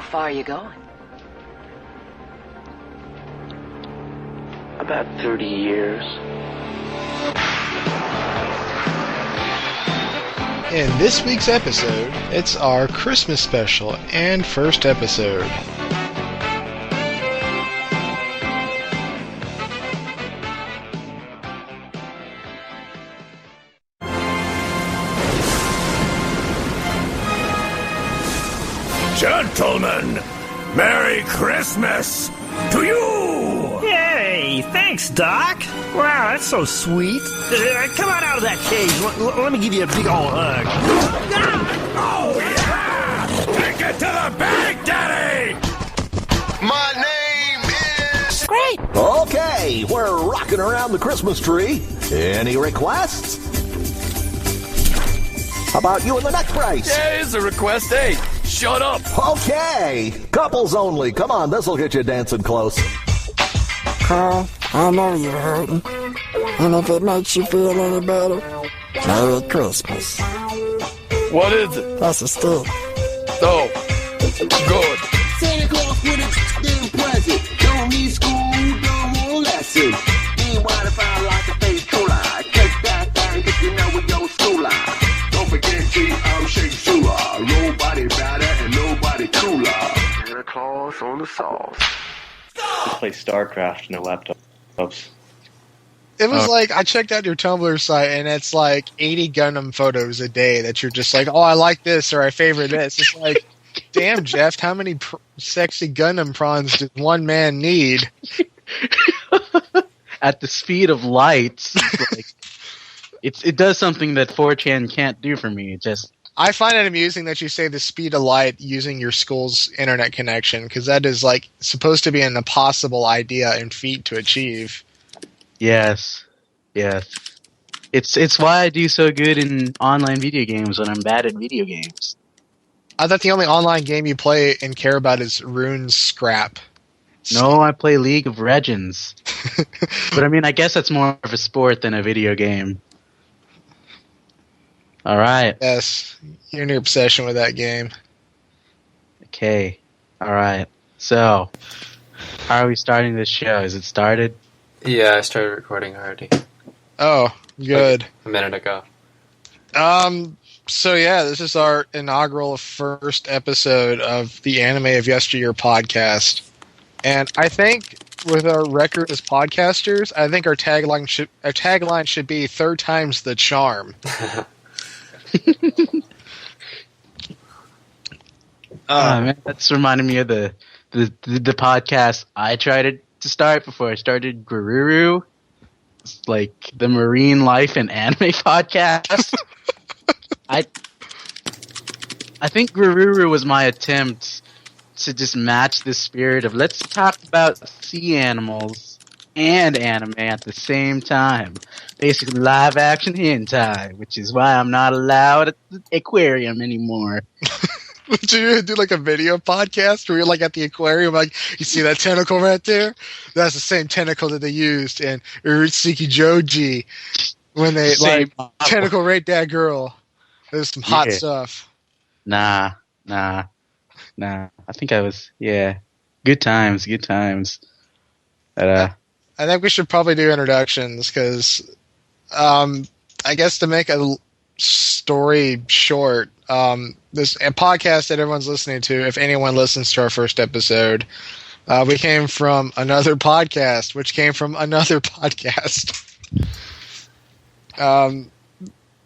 far are you going? About 30 years. In this week's episode, it's our Christmas special and first episode. Gentlemen, Merry Christmas to you! Hey, thanks, Doc. Wow, that's so sweet. Come on out of that cage. Let me give you a big ol' hug. Oh, yeah! Take it to the bank, Daddy! My name is... Great! Okay, we're rocking around the Christmas tree. Any requests? How about you in the next race? Yeah, it's a request. Hey, shut up! Okay, couples only. Come on, this'll get you dancing close. Carl, I know you're hurting. And if it makes you feel any better, Merry Christmas. What is it? That's a stick. Oh, good. Santa Claus with a damn present. Don't need school, don't want lesson. Ain't wide if I like a face cola. Catch that thing, cause you know we go schooler. Don't forget, G, I'm Shake Shula. Nobody better and nobody cooler. Santa Claus on the sauce. Play StarCraft, no laptops. It was like, I checked out your Tumblr site, and it's like 80 Gundam photos a day that you're just like, oh, I like this, or I favor this. It's like, damn, Jeff, how many sexy Gundam prawns does one man need? At the speed of light. It does something that 4chan can't do for me. I find it amusing that you say the speed of light using your school's internet connection, because that is like supposed to be an impossible idea and feat to achieve. Yes. It's why I do so good in online video games when I'm bad at video games. I thought the only online game you play and care about is Rune's Scrap. No, I play League of Legends. But I mean, I guess that's more of a sport than a video game. All right. Yes, you're in your obsession with that game. Okay. All right. So, how are we starting this show? Is it started? Yeah, I started recording already. Oh, good. Like a minute ago. So yeah, this is our inaugural first episode of the Anime of Yesteryear podcast. And I think with our record as podcasters, I think our tagline should be third time's the charm. Man, that's reminding me of the podcast I tried to start before I started Graruru. It's like the marine life and anime podcast. I think Graruru was my attempt to just match the spirit of let's talk about sea animals and anime at the same time. Basically live action hentai, which is why I'm not allowed at the aquarium anymore. Did you do like a video podcast where you're like at the aquarium, like, you see that tentacle right there? That's the same tentacle that they used in Urutsuki Joji when they tentacle raped that girl. There's some hot stuff. Nah. I think I was, good times. But, I think we should probably do introductions because, I guess to make a story short, this a podcast that everyone's listening to, if anyone listens to our first episode, we came from another podcast, which came from another podcast.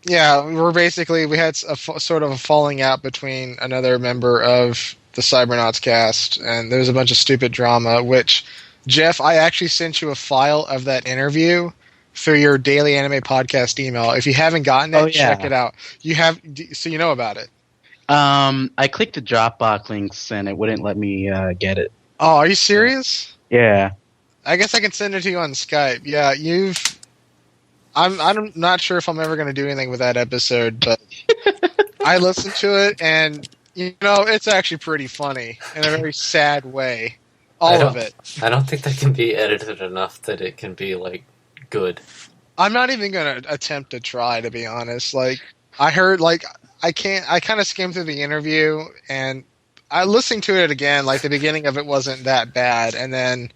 We had sort of a falling out between another member of the Cybernauts cast, and there was a bunch of stupid drama, which, Jeff, I actually sent you a file of that interview through your Daily Anime Podcast email. If you haven't gotten it, check it out. So you know about it. I clicked the Dropbox links and it wouldn't let me get it. Oh, are you serious? Yeah. I guess I can send it to you on Skype. Yeah, I'm not sure if I'm ever going to do anything with that episode, but I listened to it and, it's actually pretty funny in a very sad way. All of it. I don't think that can be edited enough that it can be, good. I'm not even going to attempt to try, to be honest. I heard, I kind of skimmed through the interview, and I listened to it again. Like the beginning of it wasn't that bad, and then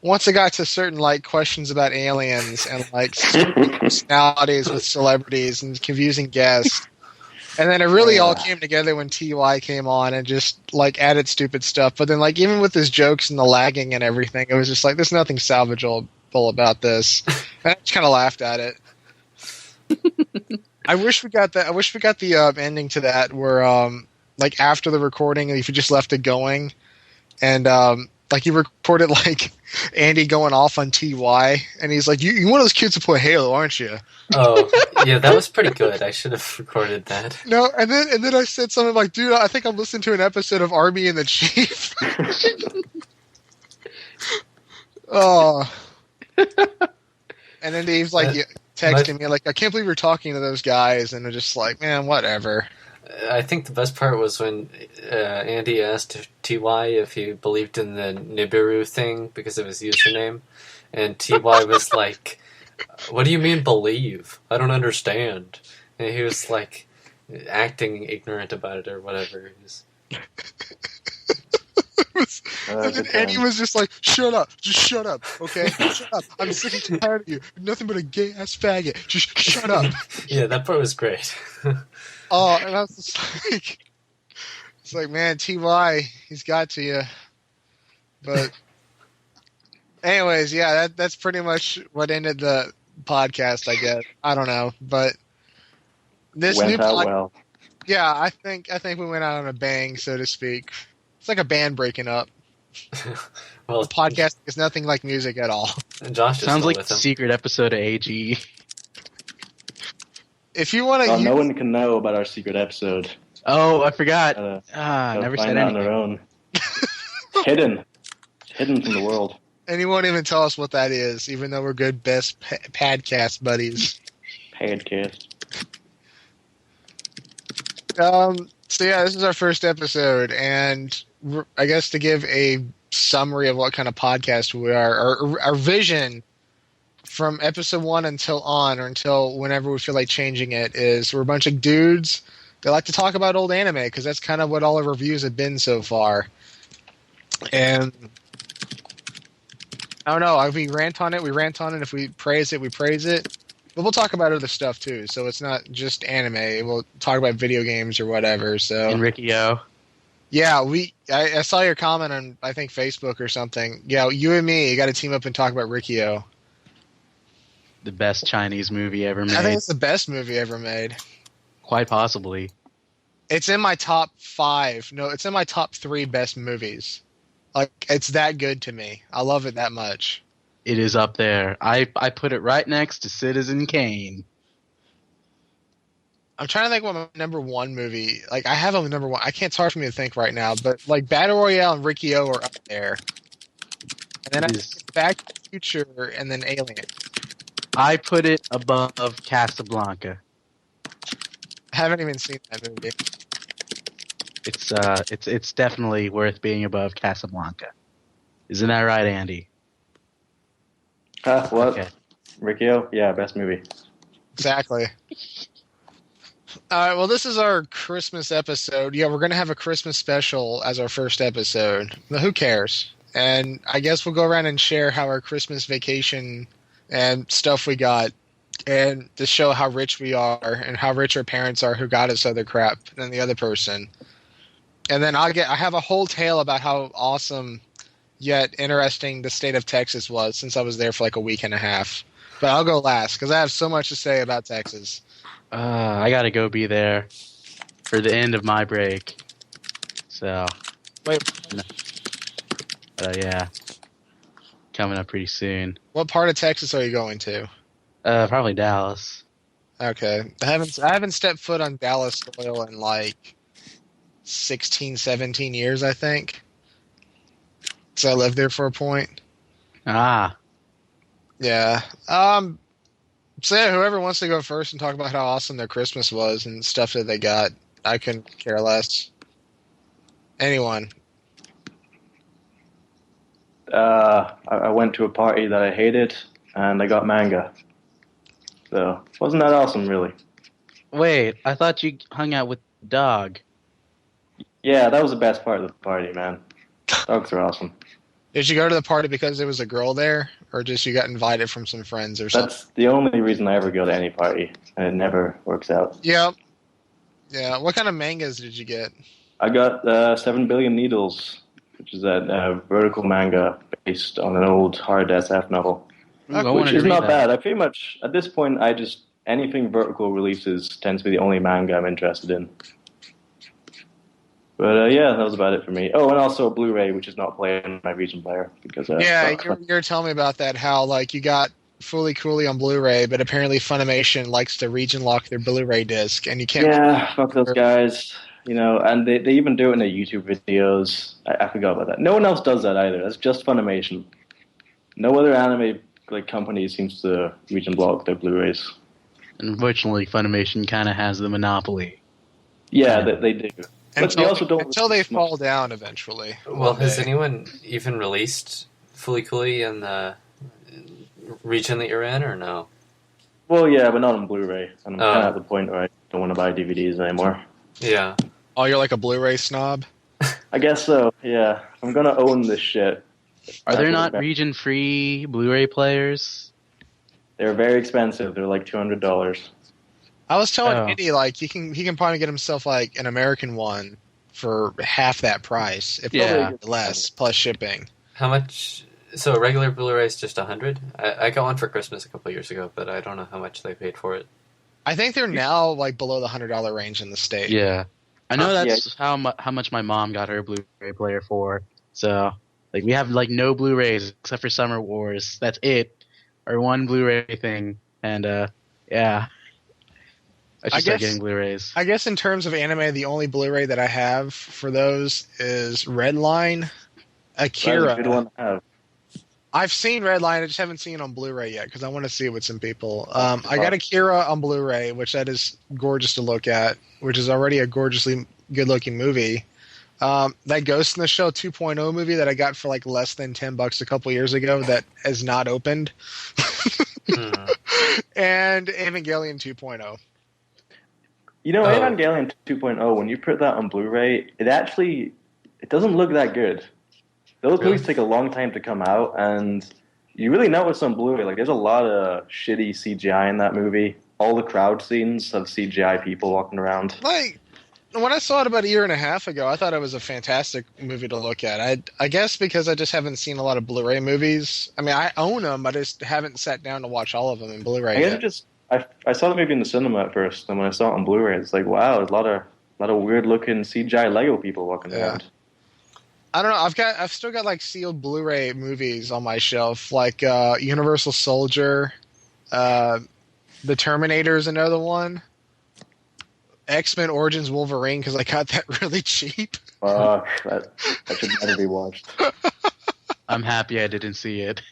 once it got to certain like questions about aliens and like personalities with celebrities and confusing guests, and then it really all came together when TY came on and just like added stupid stuff. But then like even with his jokes and the lagging and everything, it was just like there's nothing salvageable about this. And I just kind of laughed at it. I wish we got that. I wish we got the ending to that where like after the recording, if you just left it going, and like you recorded like Andy going off on TY, and he's like, "You're one of those kids who play Halo, aren't you?" Oh, yeah, that was pretty good. I should have recorded that. No, and then I said something like, "Dude, I think I'm listening to an episode of Army and the Chief." Oh. And then Dave's like texting me like, "I can't believe you're talking to those guys," and I'm just like, "Man, whatever." I think the best part was when Andy asked TY if he believed in the Nibiru thing because of his username, and TY was like, "What do you mean believe? I don't understand." And he was like acting ignorant about it or whatever. And then Andy was just like, "Shut up, just shut up, okay? Shut up. I'm sick and tired of you. You're nothing but a gay ass faggot. Just shut up." Yeah, that part was great. Oh, and I was just like, it's like, man, TY, he's got to you. But, anyways, yeah, that's pretty much what ended the podcast, I guess. I don't know, but this Went new out well. Yeah, I think we went out on a bang, so to speak. It's like a band breaking up. Well, the podcast is nothing like music at all. And Josh is sounds like with a him. secret episode of AG. If you want to, Well, no one can know about our secret episode. Oh, I forgot. They'll Never find said out on anything. their own. Hidden from the world. and he won't even tell us what that is, even though we're good best podcast buddies. Podcast. So yeah, this is our first episode, and I guess to give a summary of what kind of podcast we are, our vision from episode 1 until whenever we feel like changing it is we're a bunch of dudes that like to talk about old anime because that's kind of what all our reviews have been so far. And I don't know, if we rant on it, we rant on it. If we praise it, we praise it. But we'll talk about other stuff too, so it's not just anime. We'll talk about video games or whatever. So And Ricky-O. yeah, I saw your comment on, I think, Facebook or something. Yeah, you and me got to team up and talk about Ricky-O. The best Chinese movie ever made. I think it's the best movie ever made. Quite possibly. It's in my top 5. No, it's in my top 3 best movies. Like, it's that good to me. I love it that much. It is up there. I put it right next to Citizen Kane. I'm trying to think what my number 1 movie... Like, I have a number 1. It's hard for me to think right now, but, like, Battle Royale and Ricky-O are up there. And then I think Back to the Future and then Alien. I put it above Casablanca. I haven't even seen that movie. It's definitely worth being above Casablanca. Isn't that right, Andy? What? Okay. Ricky-O? Yeah, best movie. Exactly. All right, well, this is our Christmas episode. Yeah, we're going to have a Christmas special as our first episode. But who cares? And I guess we'll go around and share how our Christmas vacation and stuff we got, and to show how rich we are and how rich our parents are who got us other crap than the other person. And then I have a whole tale about how awesome yet interesting the state of Texas was since I was there for like a week and a half. But I'll go last because I have so much to say about Texas. I gotta go be there for the end of my break. So, Wait, yeah, coming up pretty soon. what part of Texas are you going to? Probably Dallas. Okay, I haven't stepped foot on Dallas soil in like 16, 17 years, I think. So I lived there for a point. Ah, Yeah. So yeah, whoever wants to go first and talk about how awesome their Christmas was and stuff that they got, I couldn't care less. Anyone. I went to a party that I hated, and I got manga. So, wasn't that awesome, really? wait, I thought you hung out with the dog. Yeah, that was the best part of the party, man. Dogs are awesome. Did you go to the party because there was a girl there, or just you got invited from some friends or something? That's the only reason I ever go to any party, and it never works out. Yep. Yeah. What kind of mangas did you get? I got 7 Billion Needles, which is a vertical manga based on an old hard SF novel, which is not bad. I pretty much, at this point, anything vertical releases tends to be the only manga I'm interested in. But yeah, that was about it for me. Oh, and also a Blu-ray, which is not playing on my region player because you're telling me about that. How like you got Fully Cooley on Blu-ray, but apparently Funimation likes to region lock their Blu-ray disc, and you can't. Yeah, fuck those guys. You know, and they even do it in their YouTube videos. I forgot about that. No one else does that either. That's just Funimation. No other anime company seems to region block their Blu-rays. Unfortunately, Funimation kind of has the monopoly. Yeah, they do. Until they fall down eventually. Well, has anyone even released Fully Cooley in the region that you're in, or no? Well, yeah, but not on Blu-ray. And I'm kind of at the point where I don't want to buy DVDs anymore. Yeah. Oh, you're like a Blu-ray snob? I guess so, yeah. I'm going to own this shit. Are there not region-free Blu-ray players? They're very expensive. They're like $200. I was telling Andy, like, he can probably get himself, like, an American one for half that price. If not less, plus shipping. How much? So a regular Blu-ray is just $100? I got one for Christmas a couple years ago, but I don't know how much they paid for it. I think they're now, like, below the $100 range in the States. Yeah. I know that's how much my mom got her Blu-ray player for. So, like, we have, like, no Blu-rays except for Summer Wars. That's it. Or one Blu-ray thing. And, yeah. I should start getting Blu-rays. I guess in terms of anime, the only Blu-ray that I have for those is Redline, Akira. That's a good one to have. I've seen Redline, I just haven't seen it on Blu-ray yet because I want to see it with some people. I got Akira on Blu-ray, which that is gorgeous to look at, which is already a gorgeously good-looking movie. That Ghost in the Shell 2.0 movie that I got for like less than $10 a couple years ago that has not opened. And Evangelion 2.0. You know, Evangelion 2.0, when you put that on Blu-ray, it doesn't look that good. Those movies take a long time to come out, and you really notice on Blu-ray, like, there's a lot of shitty CGI in that movie. All the crowd scenes have CGI people walking around. Like, when I saw it about a year and a half ago, I thought it was a fantastic movie to look at. I guess because I just haven't seen a lot of Blu-ray movies. I mean, I own them, I just haven't sat down to watch all of them in Blu-ray yet. I saw the movie in the cinema at first, and when I saw it on Blu-ray, it's like, wow, there's a lot of weird-looking CGI Lego people walking around. I don't know. I've still got like sealed Blu-ray movies on my shelf, like Universal Soldier, The Terminator is another one, X-Men Origins Wolverine because I got that really cheap. That should never be watched. I'm happy I didn't see it.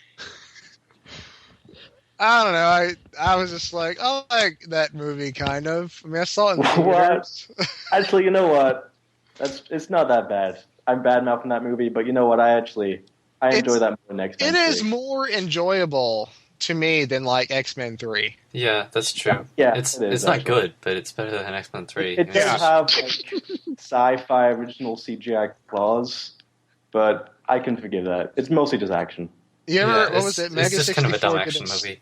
I don't know. I was just like, I like that movie, kind of. I mean, I saw it in theaters. Actually, you know what? It's not that bad. I'm bad mouthing that movie, but you know what? I enjoy that more than X-Men 3. It is more enjoyable to me than like X-Men 3. Yeah, that's true. Yeah, it's not good, but it's better than X-Men 3. It does have like, sci-fi original CGI flaws, but I can forgive that. It's mostly just action. You ever, what was it? Mega it's just 64 kind of a dumb action movie.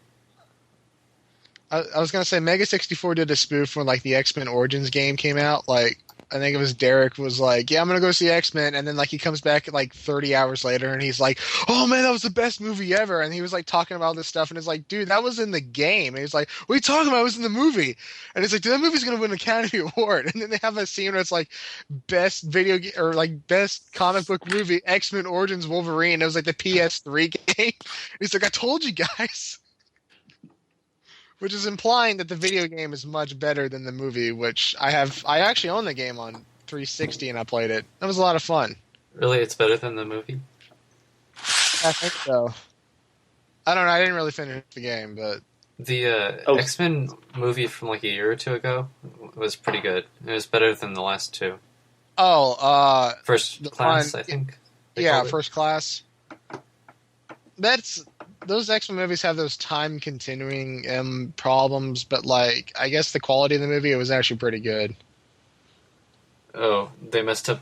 I was going to say, Mega 64 did a spoof when like the X-Men Origins game came out. Like, I think it was Derek was like, yeah, I'm going to go see X-Men. And then like he comes back like 30 hours later and he's like, oh man, that was the best movie ever. And he was like talking about all this stuff. And it's like, dude, that was in the game. And he's like, what are you talking about? It was in the movie. And it's like, dude, that movie's going to win an Academy Award. And then they have a scene where it's like best or like best comic book movie, X-Men Origins Wolverine. It was like the PS3 game. He's like, I told you guys. Which is implying that the video game is much better than the movie, which I actually own the game on 360 and I played it. That was a lot of fun. Really? It's better than the movie? I think so. I don't know. I didn't really finish the game, but... The X-Men movie from like a year or two ago was pretty good. It was better than the last two. Oh, First Class, I think. Yeah, First Class. Those X-Men movies have those time continuing problems, but like I guess the quality of the movie, it was actually pretty good. Oh, they messed up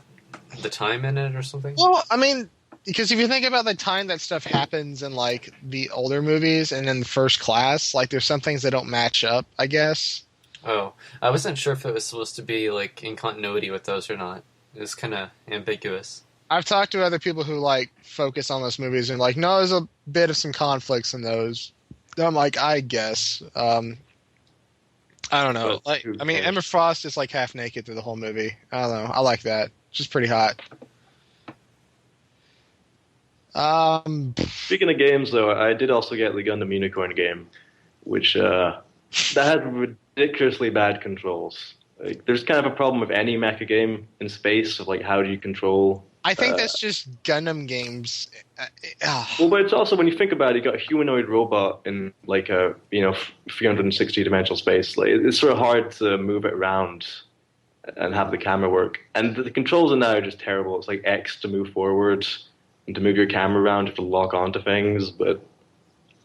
the time in it or something? Well, I mean, because if you think about the time that stuff happens in like the older movies and in First Class, like there's some things that don't match up, I guess. Oh, I wasn't sure if it was supposed to be like in continuity with those or not. It was kind of ambiguous. I've talked to other people who like focus on those movies and like, no, there's a bit of some conflicts in those. And I'm like, I guess. I don't know. Like, I mean, Emma Frost is like half naked through the whole movie. I don't know. I like that. She's pretty hot. Speaking of games, though, I did also get the Gundam Unicorn game, which that had ridiculously bad controls. Like, there's kind of a problem with any mecha game in space of like how do you control. I think that's just Gundam games. Well, but it's also when you think about it, you got a humanoid robot in like a 360 dimensional space. Like it's sort of hard to move it around and have the camera work. And the controls are now just terrible. It's like X to move forward and to move your camera around, you have to lock onto things. But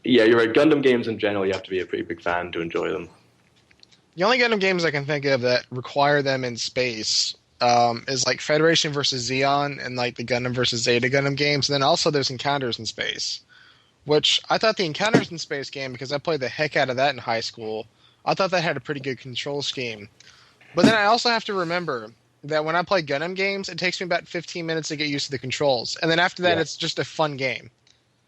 yeah, you're right. Gundam games in general, you have to be a pretty big fan to enjoy them. The only Gundam games I can think of that require them in space is like Federation versus Zeon and like the Gundam versus Zeta Gundam games. And then also there's Encounters in Space, which I thought the Encounters in Space game, because I played the heck out of that in high school, I thought that had a pretty good control scheme. But then I also have to remember that when I play Gundam games, it takes me about 15 minutes to get used to the controls. And then after that, It's just a fun game.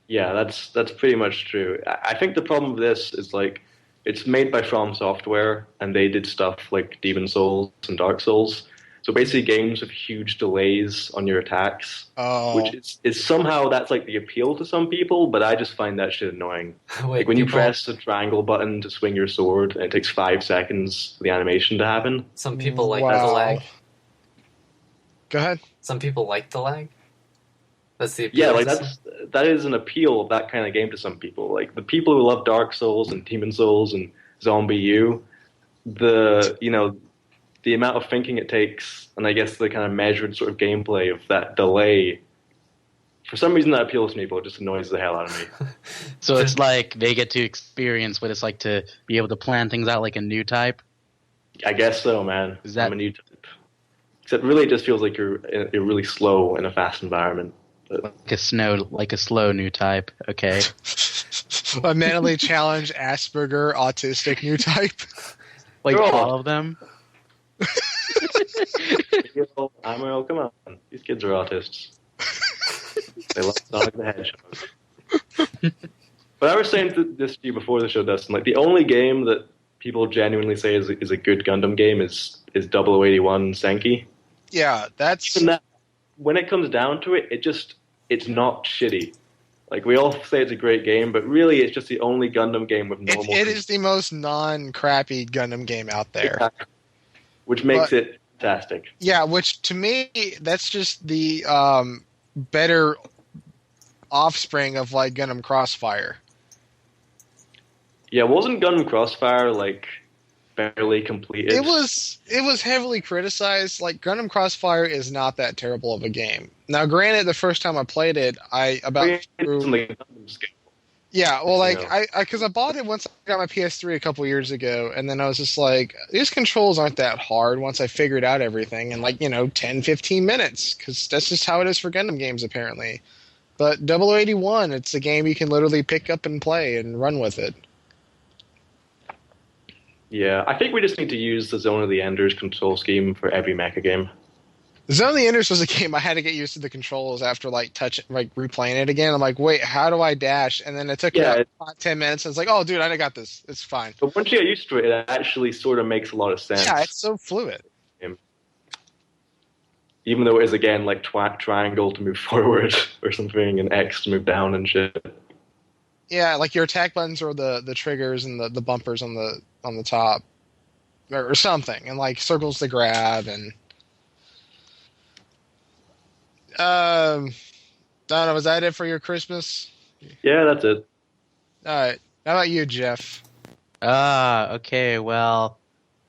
Yeah, that's pretty much true. I think the problem with this is like it's made by From Software, and they did stuff like Demon Souls and Dark Souls. So basically games with huge delays on your attacks, which is somehow that's like the appeal to some people, but I just find that shit annoying. Wait, like when you press the triangle button to swing your sword and it takes 5 seconds for the animation to happen. Some people like the lag. Go ahead. Some people like the lag. That's the appeal. Yeah, like that is an appeal of that kind of game to some people. Like the people who love Dark Souls and Demon Souls and Zombie U, the amount of thinking it takes, and I guess the kind of measured sort of gameplay of that delay, for some reason that appeals to me, but it just annoys the hell out of me. So it's like they get to experience what it's like to be able to plan things out like a new type? I guess so, man. Is that... I'm a new type. Except really it just feels like you're really slow in a fast environment. But... Like a slow new type, okay. A mentally challenged Asperger autistic new type. Like all of them? Amaro, come on. These kids are autists. They love Sonic the Hedgehog. But I was saying this to you before the show, Dustin, like the only game that people genuinely say is a good Gundam game is 0081 Senki. Yeah, that's... Even that, when it comes down to it, it's not shitty. Like, we all say it's a great game, but really it's just the only Gundam game with normal... It is the most non-crappy Gundam game out there. Exactly. Which makes it fantastic. Yeah, which to me, that's just the better offspring of like Gundam Crossfire. Yeah, wasn't Gundam Crossfire like barely completed? It was heavily criticized. Like Gundam Crossfire is not that terrible of a game. Now, granted, the first time I played it, yeah, well, like, because I bought it once I got my PS3 a couple years ago, and then I was just like, these controls aren't that hard once I figured out everything in, 10, 15 minutes, because that's just how it is for Gundam games, apparently. But 0081, it's a game you can literally pick up and play and run with it. Yeah, I think we just need to use the Zone of the Enders control scheme for every mecha game. Zone of the Enders was a game I had to get used to the controls after replaying it again. I'm like, wait, how do I dash? And then it took about 10 minutes. I was like, oh, dude, I got this. It's fine. But once you get used to it, it actually sort of makes a lot of sense. Yeah, it's so fluid. Even though it is, again, like triangle to move forward or something, and X to move down and shit. Yeah, like your attack buttons are the triggers and the bumpers on the top. Or something. And like circles to grab and... I don't know, was that it for your Christmas? Yeah, that's it. Alright. How about you, Jeff? Okay, well,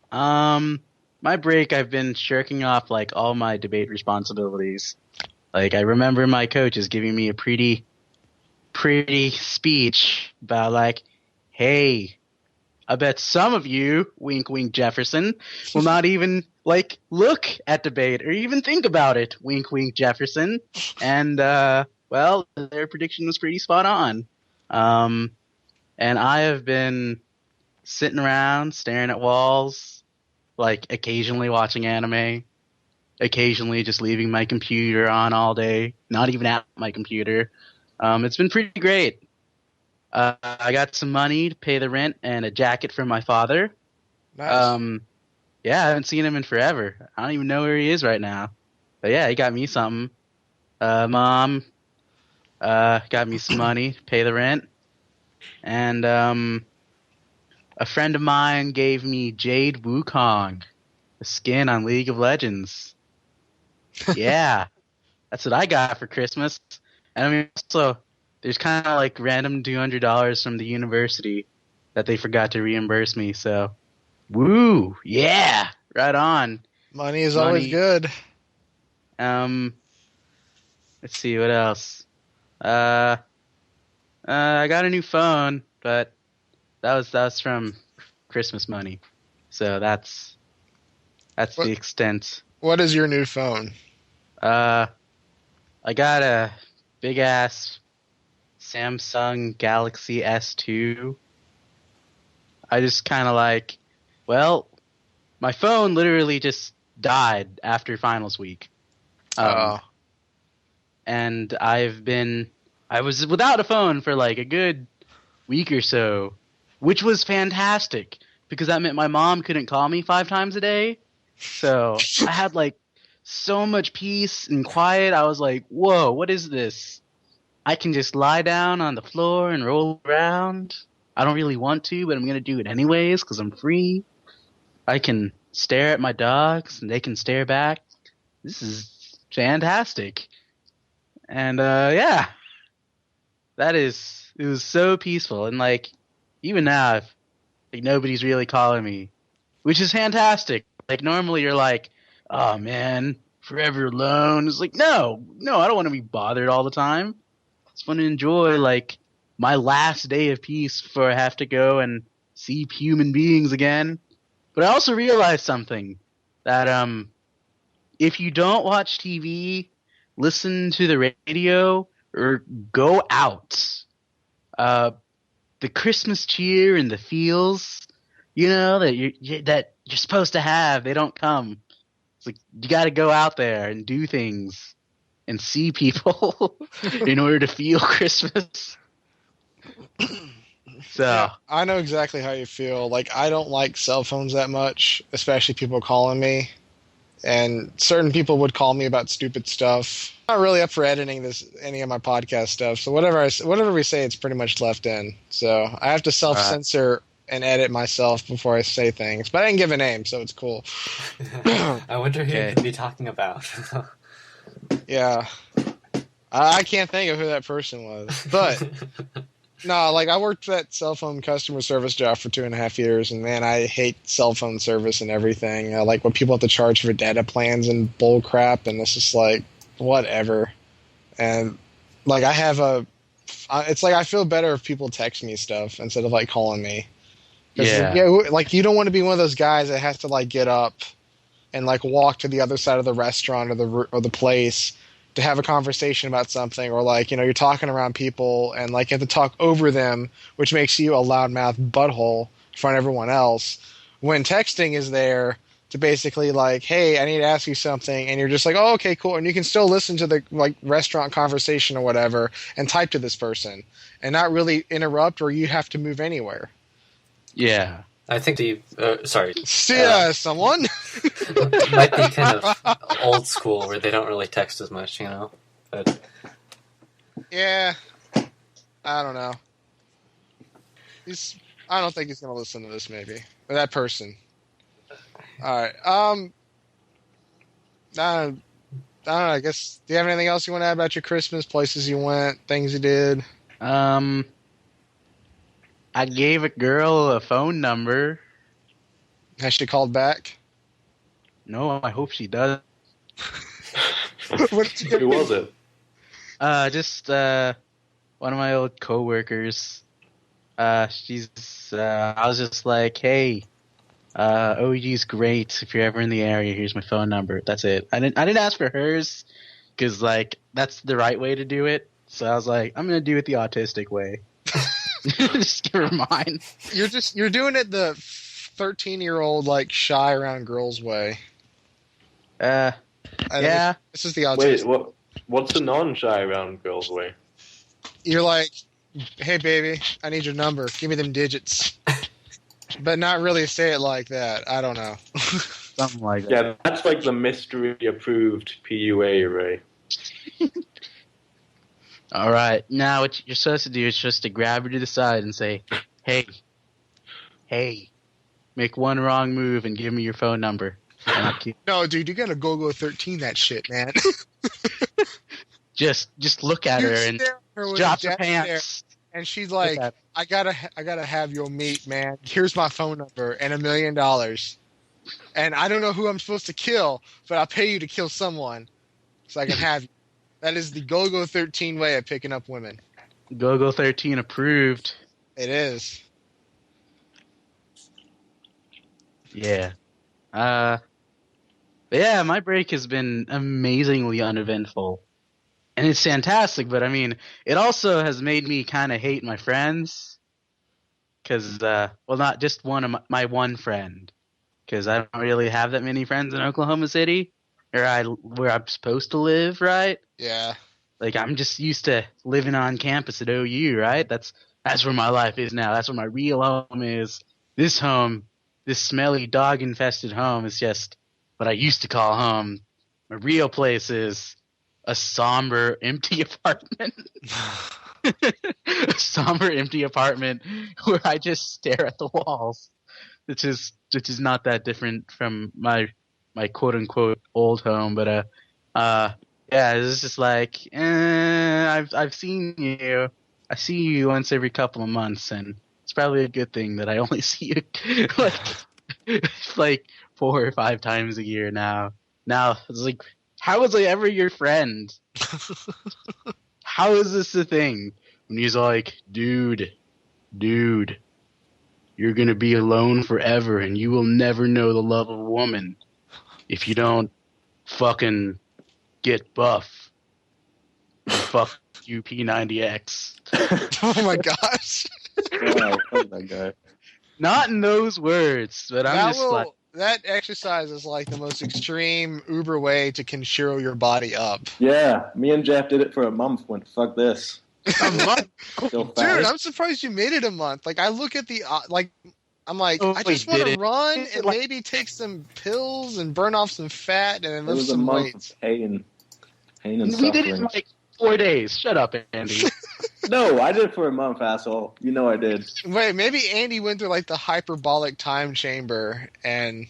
my break, I've been shirking off, like, all my debate responsibilities. Like, I remember my coach is giving me a pretty speech about, like, hey, I bet some of you, wink, wink, Jefferson, will not even like, look at debate or even think about it. Wink, wink, Jefferson. And, well, their prediction was pretty spot on. And I have been sitting around staring at walls, like occasionally watching anime, occasionally just leaving my computer on all day, not even at my computer. It's been pretty great. I got some money to pay the rent and a jacket from my father. Nice. Yeah, I haven't seen him in forever. I don't even know where he is right now. But yeah, he got me something. Mom got me some money to pay the rent. And a friend of mine gave me Jade Wukong, a skin on League of Legends. Yeah, that's what I got for Christmas. And I mean, also, there's kind of like random $200 from the university that they forgot to reimburse me. So, woo, yeah, right on. Money is always good. Let's see what else. I got a new phone, but that was from Christmas money. So that's the extent. What is your new phone? I got a big ass Samsung Galaxy S2. I just kind of like, well, my phone literally just died after finals week. And I was without a phone for like a good week or so, which was fantastic because that meant my mom couldn't call me 5 times a day. So I had like so much peace and quiet. I was like, whoa, what is this? I can just lie down on the floor and roll around. I don't really want to, but I'm going to do it anyways because I'm free. I can stare at my dogs and they can stare back. This is fantastic. And yeah, it was so peaceful. And like, even now, like, nobody's really calling me, which is fantastic. Like, normally you're like, oh man, forever alone. It's like, no, I don't want to be bothered all the time. I just want to enjoy like my last day of peace before I have to go and see human beings again. But I also realized something, that if you don't watch TV, listen to the radio, or go out, the Christmas cheer and the feels, you know, that you're supposed to have, they don't come. It's like you got to go out there and do things and see people in order to feel Christmas. So yeah, I know exactly how you feel. Like, I don't like cell phones that much, especially people calling me. And certain people would call me about stupid stuff. I'm not really up for editing any of my podcast stuff. So whatever we say, it's pretty much left in. So I have to self-censor and edit myself before I say things. But I didn't give a name, so it's cool. I wonder who you could be talking about. Yeah. I can't think of who that person was. But no, like, I worked that cell phone customer service job for 2.5 years, and man, I hate cell phone service and everything. I like when people have to charge for data plans and bull crap, and it's just like, whatever. And like, it's like I feel better if people text me stuff instead of like calling me. Yeah. Like, you don't want to be one of those guys that has to like get up and like walk to the other side of the restaurant or the place to have a conversation about something, or like, you know, you're talking around people and like you have to talk over them, which makes you a loudmouth butthole in front of everyone else. When texting is there to basically like, hey, I need to ask you something, and you're just like, oh, okay, cool, and you can still listen to the like restaurant conversation or whatever and type to this person and not really interrupt, or you have to move anywhere. yeah. I think sorry. Someone might be kind of old school where they don't really text as much, you know. But yeah, I don't know. I don't think he's going to listen to this. Maybe, or that person. All right. I don't know. I guess. Do you have anything else you want to add about your Christmas? Places you went, things you did. I gave a girl a phone number. Has she called back? No, I hope she does. Who was it? Just one of my old coworkers. I was just like, hey, OEG's great. If you're ever in the area, here's my phone number. That's it. I didn't ask for hers because like that's the right way to do it. So I was like, I'm gonna do it the autistic way. Just give her mine. You're doing it the 13-year-old like shy around girls way. Yeah. This is the autistic. Wait, what's the non-shy around girls way? You're like, hey baby, I need your number. Give me them digits. But not really say it like that. I don't know. Something like that. Yeah, that's like the mystery-approved PUA, Ray. All right. Now what you're supposed to do is just to grab her to the side and say, hey, make one wrong move and give me your phone number. No, dude, you gotta go 13 that shit, man. just look at her and drop her pants. And she's like, I gotta have your meat, man. Here's my phone number and $1 million. And I don't know who I'm supposed to kill, but I'll pay you to kill someone so I can have you. That is the Go-Go 13 way of picking up women. Go-Go 13 approved. It is. Yeah. Yeah, my break has been amazingly uneventful. And it's fantastic, but I mean, it also has made me kind of hate my friends. Because, not just my one friend. Because I don't really have that many friends in Oklahoma City. Where I'm supposed to live, right? Yeah. Like, I'm just used to living on campus at OU, right? That's where my life is now. That's where my real home is. This smelly, dog-infested home is just what I used to call home. My real place is a somber, empty apartment. A somber, empty apartment where I just stare at the walls. Which is not that different from my quote-unquote old home, but it's just like, I've seen you. I see you once every couple of months, and it's probably a good thing that I only see you like 4 or 5 times a year now. Now, it's like, how was I ever your friend? How is this a thing? When he's like, dude, you're gonna be alone forever, and you will never know the love of a woman if you don't fucking get buff. Fuck you, P90X. Oh my gosh. Fuck that guy. Not in those words, but that exercise is like the most extreme Uber way to contour your body up. Yeah, me and Jeff did it for a month. Went, fuck this. A month? Dude, I'm surprised you made it a month. Like, I look at the, I'm like, I just want to run and maybe take some pills and burn off some fat and lift some weights. Pain and we suffering. did it in like 4 days. Shut up, Andy. No, I did it for a month, asshole. You know I did. Wait, maybe Andy went through like the hyperbolic time chamber and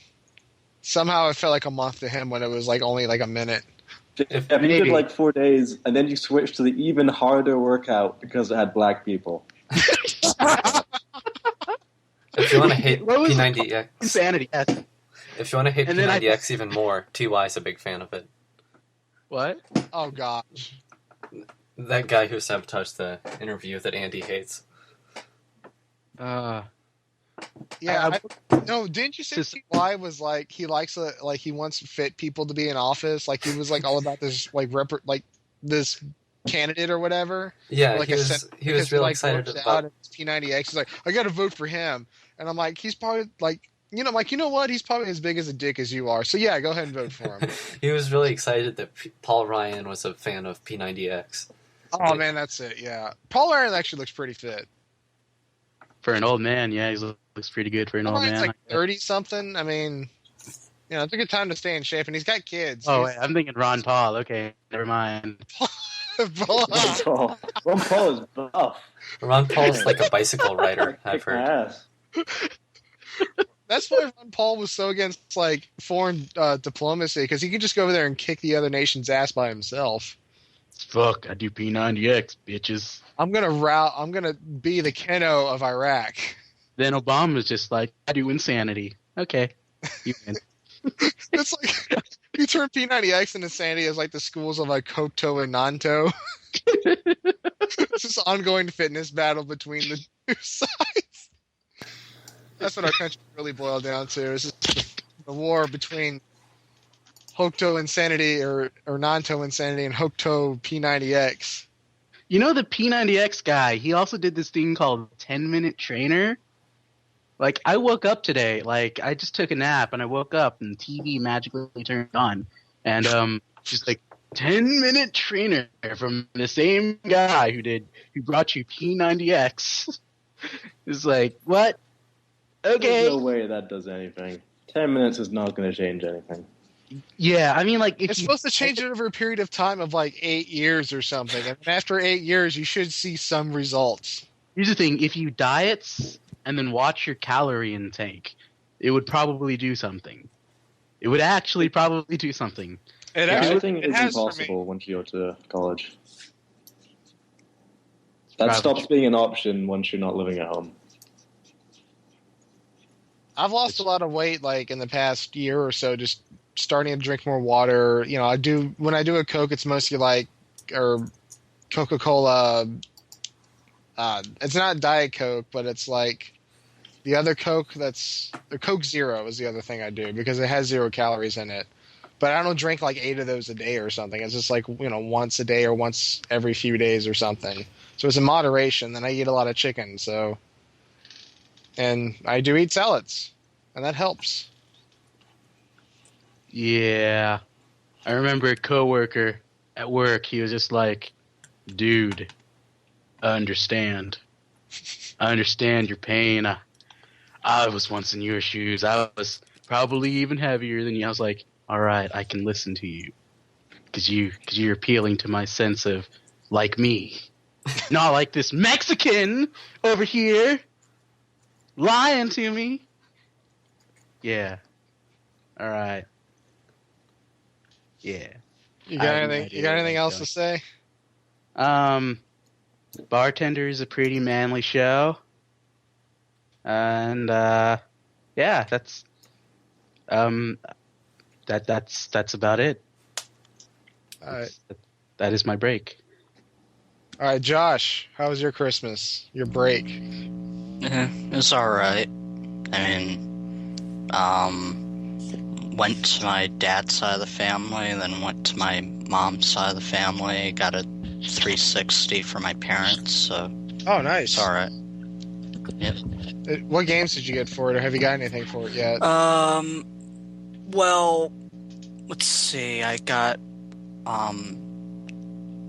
somehow it felt like a month to him when it was like only like a minute. If you did like 4 days and then you switched to the even harder workout because it had black people. If you want to hate P90X, insanity. Yes. If you want to hate P90X even more, TY is a big fan of it. What? Oh gosh. That guy who sabotaged the interview that Andy hates. Yeah, no, didn't you say TY was like he likes like he wants fit people to be in office? Like he was like all about this like this candidate or whatever. Yeah, like he was really excited about P90X. He's like, I got to vote for him, and I'm like, he's probably like. You know what? He's probably as big as a dick as you are. So yeah, go ahead and vote for him. He was really excited that Paul Ryan was a fan of P90X. Oh man, that's it. Yeah, Paul Ryan actually looks pretty fit for an old man. Yeah, he looks pretty good for an old man. He's like 30 something. I mean, it's a good time to stay in shape, and he's got kids. Oh, wait, I'm thinking Ron Paul. Okay, never mind. Ron Paul is buff. Ron Paul is like a bicycle rider. I've heard. That's why Ron Paul was so against like foreign diplomacy, because he could just go over there and kick the other nation's ass by himself. Fuck, I do P90X, bitches. I'm gonna be the Keno of Iraq. Then Obama's just like, I do insanity. Okay, you win. It's like you turn P90X and insanity as like the schools of like Cocteau and Nanto. It's this ongoing fitness battle between the two sides. That's what our country really boiled down to. Is just the war between Hokuto Insanity or Nanto Insanity and Hokuto P90X. You know the P90X guy, he also did this thing called 10-Minute Trainer. Like, I woke up today, like, I just took a nap, and I woke up, and the TV magically turned on. And, just like, 10-Minute Trainer from the same guy who brought you P90X. It's like, what? Okay. There's no way that does anything. 10 minutes is not going to change anything. Yeah, I mean, like, if it's supposed to change it over a period of time of like 8 years or something. And after 8 years, you should see some results. Here's the thing: if you diet and then watch your calorie intake, it would probably do something. It would actually probably do something. Everything is impossible once you go to college. That stops being an option once you're not living at home. I've lost a lot of weight, like in the past year or so, just starting to drink more water. You know, when I do a Coke, it's mostly like Coca-Cola. It's not Diet Coke, but it's like the other Coke. The Coke Zero is the other thing I do because it has 0 calories in it. But I don't drink like 8 of those a day or something. It's just like, once a day or once every few days or something. So it's in moderation. Then I eat a lot of chicken. And I do eat salads, and that helps. Yeah. I remember a coworker at work, he was just like, dude, I understand. I understand your pain. I was once in your shoes. I was probably even heavier than you. I was like, all right, I can listen to you. Because you're appealing to my sense of, like me. Not like this Mexican over here lying to me. Yeah. All right. Yeah. You got anything else to say? Bartender is a pretty manly show. And yeah, that's about it. All right. That is my break. All right, Josh, how was your Christmas? Your break? It was alright. I mean, went to my dad's side of the family, then went to my mom's side of the family, got a 360 for my parents, so... Oh, nice. It's alright. Yep. What games did you get for it, or have you got anything for it yet? Well, let's see, I got,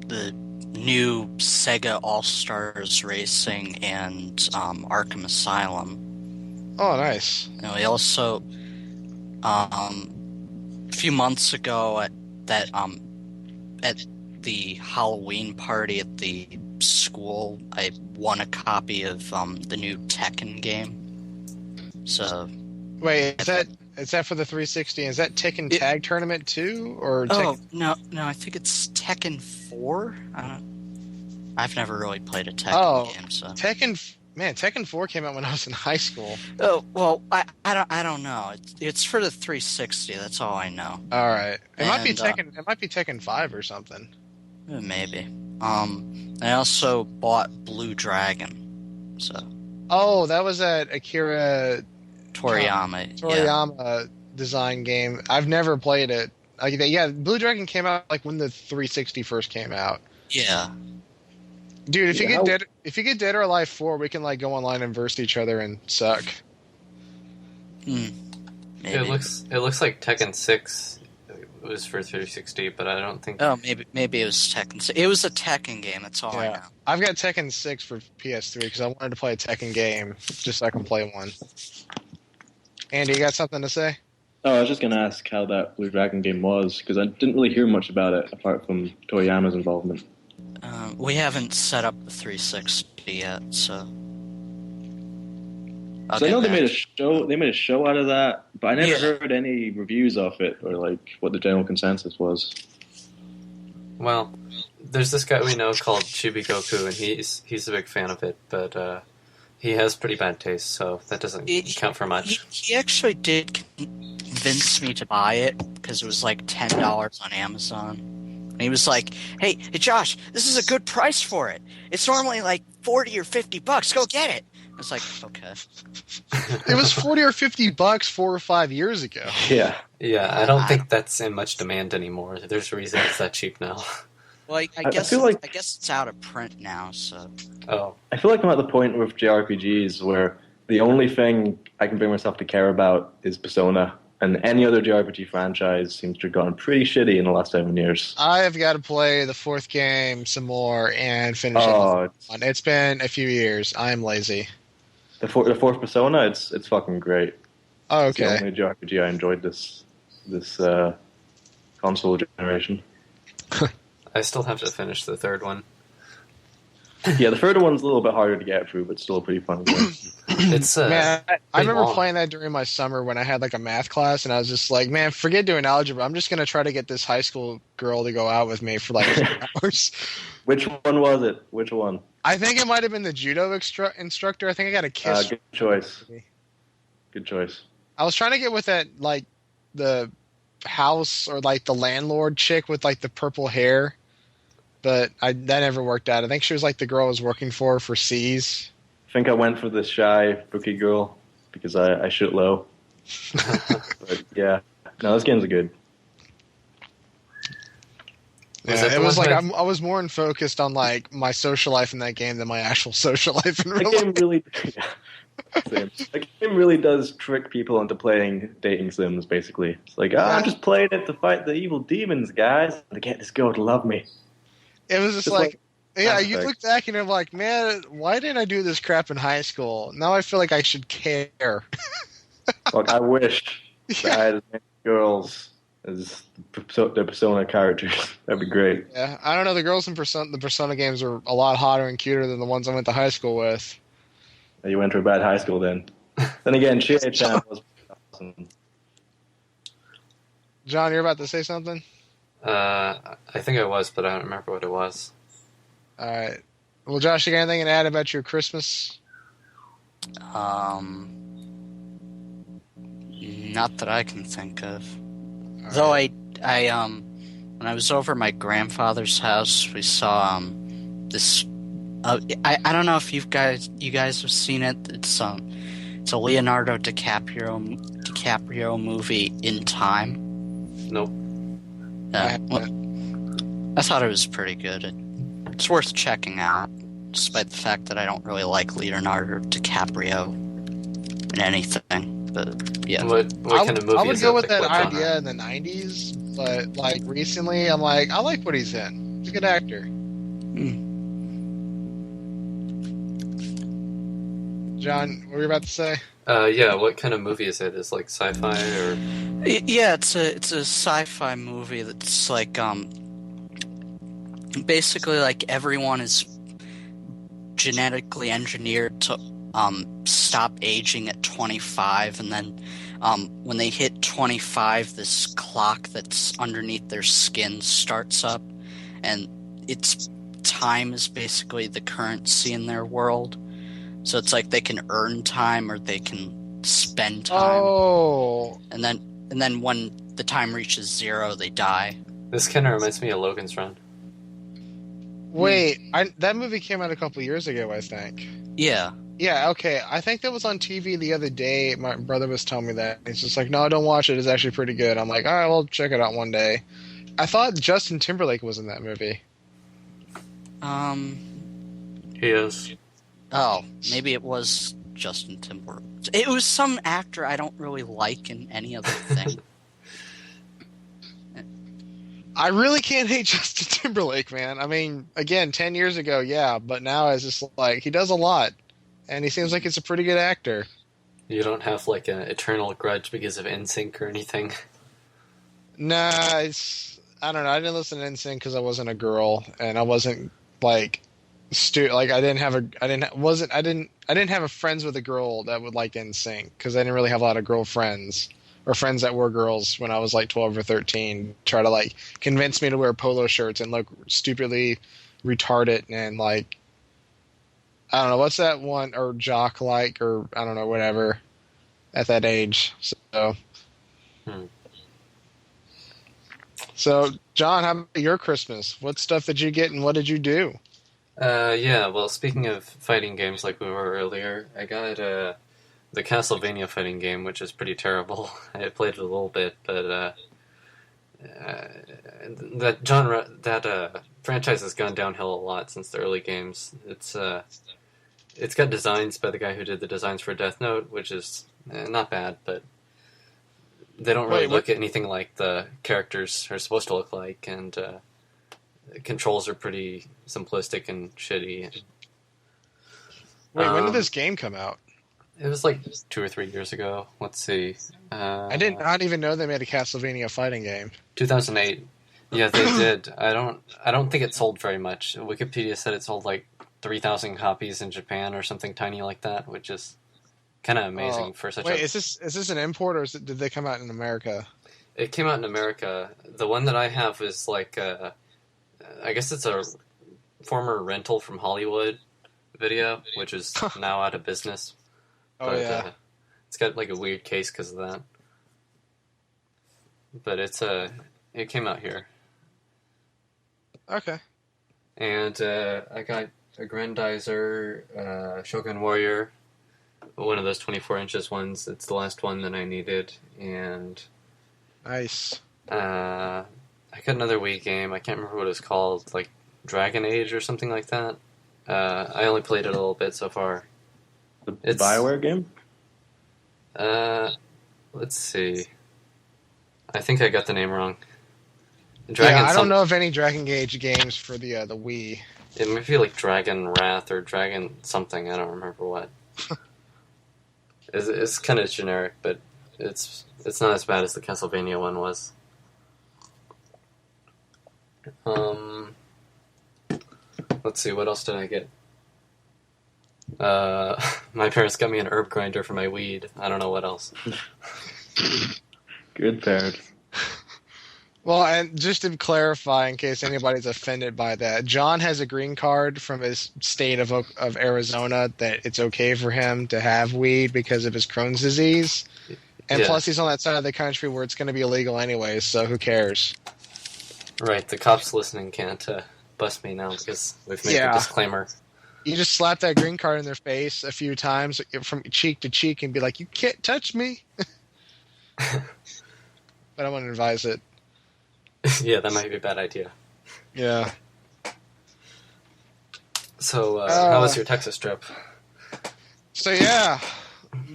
the new Sega All-Stars Racing and Arkham Asylum. Oh, nice. And we also, a few months ago at the Halloween party at the school, I won a copy of the new Tekken game. So, wait, is that for the 360? Is that Tekken Tag Tournament 2 or? No, I think it's Tekken 4. I've never really played a Tekken game, so Tekken 4 came out when I was in high school. Oh well, I don't know. It's for the 360. That's all I know. All right, it might be Tekken 5 or something. Maybe. I also bought Blue Dragon. So. Oh, that was that Akira Toriyama design game. I've never played it. Yeah, Blue Dragon came out like when the 360 first came out. Yeah. Dude, if you get Dead or Alive 4, we can like go online and verse each other and suck. Maybe. It looks like Tekken 6 was for 360, but I don't think. Oh, maybe it was Tekken 6. It was a Tekken game. That's all I know. I've got Tekken 6 for PS3 because I wanted to play a Tekken game just so I can play one. Andy, you got something to say? Oh, I was just going to ask how that Blue Dragon game was because I didn't really hear much about it apart from Toriyama's involvement. We haven't set up the 360 yet, so. I know they made a show. They made a show out of that, but I never heard any reviews of it or like what the general consensus was. Well, there's this guy we know called Chibi-Goku, and he's a big fan of it, but he has pretty bad taste, so that doesn't count for much. He actually did convince me to buy it because it was like $10 on Amazon. And he was like, hey, Josh, this is a good price for it. It's normally like $40 or $50. Go get it. It's like, okay. It was $40 or $50 4 or 5 years ago. Yeah. Yeah, I don't think that's in much demand anymore. There's a reason it's that cheap now. Well, I guess feel like- I guess it's out of print now, so. Oh. I feel like I'm at the point with JRPGs where the only thing I can bring myself to care about is Persona, and any other JRPG franchise seems to have gone pretty shitty in the last 7 years. I have got to play the 4th game some more and finish Oh, it. It's been a few years. I'm lazy. the fourth Persona, it's fucking great. Oh, It's the okay. only JRPG I enjoyed this console generation. I still have to finish the third one. Yeah, the third one's a little bit harder to get through, but still a pretty fun game. It's Man, I remember long. playing that during my summer when I had like a math class, and I was just like, man, forget doing algebra. I'm just going to try to get this high school girl to go out with me for like 2 hours. Which one was it? Which one? I think it might have been the judo instructor. I think I got a kiss. Good choice. Good choice. I was trying to get with that, like, the house or like the landlord chick with like the purple hair, but that never worked out. I think she was like the girl I was working for C's. I think I went for the shy rookie girl because I shoot low. But yeah, no, those games are good. Yeah, it was like I was more focused on like my social life in that game than my actual social life in real life. Same. The game really does trick people into playing dating sims, basically. It's like, I'm just playing it to fight the evil demons, guys, to get this girl to love me. It was just like yeah, you look back and you're like, man, why didn't I do this crap in high school? Now I feel like I should care. Like, I wish that I had as many girls as the Persona characters. That'd be great. Yeah, I don't know. The girls in the Persona games are a lot hotter and cuter than the ones I went to high school with. You went to a bad high school then. Then again, Shia-chan was awesome. John, you're about to say something? I think I was, but I don't remember what it was. All right. Well, Josh, you got anything to add about your Christmas? Not that I can think of. Though I when I was over at my grandfather's house, we saw this. I don't know if you guys have seen it. It's a Leonardo DiCaprio movie, In Time. Nope. I thought it was pretty good. It's worth checking out, despite the fact that I don't really like Leonardo DiCaprio in anything. But yeah, what kind of movie? I would is go it? with that What's on idea it? in the '90s, but like recently, I'm like, I like what he's in. He's a good actor. John, what were you about to say? Yeah, what kind of movie is it? Is it like sci-fi or? Yeah, it's a sci-fi movie that's like basically like everyone is genetically engineered to stop aging at 25, and then when they hit 25, this clock that's underneath their skin starts up, and its time is basically the currency in their world. So it's like they can earn time or they can spend time. Oh. And then when the time reaches 0, they die. This kind of reminds me of Logan's Run. Wait, that movie came out a couple years ago, I think. Yeah. Yeah, okay. I think that was on TV the other day. My brother was telling me that. He's just like, no, don't watch it. It's actually pretty good. I'm like, all right, well, check it out one day. I thought Justin Timberlake was in that movie. He is. Oh, maybe it was Justin Timberlake. It was some actor I don't really like in any other thing. I really can't hate Justin Timberlake, man. I mean, again, 10 years ago, yeah, but now it's just like, he does a lot, and he seems like he's a pretty good actor. You don't have like an eternal grudge because of NSYNC or anything? Nah, I don't know. I didn't listen to NSYNC because I wasn't a girl, and I wasn't like I didn't have a friends with a girl that would like NSYNC because I didn't really have a lot of girlfriends or friends that were girls when I was like 12 or 13. Try to like convince me to wear polo shirts and look stupidly retarded and like I don't know what's that one or jock like or I don't know whatever at that age. So John, how about your Christmas? What stuff did you get and what did you do? Yeah, well, speaking of fighting games like we were earlier, I got the Castlevania fighting game, which is pretty terrible. I played it a little bit, but that genre, that franchise has gone downhill a lot since the early games. It's got designs by the guy who did the designs for Death Note, which is not bad, but they don't really look anything like the characters are supposed to look like, and controls are pretty simplistic and shitty. Wait, when did this game come out? It was like 2 or 3 years ago. Let's see. I did not even know they made a Castlevania fighting game. 2008. Yeah, they did. I don't think it sold very much. Wikipedia said it sold like 3,000 copies in Japan or something tiny like that, which is kind of amazing for such a... Wait, is this an import, or did they come out in America? It came out in America. The one that I have is like I guess it's a former rental from Hollywood video, which is now out of business. Oh, yeah. It's got like a weird case because of that. But it came out here. Okay. And I got a Grandizer Shogun Warrior, one of those 24 inches ones. It's the last one that I needed. And nice. I got another Wii game. I can't remember what it's called, like Dragon Age or something like that. I only played it a little bit so far. It's BioWare game? Let's see. I think I got the name wrong. I don't know of any Dragon Age games for the Wii. It might be like Dragon Wrath or Dragon something. I don't remember what. It's kind of generic, but it's not as bad as the Castlevania one was. Let's see, what else did I get? My parents got me an herb grinder for my weed. I don't know what else. Good parents. Well, and just to clarify, in case anybody's offended by that, John has a green card from his state of Arizona that it's okay for him to have weed because of his Crohn's disease. And plus, he's on that side of the country where it's going to be illegal anyway, so who cares? Right, the cops listening can't bust me now because we've made a disclaimer. You just slap that green card in their face a few times from cheek to cheek and be like, you can't touch me. But I wouldn't advise it. Yeah, that might be a bad idea. Yeah. So, how was your Texas trip? So, yeah,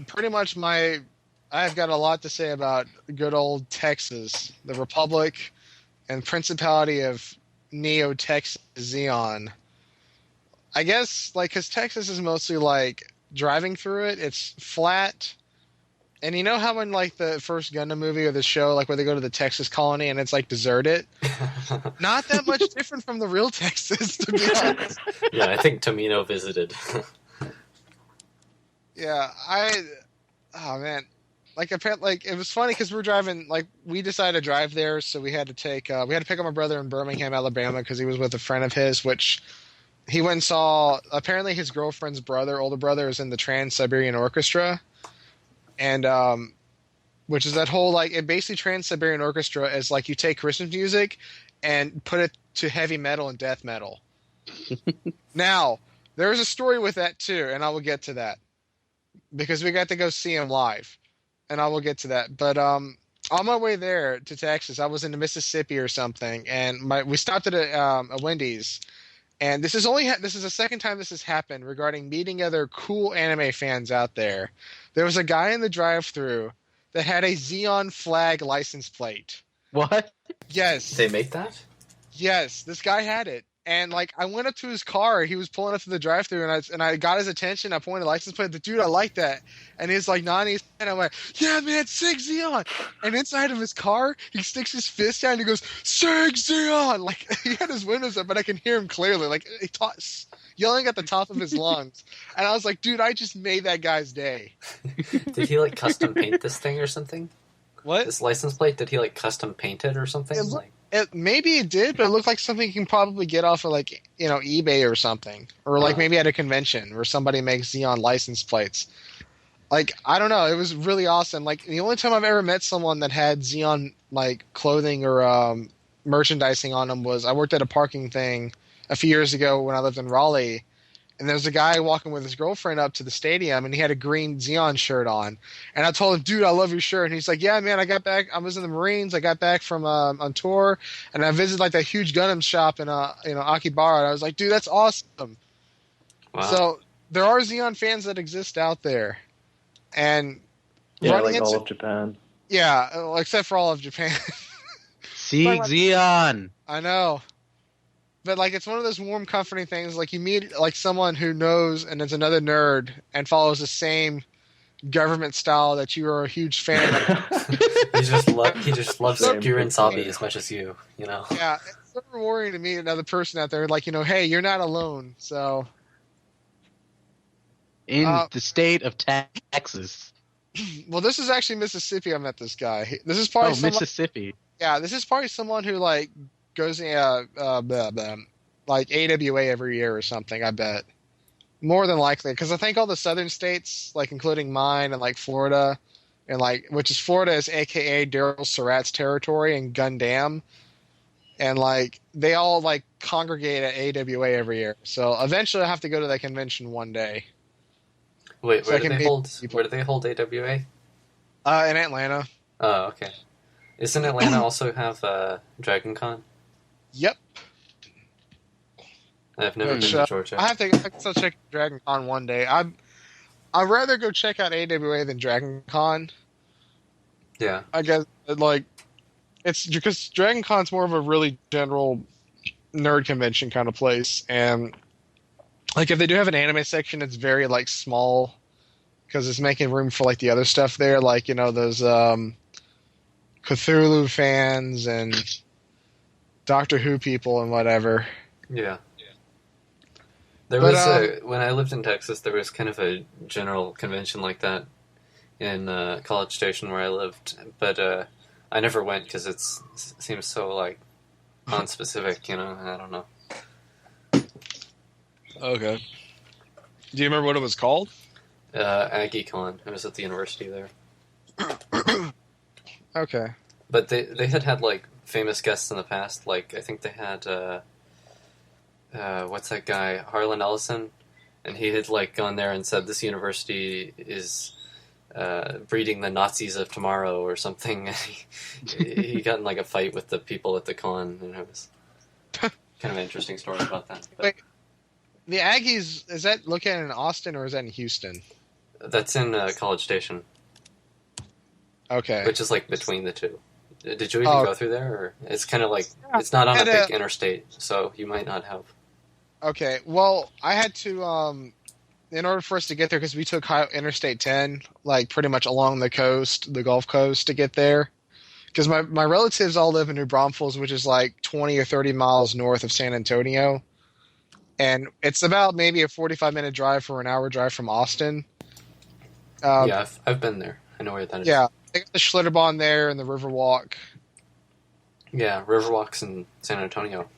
pretty much I've got a lot to say about good old Texas, the Republic and Principality of Neo-Texas Zeon. I guess, because Texas is mostly, driving through it, it's flat. And you know how in, the first Gundam movie or the show, where they go to the Texas colony and it's, deserted? Not that much different from the real Texas, to be honest. Yeah, I think Tomino visited. Yeah, oh, man. It was funny because we were driving, we decided to drive there, so we had to pick up my brother in Birmingham, Alabama, because he was with a friend of his, which he went and saw. Apparently his girlfriend's older brother, is in the Trans-Siberian Orchestra. And, which is that whole, basically Trans-Siberian Orchestra is you take Christmas music and put it to heavy metal and death metal. Now, there's a story with that too, and I will get to that. Because we got to go see him live. And I will get to that. But, on my way there to Texas, I was in Mississippi or something, and we stopped at a Wendy's. And this is the second time this has happened regarding meeting other cool anime fans out there. There was a guy in the drive-thru that had a Zeon flag license plate. What? Yes. They make that? Yes, this guy had it. And I went up to his car. He was pulling up to the drive-thru, and I got his attention. I pointed the license plate. Dude, I like that. And he's nodding his head. I'm like, yeah, man, sick Zeon. And inside of his car, he sticks his fist out and he goes, sick Zeon. He had his windows up, but I can hear him clearly. Yelling at the top of his lungs. And I was like, dude, I just made that guy's day. Did he custom paint this thing or something? What? This license plate? Did he custom paint it or something? Maybe it did, but it looked like something you can probably get off of eBay or something, or maybe at a convention where somebody makes Zeon license plates. I don't know, it was really awesome. The only time I've ever met someone that had Zeon clothing or merchandising on them was I worked at a parking thing a few years ago when I lived in Raleigh. And there's a guy walking with his girlfriend up to the stadium, and he had a green Zeon shirt on. And I told him, dude, I love your shirt. And he's like, yeah, man, I got back. I was in the Marines. I got back from on tour, and I visited like that huge Gundam shop in Akihabara. And I was like, dude, that's awesome. Wow. So there are Zeon fans that exist out there, and like all of Japan. Yeah, well, except for all of Japan. Sieg Zeon. I know. But, like, it's one of those warm, comforting things. Like, you meet, like, someone who knows and is another nerd and follows the same government style that you are a huge fan of. He just loves Gurren Sabi as much as you know? Yeah, it's so rewarding to meet another person out there. Like, hey, you're not alone, so... In the state of Texas. Well, this is actually Mississippi I met this guy. This is probably Mississippi. Yeah, this is probably someone who, like... goes like AWA every year or something, I bet. More than likely, because I think all the southern states, like including mine and like Florida, and like which is Florida is AKA Daryl Surratt's territory and Gundam, and like they all like congregate at AWA every year. So eventually, I have to go to that convention one day. Wait, where do they hold AWA? In Atlanta. Oh, okay. Doesn't Atlanta also have Dragon Con? Yep. I've never been to Georgia. I have to still check Dragon Con one day. I'd rather go check out AWA than Dragon Con. Yeah. I guess, like, it's because Dragon Con's more of a really general nerd convention kind of place. And, like, if they do have an anime section, it's very, like, small because it's making room for, like, the other stuff there. Like, those, Cthulhu fans and Doctor Who people and whatever. Yeah. There was when I lived in Texas, there was kind of a general convention like that in College Station where I lived, but I never went because it seems so like non-specific. I don't know. Okay. Do you remember what it was called? AggieCon. I was at the university there. Okay. But they had like famous guests in the past. Like I think they had what's that guy, Harlan Ellison, and he had like gone there and said this university is breeding the Nazis of tomorrow or something. He got in like a fight with the people at the con, and it was kind of an interesting story about that. But wait, the Aggies, is that located in Austin or is that in Houston? That's in College Station. Okay. Which is like between the two. Did you even go through there? Or it's kind of like, it's not on a big interstate, so you might not have. Okay, well, I had to, in order for us to get there, because we took Interstate 10, like pretty much along the coast, the Gulf Coast, to get there. Because my relatives all live in New Braunfels, which is like 20 or 30 miles north of San Antonio. And it's about maybe a 45-minute drive for an hour drive from Austin. Yeah, I've been there. I know where that is. Yeah. They got the Schlitterbahn there and the Riverwalk. Yeah, Riverwalk's in San Antonio.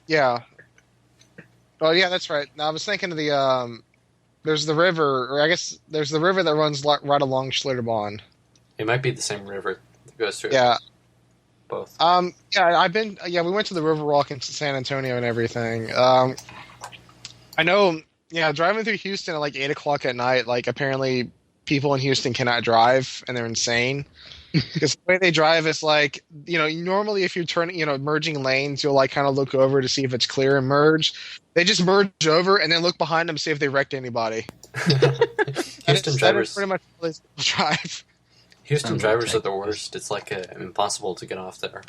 Yeah. Oh, yeah, that's right. Now, I was thinking of the, there's the river, or I guess there's the river that runs right along Schlitterbahn. It might be the same river that goes through. Yeah. Both. Yeah, we went to the Riverwalk in San Antonio and everything. I know, driving through Houston at like 8 o'clock at night, like apparently people in Houston cannot drive and they're insane. Because the way they drive is like, normally if you're turning, merging lanes, you'll like kind of look over to see if it's clear and merge. They just merge over and then look behind them to see if they wrecked anybody. Houston drivers pretty much how they drive. Houston drivers are the worst. It's like impossible to get off there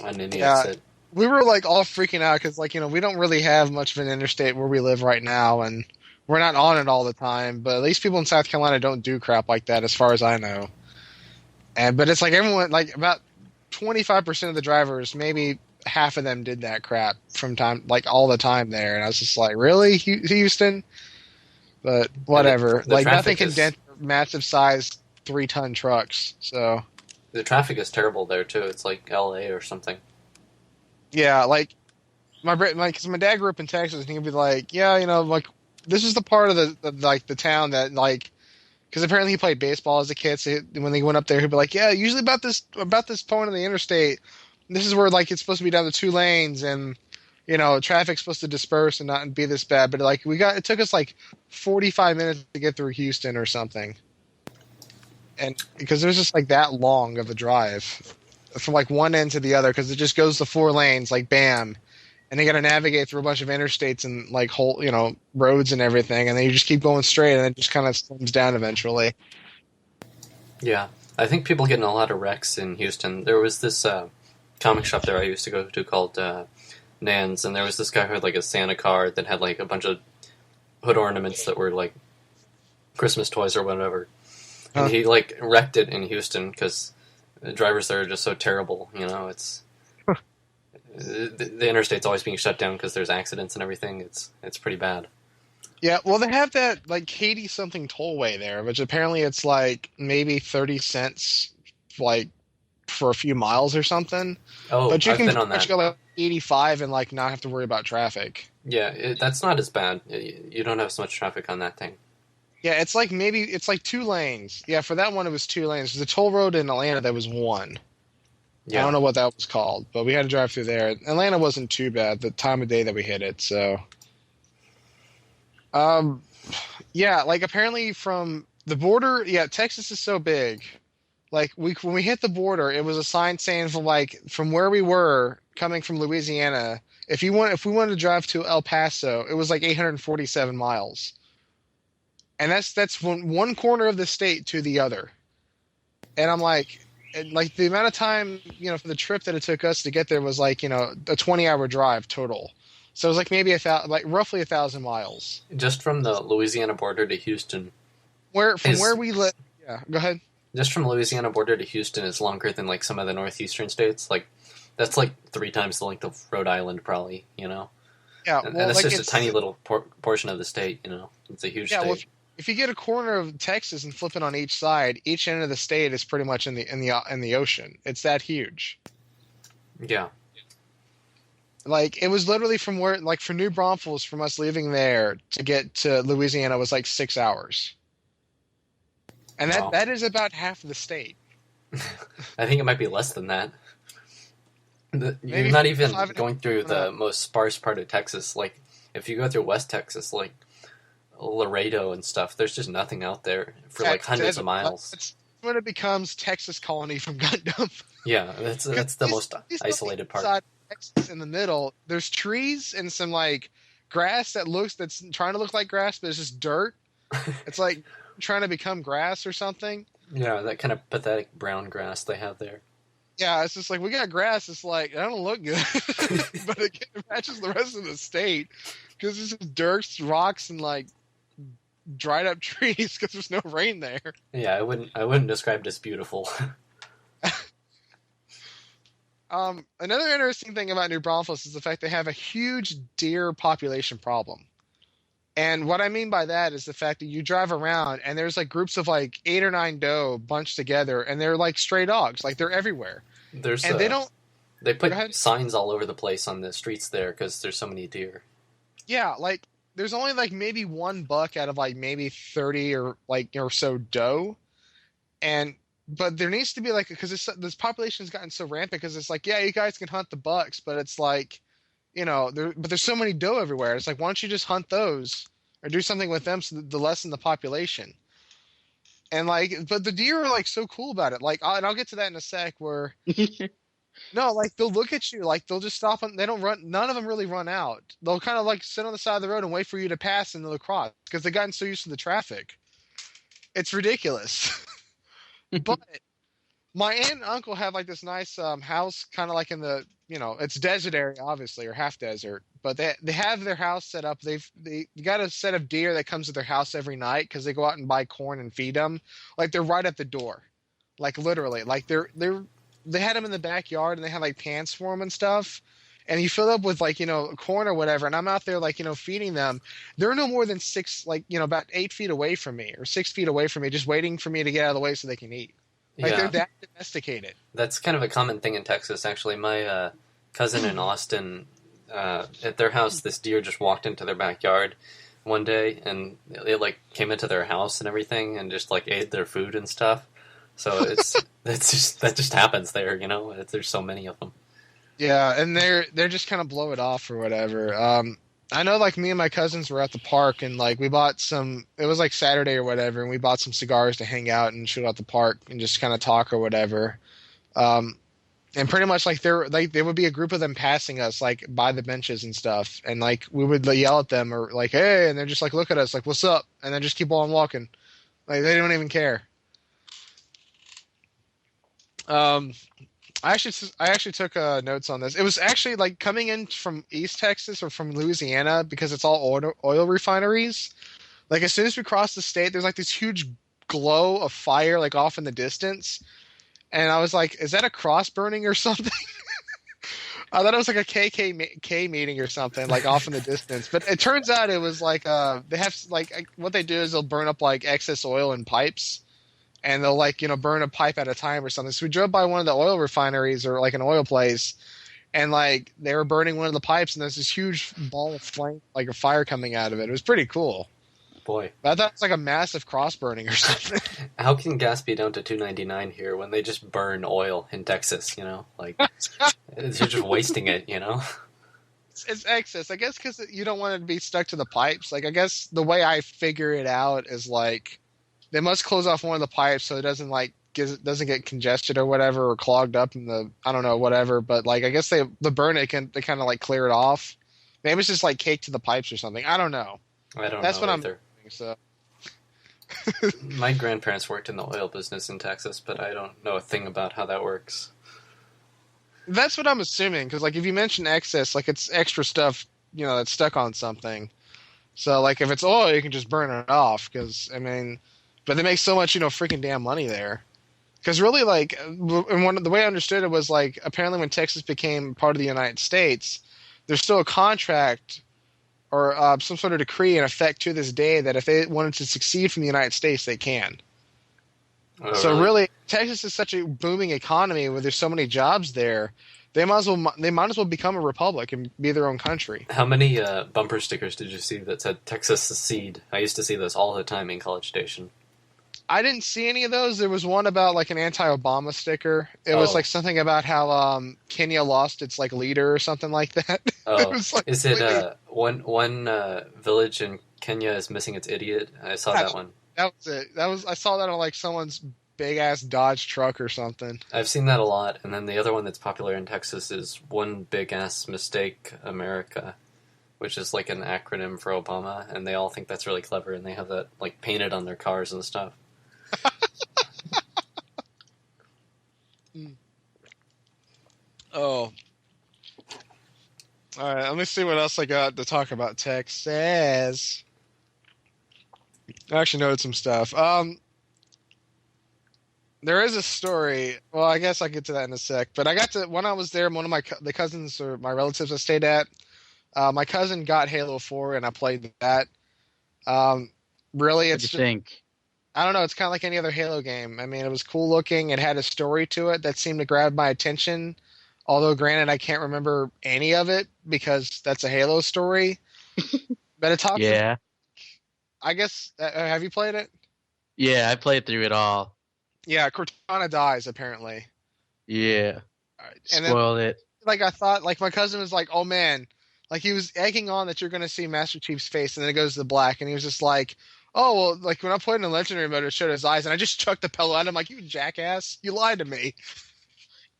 on any exit. We were like all freaking out because we don't really have much of an interstate where we live right now, and we're not on it all the time. But at least people in South Carolina don't do crap like that, as far as I know. But it's like everyone, like about 25% of the drivers, maybe half of them did that crap from time, like all the time there. And I was just like, really, Houston? But whatever. The like nothing can dent massive size 3-ton trucks. So the traffic is terrible there too. It's like LA or something. Yeah, like because my dad grew up in Texas, and he'd be like, "Yeah, like this is the part of the town that like." Because apparently he played baseball as a kid, so when they went up there, he'd be like, "Yeah, usually about this point of the interstate, this is where like it's supposed to be down the 2 lanes, and traffic's supposed to disperse and not be this bad, but like it took us like 45 minutes to get through Houston or something. And because it was just like that long of a drive from like one end to the other, because it just goes the 4 lanes, like bam. And they got to navigate through a bunch of interstates and like whole, roads and everything. And then you just keep going straight and it just kind of slims down eventually. Yeah. I think people get in a lot of wrecks in Houston. There was this comic shop there I used to go to called Nan's, and there was this guy who had like a Santa car that had like a bunch of hood ornaments that were like Christmas toys or whatever. And he like wrecked it in Houston because the drivers there are just so terrible. It's the interstate's always being shut down because there's accidents and everything. It's pretty bad. Yeah, well, they have that like Katy something tollway there, which apparently it's like maybe 30 cents, like for a few miles or something. Oh, but you I've can been on that. go like 85 and like not have to worry about traffic. Yeah, that's not as bad. You don't have so much traffic on that thing. Yeah, it's like 2 lanes. Yeah, for that one it was 2 lanes. There's a toll road in Atlanta that was 1. Yeah. I don't know what that was called, but we had to drive through there. Atlanta wasn't too bad the time of day that we hit it, so. Yeah, like apparently from the border, Texas is so big. Like when we hit the border, it was a sign saying from where we were coming from Louisiana, if we wanted to drive to El Paso, it was like 847 miles. And that's one corner of the state to the other. And I'm like the amount of time, for the trip that it took us to get there was like, a 20-hour drive total. So it was like maybe roughly 1,000 miles. Just from the Louisiana border to Houston. Where we live. Yeah, go ahead. Just from Louisiana border to Houston is longer than like some of the northeastern states. Like that's like 3 times the length of Rhode Island, probably. Yeah, and it's just a tiny little portion of the state. It's a huge state. Well, if you get a corner of Texas and flip it on each side, each end of the state is pretty much in the ocean. It's that huge. Yeah. Like, it was literally from where, like, for New Braunfels, from us leaving there to get to Louisiana was like 6 hours. And that is about half of the state. I think it might be less than that. You're not even going through the most sparse part of Texas. Like, if you go through West Texas, like Laredo and stuff, there's just nothing out there for like hundreds of miles. It's when it becomes Texas Colony from Gundam. Yeah, that's the most isolated part. Texas in the middle, there's trees and some like grass that's trying to look like grass, but it's just dirt. It's like trying to become grass or something. Yeah, that kind of pathetic brown grass they have there. Yeah, it's just like, we got grass. It's like, I don't look good, but it matches the rest of the state because it's just dirt, rocks, and like dried up trees because there's no rain there. Yeah, I wouldn't describe it as beautiful. Another interesting thing about New Braunfels is the fact they have a huge deer population problem. And what I mean by that is the fact that you drive around and there's like groups of like 8 or 9 doe bunched together, and they're like stray dogs. Like, they're everywhere. They put signs all over the place on the streets there because there's so many deer. Yeah, like there's only like maybe 1 buck out of like maybe 30 or so doe. But there needs to be like, because this population has gotten so rampant, because it's like, yeah, you guys can hunt the bucks, but it's like, but there's so many doe everywhere. It's like, why don't you just hunt those or do something with them to lessen the population? And like, but the deer are like so cool about it. Like, and I'll get to that in a sec. Where no, like they'll look at you, like they'll just stop and they don't run. None of them really run out. They'll kind of like sit on the side of the road and wait for you to pass and they'll cross because they've gotten so used to the traffic. It's ridiculous. But my aunt and uncle have like this nice house, kind of like in the, it's desert area, obviously, or half desert. But they have their house set up. They got a set of deer that comes to their house every night because they go out and buy corn and feed them. Like, they're right at the door, like literally. Like they had them in the backyard and they had like pans for them and stuff. And you fill up with like, corn or whatever. And I'm out there like, feeding them. They're no more than about 8 feet away from me or 6 feet away from me, just waiting for me to get out of the way so they can eat. Like, they're that domesticated. That's kind of a common thing in Texas, actually. My cousin in Austin, at their house, this deer just walked into their backyard one day and it like came into their house and everything and just like ate their food and stuff. So that just happens there, there's so many of them. Yeah, and they're just kind of blow it off or whatever. I know, like, me and my cousins were at the park, and like we bought some. It was like Saturday or whatever, and we bought some cigars to hang out and shoot at the park and just kind of talk or whatever. And pretty much like there would be a group of them passing us like by the benches and stuff, and like we would yell at them or like, "Hey!" and they're just like look at us like, "What's up?" and then just keep on walking, like they don't even care. I actually took notes on this. It was actually like coming in from East Texas or from Louisiana because it's all oil refineries. Like as soon as we crossed the state, there's like this huge glow of fire like off in the distance, and I was like, "Is that a cross burning or something?" I thought it was like a KKK meeting or something like off in the distance, but it turns out it was like they have like what they do is they'll burn up like excess oil in pipes. And they'll like, burn a pipe at a time or something. So we drove by one of the oil refineries or like an oil place, and like they were burning one of the pipes, and there's this huge ball of flame, like a fire coming out of it. It was pretty cool. Boy, but I thought it was like a massive cross burning or something. How can gas be down to $2.99 here when they just burn oil in Texas? Like they're just wasting it. It's excess, I guess, because you don't want it to be stuck to the pipes. Like I guess the way I figure it out is like. They must close off one of the pipes so it doesn't doesn't get congested or whatever or clogged up in the I don't know whatever. But like I guess they burn it they kind of like clear it off. Maybe it's just like caked to the pipes or something. I don't know. That's what either. I'm thinking. So my grandparents worked in the oil business in Texas, but I don't know a thing about how that works. That's what I'm assuming because like if you mention excess, like it's extra stuff that's stuck on something. So like if it's oil, you can just burn it off because I mean. But they make so much, freaking damn money there. Because really, like, and the way I understood it was, like, apparently when Texas became part of the United States, there's still a contract or some sort of decree in effect to this day that if they wanted to succeed from the United States, they can. Oh, so really, Texas is such a booming economy where there's so many jobs there. They might as well become a republic and be their own country. How many bumper stickers did you see that said Texas secede? I used to see those all the time in College Station. I didn't see any of those. There was one about like an anti-Obama sticker. It was like something about how Kenya lost its like leader or something like that. Oh, like, is it one village in Kenya is missing its idiot? I saw that one. That was it. I saw that on like someone's big ass Dodge truck or something. I've seen that a lot, and then the other one that's popular in Texas is One Big Ass Mistake America, which is like an acronym for Obama, and they all think that's really clever, and they have that like painted on their cars and stuff. Oh. Alright, let me see what else I got to talk about Texas. I actually noted some stuff. There is a story. Well, I guess I'll get to that in a sec. But I got to, when I was there, one of the cousins or my relatives I stayed at, my cousin got Halo 4 and I played that. Really, it's what do you think? I don't know. It's kind of like any other Halo game. I mean, it was cool looking. It had a story to it that seemed to grab my attention. Although, granted, I can't remember any of it because that's a Halo story. But it talks. Yeah. I guess. Have you played it? Yeah, I played through it all. Yeah, Cortana dies apparently. Yeah. And spoiled it. Like I thought, like my cousin was like, "Oh man," like he was egging on that you're going to see Master Chief's face, and then it goes to the black, and he was just like. Oh, well, like when I played in the Legendary mode, it showed his eyes, and I just chucked the pillow at him like, you jackass, you lied to me.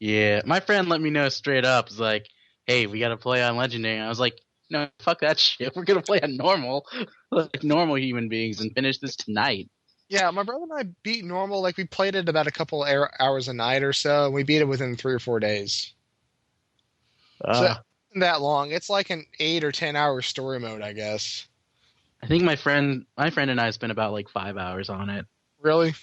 Yeah, my friend let me know straight up. It's like, hey, we got to play on Legendary. And I was like, no, fuck that shit. We're going to play on normal, like normal human beings, and finish this tonight. Yeah, my brother and I beat normal. Like, we played it about a couple hours a night or so, and we beat it within 3 or 4 days. So, it wasn't that long. It's like an 8 or 10 hour story mode, I guess. I think my friend and I spent about like 5 hours on it. Really?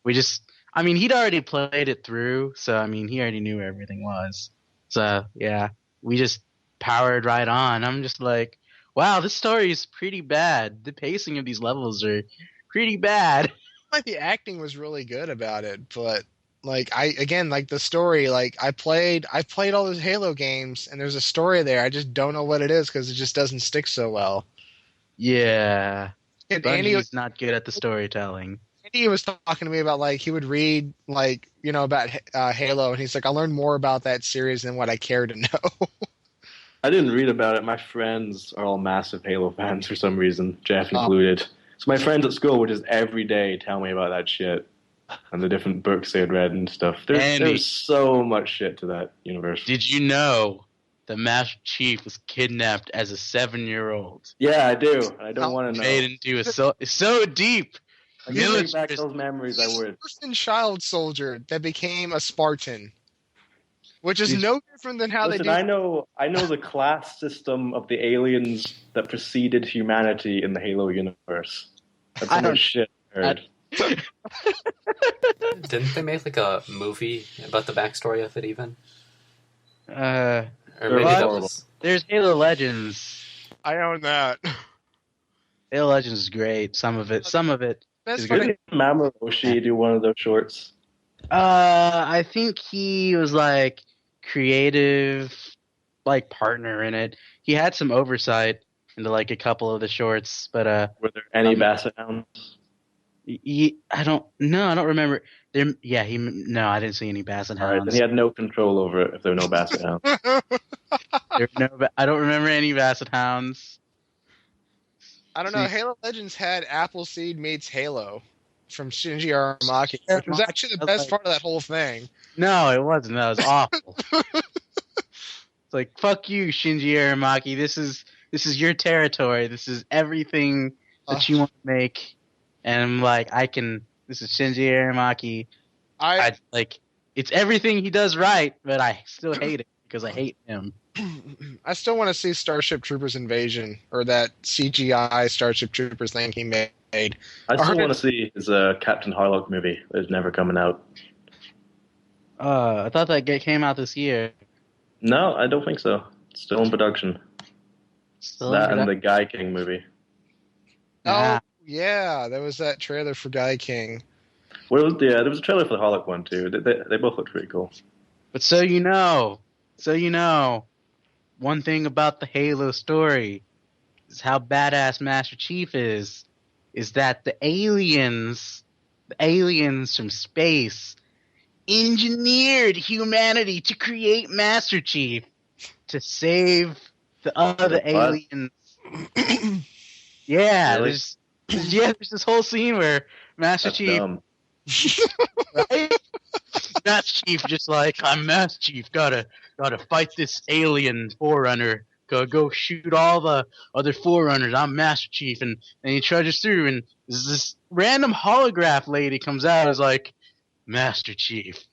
He'd already played it through, so he already knew where everything was. So yeah, we just powered right on. I'm just like, wow, this story is pretty bad. The pacing of these levels are pretty bad. Like the acting was really good about it, but like the story, like I played all those Halo games, and there's a story there. I just don't know what it is because it just doesn't stick so well. Yeah. And Bungie's not good at the storytelling. He was talking to me about like he would read like about Halo, and he's like, I learned more about that series than what I care to know. I didn't read about it. My friends are all massive Halo fans for some reason, Jeff included. So my friends at school would just every day tell me about that shit and the different books they had read and stuff. There's so much shit to that universe. Did you know the Master Chief was kidnapped as a 7-year-old? Yeah, I do. I don't want to know. Made into so deep. I can bring back those memories. I would. First and child soldier that became a Spartan, which is no different than how they do. I know the class system of the aliens that preceded humanity in the Halo universe. That's so much shit I heard. Didn't they make like a movie about the backstory of it even? Or maybe that was... There's Halo Legends. I own that. Halo Legends is great. Some of it is good. Did Mamoru Oshii do one of those shorts? I think he was like creative, like partner in it. He had some oversight into like a couple of the shorts, but were there any Basset Hounds? I don't remember. I didn't see any Basset Hounds. All right, then he had no control over it if there were no Basset Hounds. I don't remember any Basset Hounds. I don't know. Halo Legends had Appleseed meets Halo from Shinji Aramaki, which was actually the best part of that whole thing. No, it wasn't. That was awful. It's like, fuck you, Shinji Aramaki. This is your territory. This is everything that you want to make. And I'm like, this is Shinji Aramaki. I it's everything he does right, but I still hate it because I hate him. I still want to see Starship Troopers Invasion, or that CGI Starship Troopers thing he made. I still want to see his Captain Harlock movie that is never coming out. I thought that came out this year. No, I don't think so. It's still in production. And the Guy King movie. Oh, yeah, there was that trailer for Guy King. There was a trailer for the Harlock one, too. They both looked pretty cool. But so you know, one thing about the Halo story is how badass Master Chief is that the aliens from space engineered humanity to create Master Chief to save the other aliens. Yeah, really? there's this whole scene where Master Chief, right? Master Chief just like, I'm Master Chief, gotta fight this alien forerunner. Go shoot all the other forerunners. I'm Master Chief, and he trudges through, and this random holograph lady comes out and is like, Master Chief,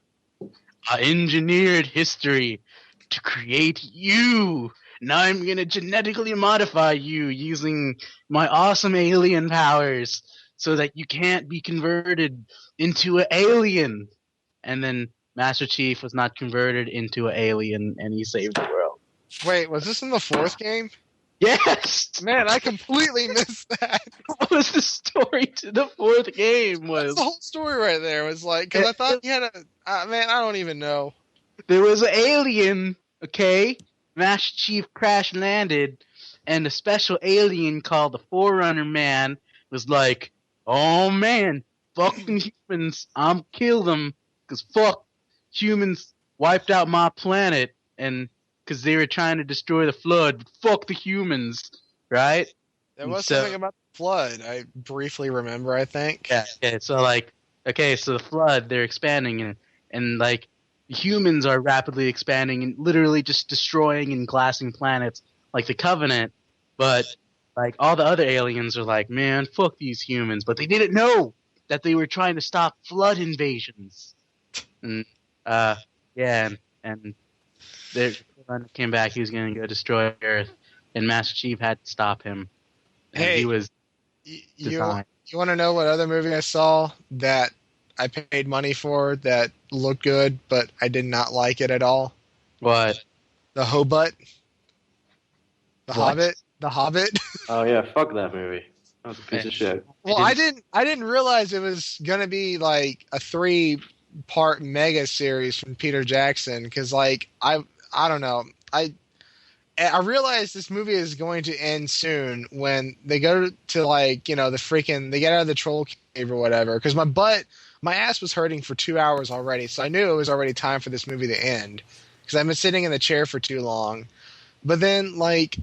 I engineered history to create you. Now I'm gonna genetically modify you using my awesome alien powers so that you can't be converted into an alien. And then Master Chief was not converted into an alien, and he saved the world. Wait, was this in the fourth game? Yes! Man, I completely missed that. What was the story to the fourth game? That's the whole story right there. Was like, because I thought you had man, I don't even know. There was an alien, okay? Master Chief crash landed, and a special alien called the Forerunner Man was like, oh man, fuck the humans, I'm kill them, because fuck, humans wiped out my planet, and because they were trying to destroy the flood, fuck the humans, right? There was something about the flood, I briefly remember, I think. Yeah, so the flood, they're expanding, and like, humans are rapidly expanding and literally just destroying and glassing planets like the Covenant, but like all the other aliens are like, man, fuck these humans, but they didn't know that they were trying to stop flood invasions. And and they came back, he was going to go destroy Earth, and Master Chief had to stop him. And hey, he was you want to know what other movie I saw that I paid money for that looked good, but I did not like it at all? What? The Hobbit. The Hobbit. Oh yeah, fuck that movie. That was a piece of shit. Well, I didn't realize it was gonna be like a 3-part mega series from Peter Jackson, because like I don't know, I realized this movie is going to end soon when they go to like, the freaking, they get out of the troll or whatever, because my ass was hurting for 2 hours already, so I knew it was already time for this movie to end, because I've been sitting in the chair for too long. But then, like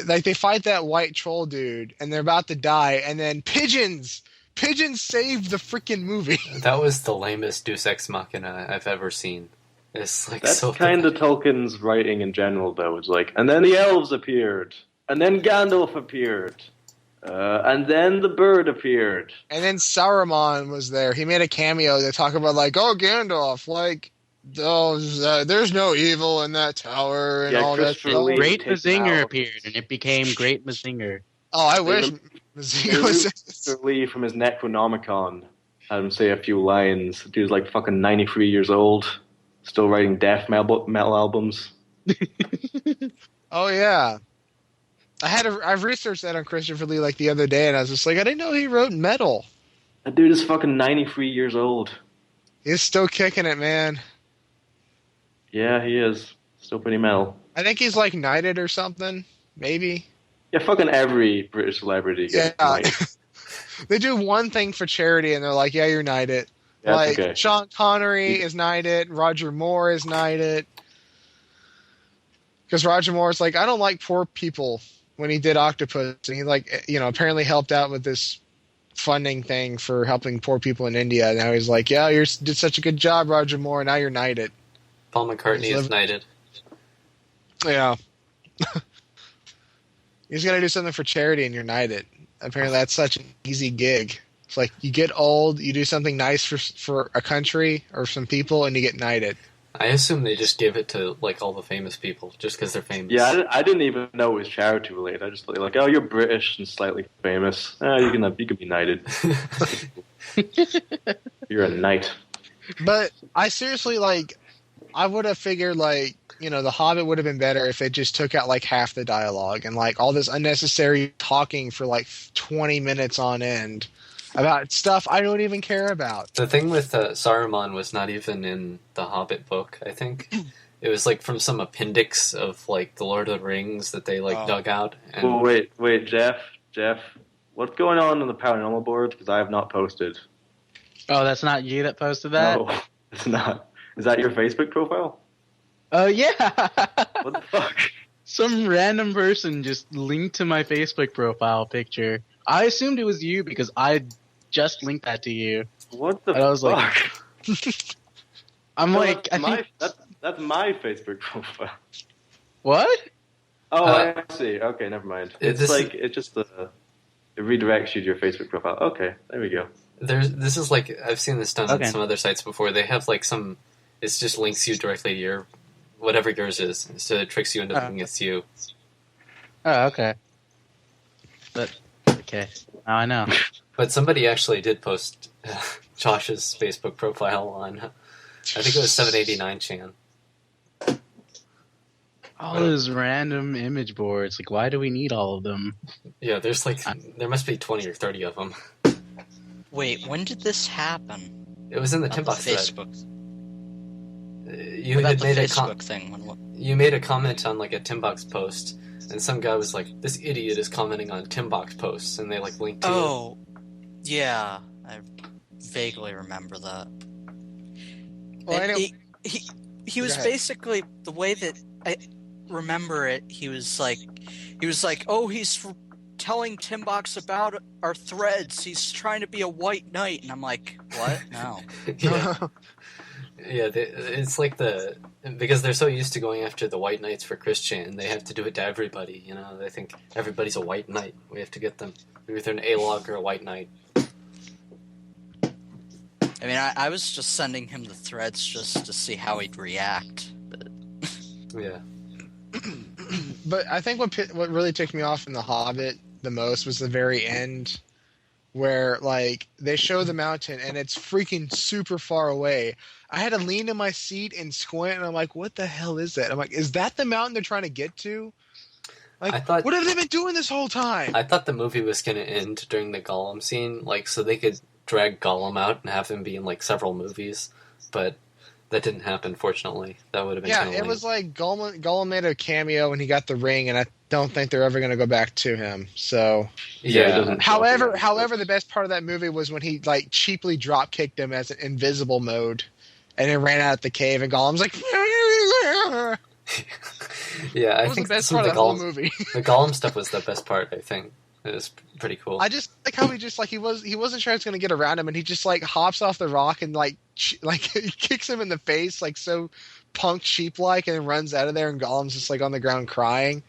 they fight that white troll dude, and they're about to die, and then pigeons saved the freaking movie. That was the lamest Deus Ex Machina I've ever seen. It's like That's so kind of Tolkien's writing in general, though. It's like, and then the elves appeared, and then Gandalf appered, and then the bird appeared, and then Saruman was there. He made a cameo. They talk about like, oh, Gandalf, like, there's no evil in that tower and all that stuff. Great Mazinger appeared, and it became Great Mazinger. Oh, I wish Mazinger was Mr. Lee from his Necronomicon had him say a few lines. The dude's like fucking 93 years old, still writing death metal albums. Oh yeah, I've researched that on Christopher Lee like the other day, and I was just like, I didn't know he wrote metal. That dude is fucking 93 years old. He's still kicking it, man. Yeah, he is. Still pretty metal. I think he's like knighted or something, maybe. Yeah, fucking every British celebrity gets knighted. They do one thing for charity, and they're like, yeah, you're knighted. Yeah, like, okay. Sean Connery is knighted. Roger Moore is knighted. Because Roger Moore's like, I don't like poor people when he did Octopus. And he, like, apparently helped out with this funding thing for helping poor people in India. And now he's like, yeah, you did such a good job, Roger Moore. Now you're knighted. Paul McCartney is knighted. Yeah. You just got to do something for charity and you're knighted. Apparently that's such an easy gig. It's like you get old, you do something nice for a country or some people, and you get knighted. I assume they just give it to like all the famous people just because they're famous. Yeah, I didn't even know it was charity related. I just thought like, oh, you're British and slightly famous. You can be knighted. You're a knight. But I seriously I would have figured The Hobbit would have been better if it just took out like half the dialogue and like all this unnecessary talking for like 20 minutes on end about stuff I don't even care about. The thing with Saruman was not even in the Hobbit book, I think. It was like from some appendix of like the Lord of the Rings that they dug out. And... Well, wait, Jeff, what's going on the paranormal board? Because I have not posted. Oh, that's not you that posted that? No, it's not. Is that your Facebook profile? Oh, yeah. What the fuck? Some random person just linked to my Facebook profile picture. I assumed it was you because I just linked that to you. What the and I was fuck? Like, I'm like, that's my Facebook profile. What? Oh, I see. Okay, never mind. It redirects you to your Facebook profile. Okay, there we go. This is like I've seen this done on some other sites before. They have like some. It just links you directly to your whatever yours is, so it tricks you into thinking it's you. Oh, okay. But okay, now I know. But somebody actually did post Josh's Facebook profile on. I think it was 789 Chan. All those random image boards. Like, why do we need all of them? Yeah, there must be 20 or 30 of them. Wait, when did this happen? It was in the Timbox thread. Facebook. You had made a thing. You made a comment on like a Timbox post, and some guy was like, "This idiot is commenting on Timbox posts," and they like linked to you. Oh, yeah, I vaguely remember that. Well, he was basically the way that I remember it. He was like, oh, he's telling Timbox about our threads. He's trying to be a white knight, and I'm like, what? No. Yeah, it's like because they're so used to going after the white knights for Christian, they have to do it to everybody. They think everybody's a white knight. We have to get them either an A-log or a white knight. I mean, I was just sending him the threads just to see how he'd react. But... Yeah. But I think what really ticked me off in The Hobbit the most was the very end, where like they show the mountain and it's freaking super far away. I had to lean in my seat and squint, and I'm like, "What the hell is that?" I'm like, "Is that the mountain they're trying to get to?" Like, what have they been doing this whole time? I thought the movie was going to end during the Gollum scene, like so they could drag Gollum out and have him be in like several movies, but That didn't happen, fortunately. That would have been Yeah, kind of it lame. was like Gollum made a cameo when he got the ring, and I don't think they're ever going to go back to him. So, Yeah, he doesn't show up again. however, the best part of that movie was when he like cheaply drop kicked him as an invisible mode, and then ran out the cave, and Gollum's like, Yeah, I was think the best some part of of the whole movie. the Gollum stuff was the best part. I think it was pretty cool. I just like how he just like he wasn't sure it's going to get around him, and he just like hops off the rock and like he kicks him in the face like so punk sheep like, and then runs out of there, and Gollum's just like on the ground crying.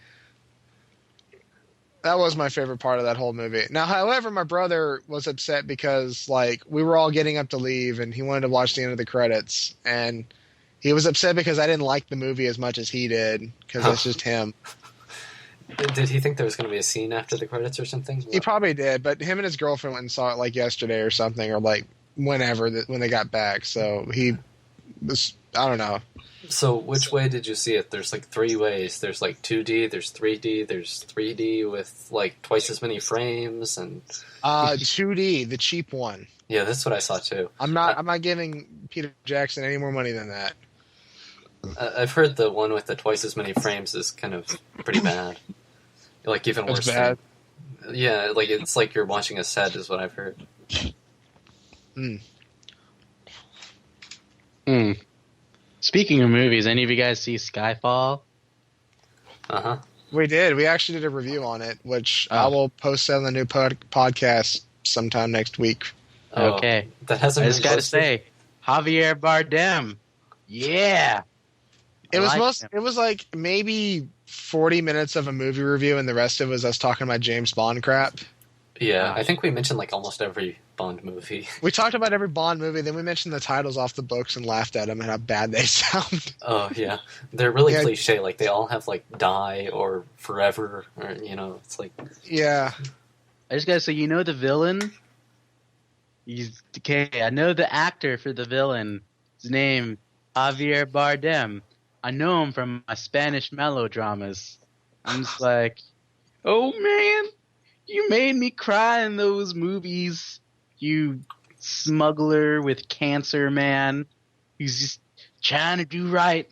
That was my favorite part of that whole movie. Now, however, my brother was upset because like we were all getting up to leave, and he wanted to watch the end of the credits, and he was upset because I didn't like the movie as much as he did, because that's just him. Did he think there was going to be a scene after the credits or something? He probably did, but him and his girlfriend went and saw it like yesterday or something, or like whenever when they got back. So he was, I don't know. So which way did you see it? There's like 3 ways. There's like 2D, there's 3D, there's 3D with like twice as many frames and 2D, the cheap one. Yeah, that's what I saw too. I'm not giving Peter Jackson any more money than that. I've heard the one with the twice as many frames is kind of pretty bad. Like even worse. Bad. Yeah, like it's like you're watching a set is what I've heard. Speaking of movies, any of you guys see Skyfall? Uh-huh. We did. We actually did a review on it, which I will post on the new podcast sometime next week. Okay. That hasn't I just been gotta posted? say, Javier Bardem. Yeah. It was like maybe 40 minutes of a movie review, and the rest of it was us talking about James Bond crap. Yeah, I think we mentioned like almost every Bond movie. We talked about every Bond movie, then we mentioned the titles off the books and laughed at them and how bad they sound. Oh, yeah. They're really cliche. Like, they all have, like, Die or Forever, or, you know, it's like... Yeah. I just gotta say, you know the villain? I know the actor for the villain. His name, Javier Bardem. I know him from my Spanish melodramas. I'm just like, oh, man, you made me cry in those movies, you smuggler with cancer, man. He's just trying to do right.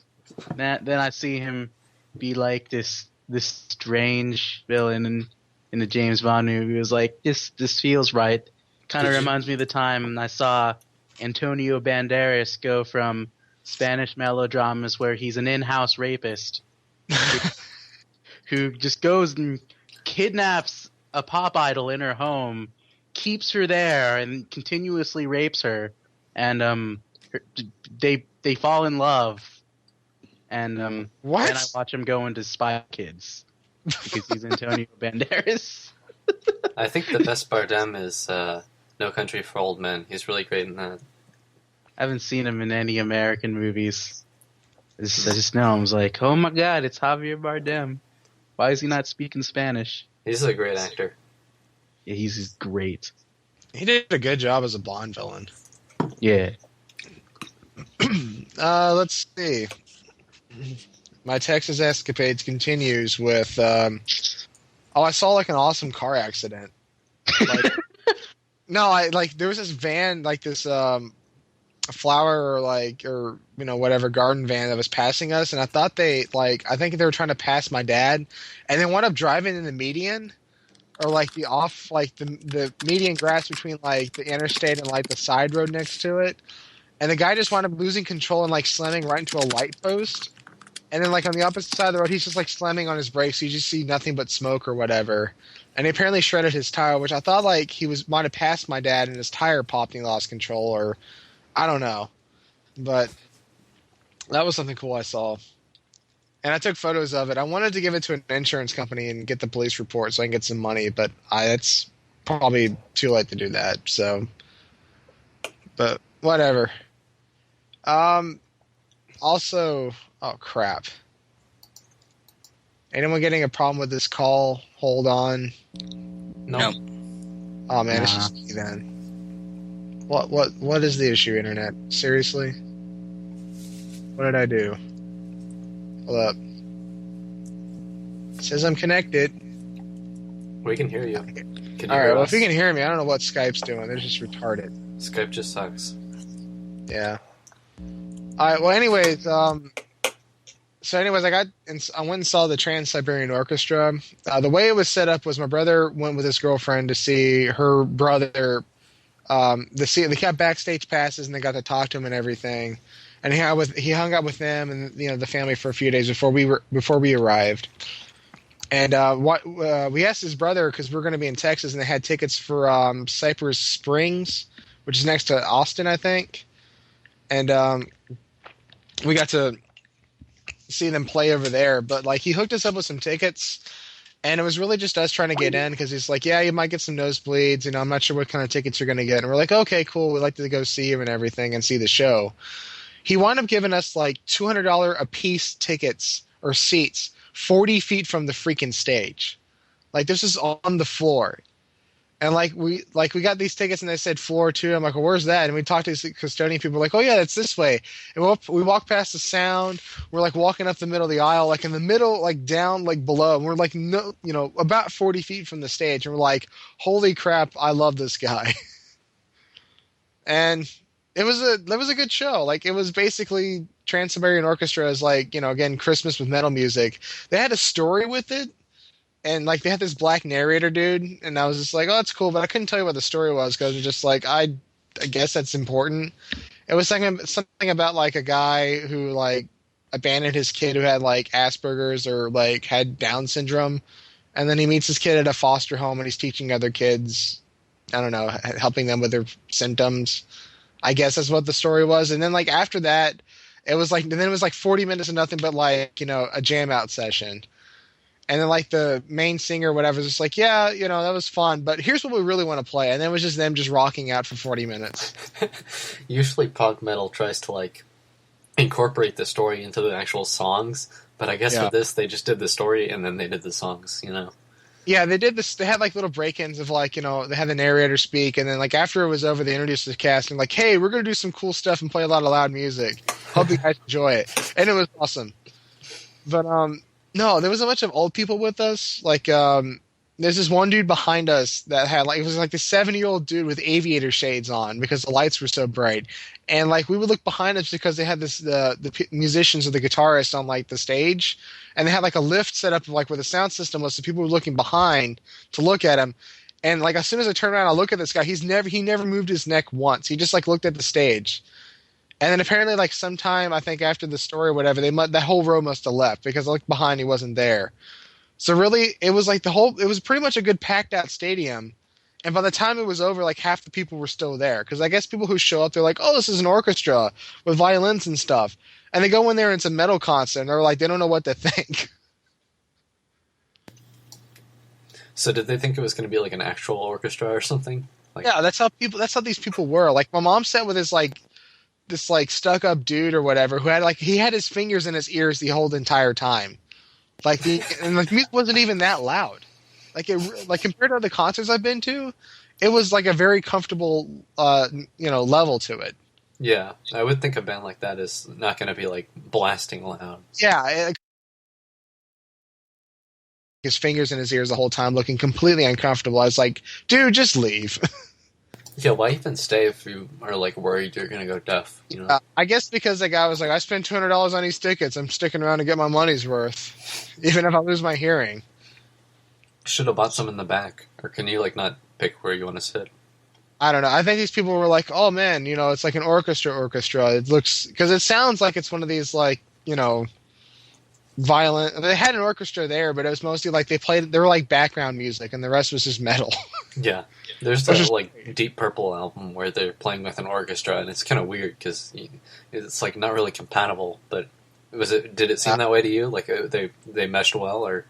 Then I see him be like this strange villain in the James Bond movie. It was like, this feels right. Kind of reminds me of the time I saw Antonio Banderas go from Spanish melodramas where he's an in-house rapist who just goes and kidnaps a pop idol in her home, keeps her there, and continuously rapes her, and they fall in love, and what? Then I watch him go into Spy Kids because he's Antonio Banderas. I think the best Bardem is No Country for Old Men. He's really great in that. I haven't seen him in any American movies. I just know I was like, oh my god, it's Javier Bardem. Why is he not speaking Spanish? He's a great actor. Yeah, he's great. He did a good job as a Bond villain. Yeah. Let's see. My Texas escapades continues with. I saw like an awesome car accident. Like, there was this van, like this flower or whatever garden van that was passing us, and I thought I think they were trying to pass my dad, and then wound up driving in the median, or like the median grass between like the interstate and like the side road next to it, and the guy just wound up losing control and like slamming right into a light post, and then like on the opposite side of the road he's just like slamming on his brakes, so you just see nothing but smoke or whatever, and he apparently shredded his tire, which I thought like he might have passed my dad and his tire popped and he lost control, or I don't know, but that was something cool I saw. And I took photos of it. I wanted to give it to an insurance company and get the police report so I can get some money, but it's probably too late to do that. So, but whatever. Also, oh crap. Anyone getting a problem with this call? Hold on. No. Oh man, it's just me then. What is the issue, internet? Seriously? What did I do? Hold up. It says I'm connected. We can hear you. Alright, well if you can hear me, I don't know what Skype's doing. They're just retarded. Skype just sucks. Yeah. All right. Well, anyways, I went and saw the Trans-Siberian Orchestra. The way it was set up was my brother went with his girlfriend to see her brother. They got backstage passes and they got to talk to him and everything. And he hung out with them and the family for a few days before we arrived. And we asked his brother because we were going to be in Texas and they had tickets for Cypress Springs, which is next to Austin, I think. And we got to see them play over there. But like he hooked us up with some tickets, and it was really just us trying to get in because he's like, yeah, you might get some nosebleeds. I'm not sure what kind of tickets you're going to get. And we're like, okay, cool. We'd like to go see him and everything and see the show. He wound up giving us like $200 a piece tickets or seats 40 feet from the freaking stage. Like this is on the floor. And we got these tickets and they said floor 2. I'm like, well, where's that? And we talked to these custodian people. Like, oh yeah, that's this way. And we walk past the sound. We're like walking up the middle of the aisle, like in the middle, like down, like below. And we're like, no, about 40 feet from the stage. And we're like, holy crap, I love this guy. And it was a good show. Like it was basically Trans-Siberian Orchestra is like, again, Christmas with metal music. They had a story with it. And like they had this black narrator dude, and I was just like, "Oh, that's cool," but I couldn't tell you what the story was because it was just like, I guess that's important. It was something about like a guy who like abandoned his kid who had like Asperger's or like had Down syndrome, and then he meets his kid at a foster home, and he's teaching other kids, I don't know, helping them with their symptoms. I guess that's what the story was. And then like after that, it was like 40 minutes of nothing but like a jam out session. And then, like, the main singer or whatever was just like, yeah, that was fun, but here's what we really want to play. And then it was just them just rocking out for 40 minutes. Usually prog metal tries to, like, incorporate the story into the actual songs, but I guess with this, they just did the story and then they did the songs, Yeah, they did this. They had, like, little break-ins of, like, they had the narrator speak, and then, like, after it was over, they introduced the cast and, like, hey, we're going to do some cool stuff and play a lot of loud music. Hope you guys enjoy it. And it was awesome. But, no, there was a bunch of old people with us. Like, there's this one dude behind us that had, like, it was like this 70-year-old dude with aviator shades on because the lights were so bright. And, like, we would look behind us because they had the musicians or the guitarists on, like, the stage. And they had, like, a lift set up, like, where the sound system was, so people were looking behind to look at him. And, like, as soon as I turned around, I look at this guy, he never moved his neck once. He just, like, looked at the stage. And then apparently, like, sometime, I think after the story or whatever, that whole row must have left because I looked behind, he wasn't there. So really, it was like it was pretty much a good packed out stadium. And by the time it was over, like, half the people were still there. Because I guess people who show up, they're like, oh, this is an orchestra with violins and stuff. And they go in there and it's a metal concert, and they're like, they don't know what to think. So did they think it was going to be like an actual orchestra or something? Like, yeah, that's how these people were. Like, my mom sat with this stuck up dude or whatever who had he had his fingers in his ears the whole entire time. And the music wasn't even that loud. Like compared to other concerts I've been to, it was like a very comfortable level to it. Yeah, I would think a band like that is not going to be like blasting loud. Yeah, his fingers in his ears the whole time, looking completely uncomfortable. I was like, dude, just leave. Yeah, why even stay if you are like worried you're gonna go deaf? I guess because the guy was like, I spent $200 on these tickets. I'm sticking around to get my money's worth, even if I lose my hearing. Should have bought some in the back, or can you like not pick where you want to sit? I don't know. I think these people were like, oh man, it's like an orchestra. It looks because it sounds like it's one of these like violent. They had an orchestra there, but it was mostly like they were like background music, and the rest was just metal. Yeah. There's that like Deep Purple album where they're playing with an orchestra, and it's kind of weird because it's like not really compatible. But did it seem that way to you? Like they meshed well, or?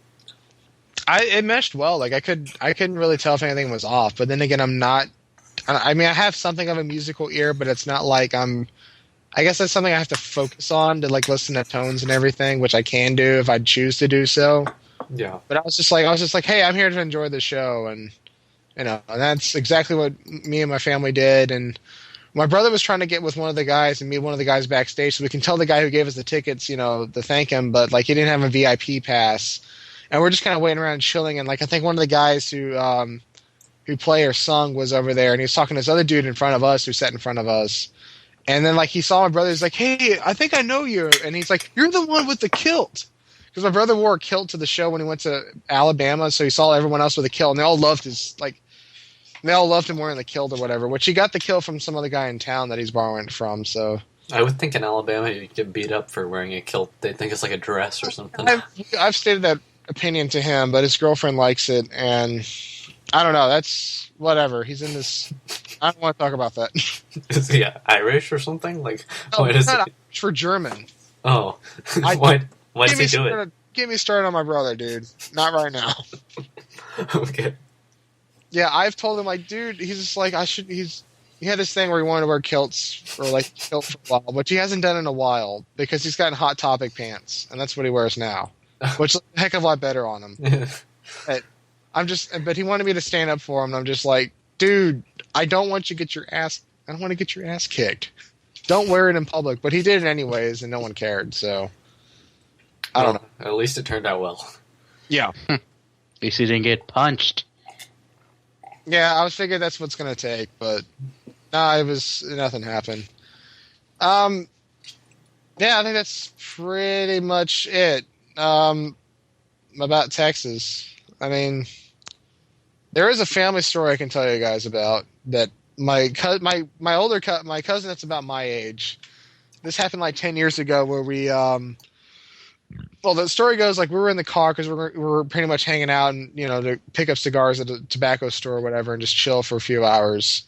It meshed well. Like I couldn't really tell if anything was off. But then again, I'm not. I mean, I have something of a musical ear, but it's not like I'm. I guess that's something I have to focus on to like listen to tones and everything, which I can do if I choose to do so. Yeah. But I was just like, hey, I'm here to enjoy the show, and and that's exactly what me and my family did. And my brother was trying to get with one of the guys and meet one of the guys backstage, so we can tell the guy who gave us the tickets, to thank him, but like he didn't have a VIP pass, and we're just kind of waiting around chilling. And like I think one of the guys who play or sung was over there, and he was talking to this other dude in front of us who sat in front of us. And then, like, he saw my brother. He's like, hey, I think I know you. And he's like, you're the one with the kilt. Because my brother wore a kilt to the show when he went to Alabama, so he saw everyone else with a kilt, and they all loved him wearing the kilt or whatever, which he got the kilt from some other guy in town that he's borrowing it from, so... I would think in Alabama you get beat up for wearing a kilt. They think it's like a dress or something. I've stated that opinion to him, but his girlfriend likes it, and I don't know, that's... whatever. He's in this... I don't want to talk about that. Is he Irish or something? Like, no, what is it? Irish for German. Oh. Why does he do it? Get me started on my brother, dude. Not right now. Okay. Yeah, I've told him, like, dude, he's just like, he had this thing where he wanted to wear kilts, or like, kilt for a while, but he hasn't done it in a while, because he's gotten Hot Topic pants, and that's what he wears now. Which is a heck of a lot better on him. But he wanted me to stand up for him, and I'm just like, dude, I don't want to get your ass kicked. Don't wear it in public. But he did it anyways, and no one cared, so... I don't know. At least it turned out well. Yeah. At least he didn't get punched. Yeah, I was figuring that's what's going to take, but nothing happened. Yeah, I think that's pretty much it. About Texas. I mean, there is a family story I can tell you guys about that my cousin that's about my age. This happened like 10 years ago where we well, the story goes like we were in the car because we were pretty much hanging out and to pick up cigars at a tobacco store or whatever and just chill for a few hours.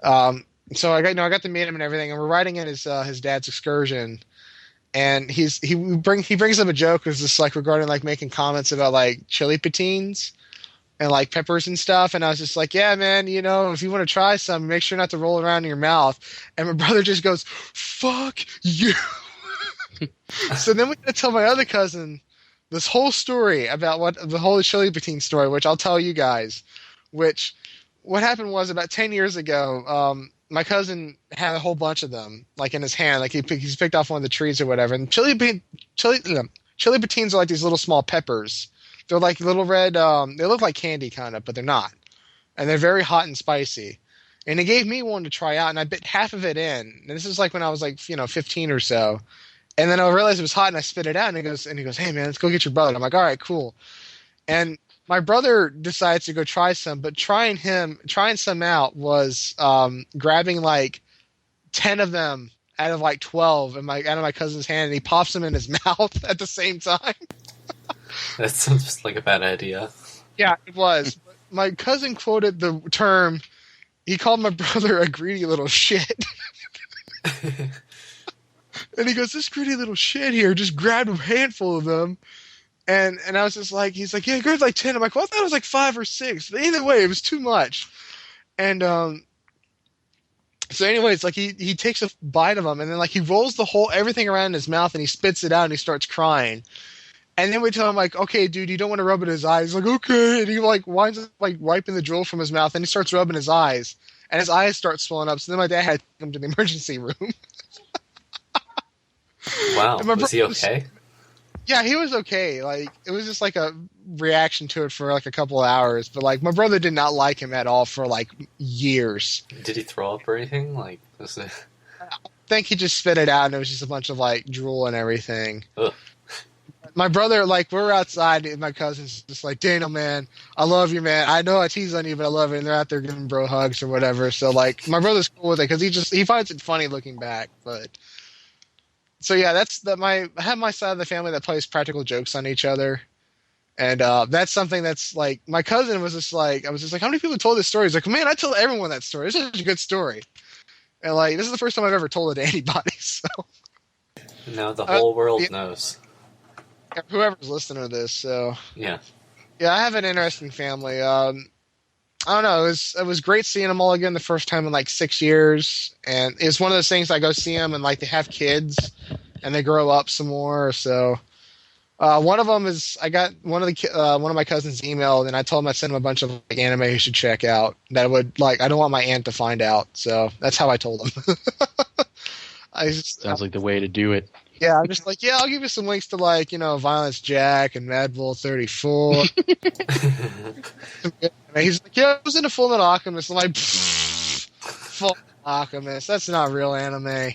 So I got to meet him and everything, and we're riding in his dad's excursion, and he brings up a joke. It's just like regarding like making comments about like chili patines and like peppers and stuff, and I was just like, yeah, man, if you want to try some, make sure not to roll it around in your mouth. And my brother just goes, "Fuck you." So then we had to tell my other cousin this whole story about the whole chili patine story, which I'll tell you guys. What happened was about 10 years ago, my cousin had a whole bunch of them, like in his hand, like he's picked off one of the trees or whatever. And chili patines are like these little small peppers. They're like little red. They look like candy kind of, but they're not. And they're very hot and spicy. And he gave me one to try out, and I bit half of it in. And this is like when I was like 15 or so. And then I realized it was hot, and I spit it out. And he goes, "Hey man, let's go get your brother." I'm like, "All right, cool." And my brother decides to go try some, but trying some out was grabbing like 10 of them out of like 12 out of my cousin's hand, and he pops them in his mouth at the same time. That sounds just like a bad idea. Yeah, it was. My cousin quoted the term. He called my brother a greedy little shit. And he goes, "This greedy little shit here just grabbed a handful of them." And I was just like, he's like, "Yeah, he grabbed like 10. I'm like, "Well, I thought it was like 5 or 6. But either way, it was too much." And so anyways, like he takes a bite of them, and then like he rolls everything around in his mouth, and he spits it out, and he starts crying. And then we tell him like, "Okay, dude, you don't want to rub it in his eyes." He's like, "Okay." And he like winds up like wiping the drool from his mouth, and he starts rubbing his eyes, and his eyes start swelling up. So then my dad had to take him to the emergency room. Wow, was he okay? Yeah, he was okay. Like, it was just like a reaction to it for like a couple of hours. But like, my brother did not like him at all for like years. Did he throw up or anything? Like, was it... I think he just spit it out, and it was just a bunch of like drool and everything. Ugh. My brother, like, we're outside, and my cousin's just like, "Daniel, man, I love you, man. I know I tease on you, but I love it." And they're out there giving bro hugs or whatever. So like, my brother's cool with it because he finds it funny looking back, but. So yeah, I have my side of the family that plays practical jokes on each other, and that's something that's like my cousin was just like, I was just like, "How many people told this story?" He's like, "Man, I tell everyone that story. This is such a good story," and like this is the first time I've ever told it to anybody. So now the whole world knows. Whoever's listening to this, so yeah, I have an interesting family. I don't know. It was great seeing them all again the first time in like 6 years, and it's one of those things I go see them and like they have kids and they grow up some more. So one of them is I got one of my cousin's email, and I told him I'd send him a bunch of like anime he should check out. That would like I don't want my aunt to find out, so that's how I told him. Sounds like the way to do it. Yeah, I'm just like, yeah, I'll give you some links to like, Violence Jack and Mad Bull 34. And he's like, yeah, I was into Full Metal Alchemist. I'm like, fuck Alchemist. That's not real anime.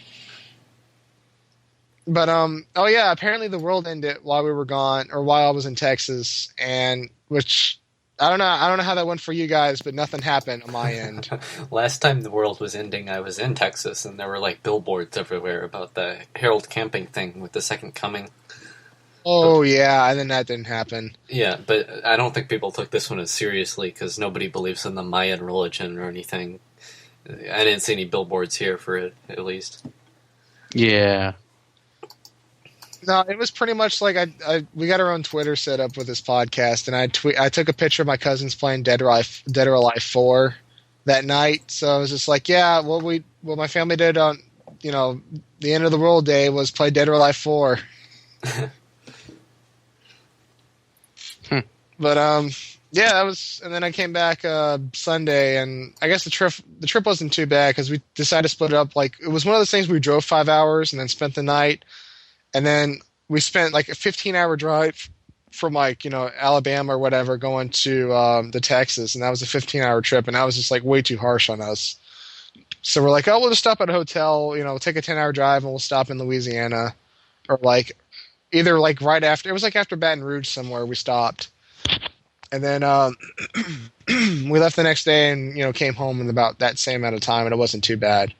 But oh yeah, apparently the world ended while we were gone, or while I was in Texas, and which I don't know how that went for you guys, but nothing happened on my end. Last time the world was ending, I was in Texas, and there were like billboards everywhere about the Harold Camping thing with the Second Coming. Oh yeah, and then that didn't happen. Yeah, but I don't think people took this one as seriously because nobody believes in the Mayan religion or anything. I didn't see any billboards here for it, at least. Yeah. No, it was pretty much like we got our own Twitter set up with this podcast, and I took a picture of my cousins playing Dead or Alive 4 that night. So I was just like, yeah, what my family did on the end of the world day was play Dead or Alive 4. But yeah, that was, and then I came back Sunday, and I guess the trip wasn't too bad because we decided to split it up. Like, it was one of those things where we drove 5 hours and then spent the night, and then we spent like a 15-hour drive from Alabama or whatever going to the Texas, and that was a 15-hour trip, and that was just like way too harsh on us. So we're like, oh, we'll just stop at a hotel, we'll take a 10-hour drive and we'll stop in Louisiana, or like either like right after, it was like after Baton Rouge somewhere we stopped. And then we left the next day and, came home in about that same amount of time, and it wasn't too bad.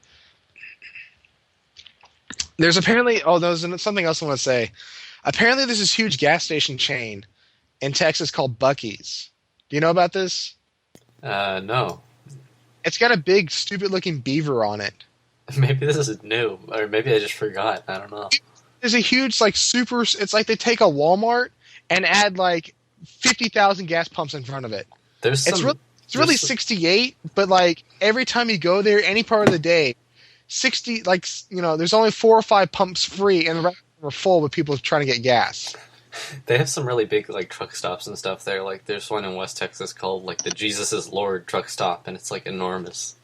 There's apparently, there's something else I want to say. Apparently there's this huge gas station chain in Texas called Buc-ee's. Do you know about this? No. It's got a big, stupid-looking beaver on it. Maybe this is new, or maybe I just forgot. I don't know. There's a huge, it's like they take a Walmart and add, 50,000 gas pumps in front of it. It's really 68, but every time you go there, any part of the day, 60, there's only 4 or 5 pumps free, and the rest of them are full with people trying to get gas. They have some really big truck stops and stuff there. There's one in West Texas called the Jesus is Lord truck stop, and it's enormous.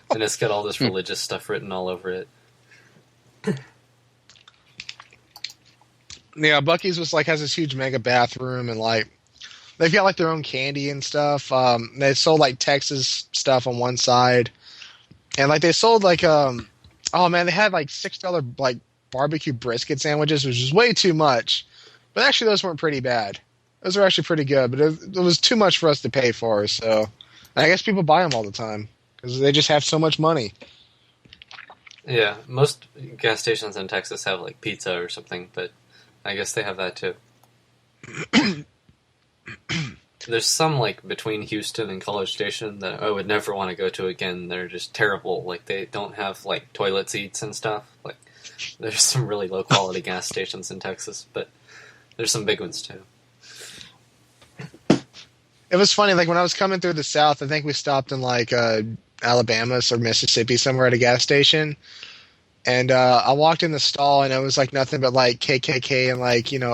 And it's got all this religious stuff written all over it. Yeah, Buc-ee's has this huge mega bathroom, and they've got their own candy and stuff. They sold Texas stuff on one side, and they sold they had $6 barbecue brisket sandwiches, which is way too much. But actually, those weren't pretty bad. Those were actually pretty good, but it was too much for us to pay for. So I guess people buy them all the time because they just have so much money. Yeah, most gas stations in Texas have pizza or something, but I guess they have that too. There's some between Houston and College Station that I would never want to go to again. They're just terrible. They don't have toilet seats and stuff. There's some really low quality gas stations in Texas, but there's some big ones too. It was funny. When I was coming through the South, I think we stopped in Alabama or Mississippi somewhere at a gas station. And I walked in the stall, and it was nothing but KKK and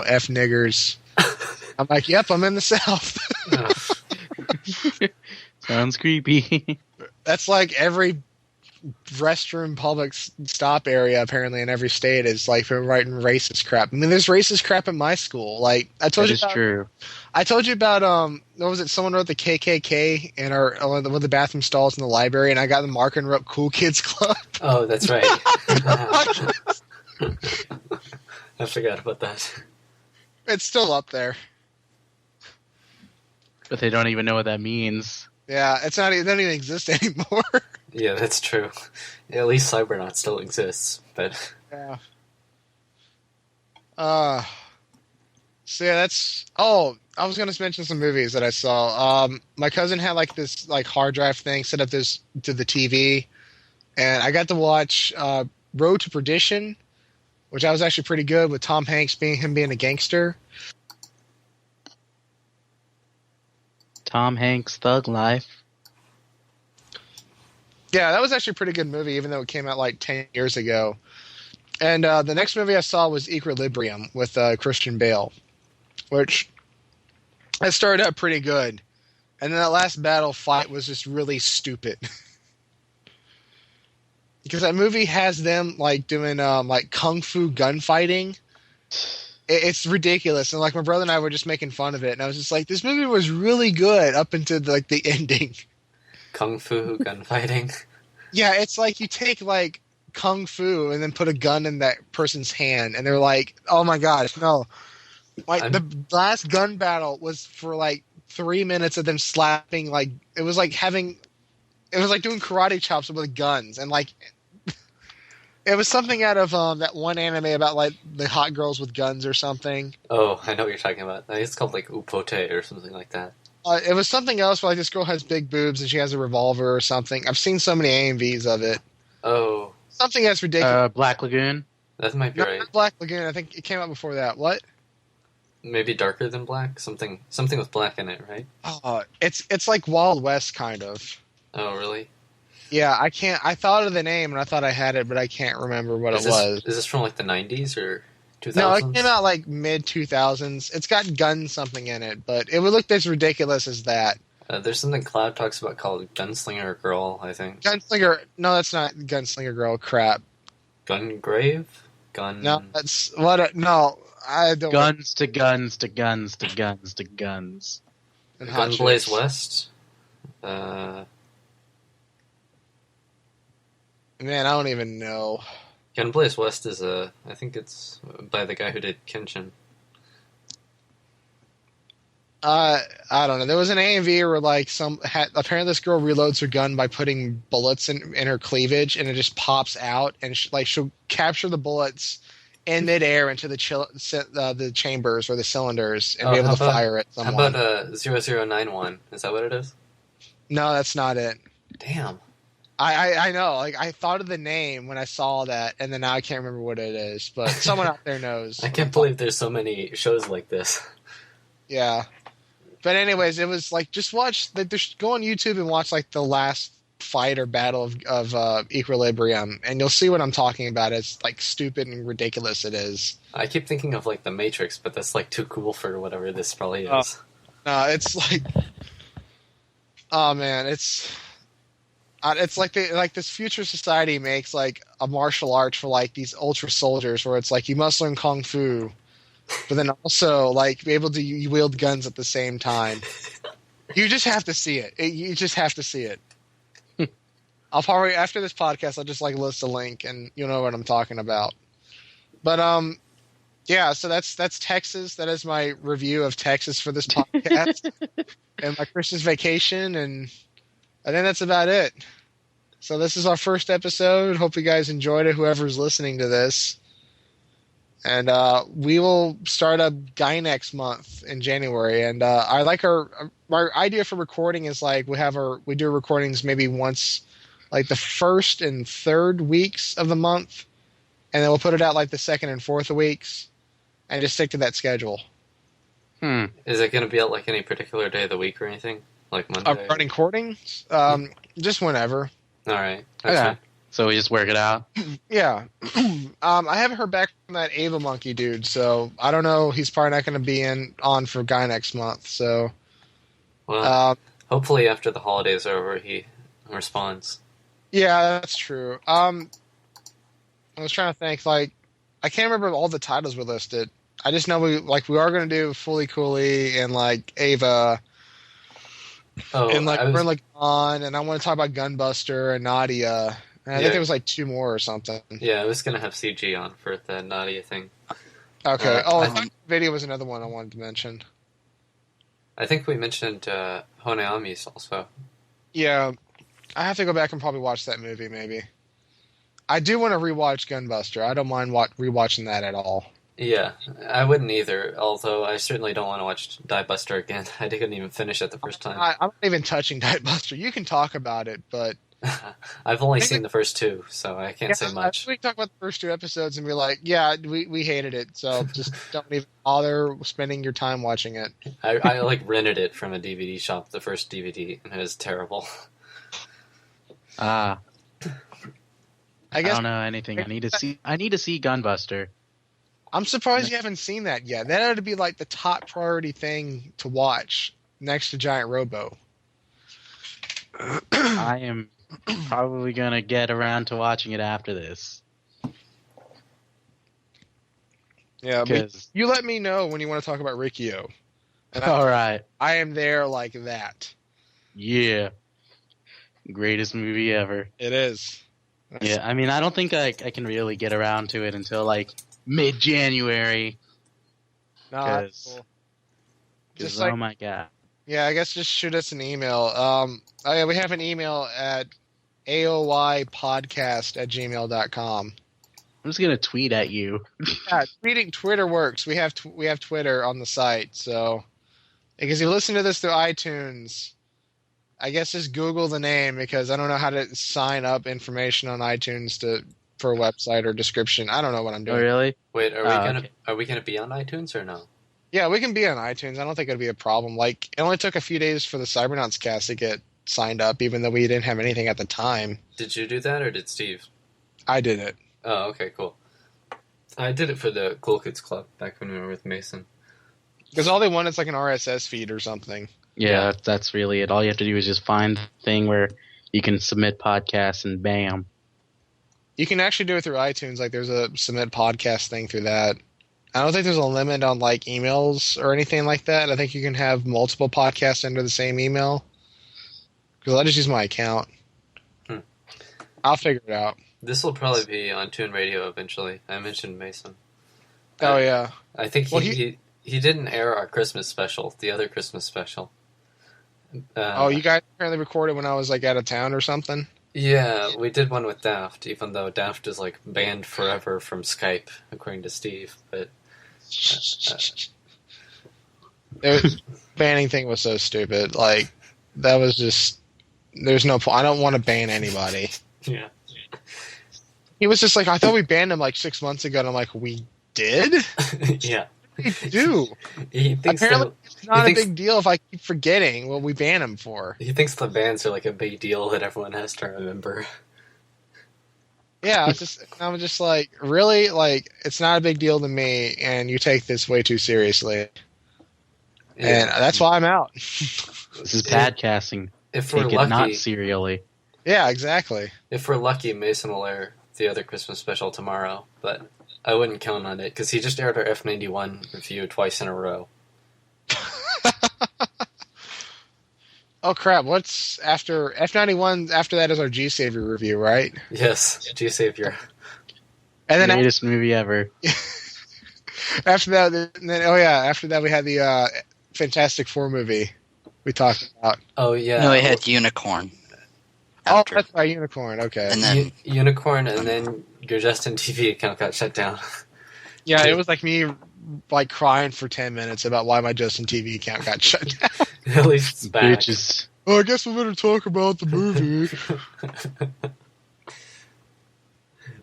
F niggers. I'm like, yep, I'm in the South. Sounds creepy. That's every restroom public stop area apparently in every state is writing racist crap. I mean, there's racist crap in my school. I told you about, true. I told you about what was it? Someone wrote the KKK in one of the bathroom stalls in the library, and I got the marker and wrote Cool Kids Club. Oh, that's right. I forgot about that. It's still up there. But they don't even know what that means. Yeah, it doesn't even exist anymore. Yeah, that's true. Yeah, at least Cybernaut still exists, but yeah. So yeah, that's. Oh, I was going to mention some movies that I saw. My cousin had this hard drive thing set up to the TV, and I got to watch Road to Perdition, which I was actually pretty good with Tom Hanks being a gangster. Tom Hanks' Thug Life. Yeah, that was actually a pretty good movie, even though it came out 10 years ago. And the next movie I saw was Equilibrium with Christian Bale, which I started out pretty good. And then that last battle fight was just really stupid. Because that movie has them doing kung fu gunfighting. It's ridiculous. And my brother and I were just making fun of it. And I was just this movie was really good up until the ending. Kung fu gunfighting. Yeah, it's like you take like kung fu and then put a gun in that person's hand, and they're like, "Oh my gosh, no!" Like the last gun battle was for like 3 minutes of them slapping. Like it was like doing karate chops with guns, and like it was something out of that one anime about like the hot girls with guns or something. Oh, I know what you're talking about. I think it's called like Upote or something like that. It was something else where like this girl has big boobs and she has a revolver or something. I've seen so many AMVs of it. Oh. Something that's ridiculous. Black Lagoon? That might be right. Not Black Lagoon. I think it came out before that. What? Maybe Darker Than Black? Something with black in it, right? It's like Wild West kind of. Oh, really? Yeah, I thought of the name and I thought I had it, but I can't remember what it was. Is this from like the 90s or 2000s? No, it came out like mid-2000s. It's got gun something in it, but it would look as ridiculous as that. There's something Cloud talks about called Gunslinger Girl, I think. Gunslinger... No, that's not Gunslinger Girl. Crap. Gungrave? Gun... No, that's... No, I don't... Guns to guns to guns to guns to guns. Gunblaze West? Man, I don't even know. Gunblaze West is I think it's by the guy who did Kenshin. I don't know. There was an AMV where like apparently this girl reloads her gun by putting bullets in her cleavage, and it just pops out, and she'll capture the bullets in midair into the chambers or the cylinders and be able to fire at someone. How about 0091? Is that what it is? No, that's not it. Damn. I know. Like I thought of the name when I saw that, and then now I can't remember what it is. But someone out there knows. I can't believe there's so many shows like this. Yeah. But anyways, it was like just watch. Go on YouTube and watch like the last fight or battle of Equilibrium, and you'll see what I'm talking about. It's like stupid and ridiculous it is. I keep thinking of like the Matrix, but that's like too cool for whatever this probably is. No, it's like, oh man, it's like this future society makes like a martial arts for like these ultra soldiers, where it's like you must learn kung fu, but then also like be able to wield guns at the same time. You just have to see it. You just have to see it. I'll probably after this podcast, I'll just like list a link, and you'll know what I'm talking about. But yeah. So that's Texas. That is my review of Texas for this podcast and my Christmas vacation, and I think that's about it. So this is our first episode. Hope you guys enjoyed it. Whoever's listening to this. And we will start up Gynex month in January. And I like our idea for recording is like we do recordings maybe once, like the first and third weeks of the month, and then we'll put it out like the second and fourth weeks, and just stick to that schedule. Is it going to be out like any particular day of the week or anything, like Monday? Running recordings, just whenever. All right. Yeah. So we just work it out? Yeah. I haven't heard back from that Ava Monkey dude, so I don't know. He's probably not going to be on for Guy next month. So, well, hopefully after the holidays are over, he responds. Yeah, that's true. I was trying to think. Like, I can't remember all the titles were listed. I just know we are going to do Fully Cooley and like Ava. Oh, and like we're like on, and I want to talk about Gunbuster and Nadia. And I think there was like 2 more or something. Yeah, I was gonna have CG on for the Nadia thing. Okay. I thought video was another one I wanted to mention. I think we mentioned Honeami's also. Yeah, I have to go back and probably watch that movie. Maybe. I do want to rewatch Gunbuster. I don't mind rewatching that at all. Yeah, I wouldn't either, although I certainly don't want to watch Die Buster again. I couldn't even finish it the first time. I'm not even touching Die Buster. You can talk about it, but... I've only seen the first 2, so I can't say much. We can talk about the first 2 episodes and be like, yeah, we hated it, so just don't even bother spending your time watching it. I like rented it from a DVD shop, the first DVD, and it was terrible. I don't know anything. I need to see Gunbuster. I'm surprised you haven't seen that yet. That ought to be like the top priority thing to watch next to Giant Robo. I am probably going to get around to watching it after this. Yeah, but you let me know when you want to talk about Rikio. All right. I am there like that. Yeah. Greatest movie ever. It is. Yeah, I mean, I don't think I can really get around to it until like mid-January. No, that's cool. Just like, oh my god. Yeah, I guess just shoot us an email. We have an email at AoY Podcast at gmail.com. I'm just gonna tweet at you. Yeah, Twitter works. We have Twitter on the site, so because you listen to this through iTunes, I guess just Google the name because I don't know how to sign up information on iTunes for a website or description. I don't know what I'm doing. Oh, really? Wait, are we gonna be on iTunes or no? Yeah, we can be on iTunes. I don't think it'd be a problem. Like, it only took a few days for the Cybernauts cast to get signed up, even though we didn't have anything at the time. Did you do that, or did Steve? I did it. Oh, okay, cool. I did it for the Cool Kids Club back when we were with Mason. Because all they want is like an RSS feed or something. Yeah, that's really it. All you have to do is just find the thing where you can submit podcasts and bam. You can actually do it through iTunes. Like, there's a submit podcast thing through that. I don't think there's a limit on like emails or anything like that. I think you can have multiple podcasts under the same email. Because I just use my account. I'll figure it out. This will probably be on Toon Radio eventually. I mentioned Mason. Oh, yeah. I think he didn't air our Christmas special, the other Christmas special. You guys apparently recorded when I was like out of town or something? Yeah, we did one with Daft, even though Daft is like banned forever from Skype, according to Steve. But the banning thing was so stupid. Like, that was just... There's no point. I don't want to ban anybody. Yeah. He was just like, I thought we banned him like 6 months ago, and I'm like, we did? Yeah. We do. He thinks apparently it's not a big deal if I keep forgetting what we ban him for. He thinks the bans are like a big deal that everyone has to remember. Yeah, I was just like, really? Like, it's not a big deal to me, and you take this way too seriously. Yeah. And that's why I'm out. This is podcasting. If Take we're it lucky, not serially. Yeah, exactly. If we're lucky, Mason will air the other Christmas special tomorrow, but I wouldn't count on it, because he just aired our F91 review twice in a row. Oh, crap. What's after F91? After that is our G-Savior review, right? Yes, G-Savior. And then Greatest movie ever. After that we had the Fantastic Four movie we talked about. Oh, yeah. No, we had Unicorn. After. Oh, that's right, Unicorn. Okay. And then Unicorn, and then your Justin TV account got shut down. Yeah, it was like me like crying for 10 minutes about why my Justin TV account got shut down. At least it's back. Bitches. Oh, I guess we better talk about the movie.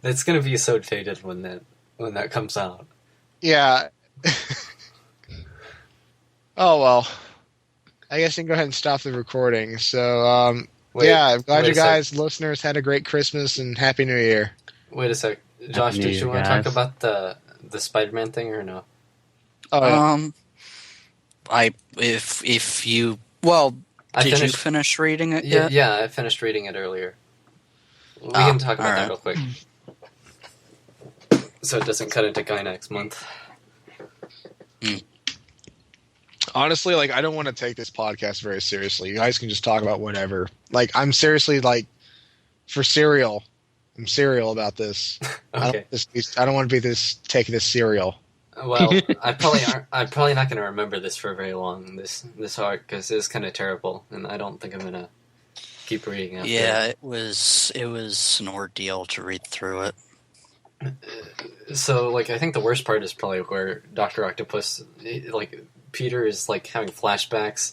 It's gonna be so dated when that comes out. Yeah. Oh, well. I guess you can go ahead and stop the recording. So, I'm glad you guys, listeners, had a great Christmas and Happy New Year. Wait a sec. Josh, did you want to talk about the Spider-Man thing or no? Oh, yeah. Did you finish reading it yet? Yeah, I finished reading it earlier. We can talk about that real quick. So it doesn't cut into Guy next month. Honestly, like, I don't want to take this podcast very seriously. You guys can just talk about whatever. Like, I'm seriously, like, for serial. I'm serial about this. Okay. I don't want to be taking this serial. Well, I'm probably not going to remember this for very long, this arc, because it's kind of terrible, and I don't think I'm going to keep reading after it was an ordeal to read through it. So, like, I think the worst part is probably where Dr. Octopus, like, Peter is, like, having flashbacks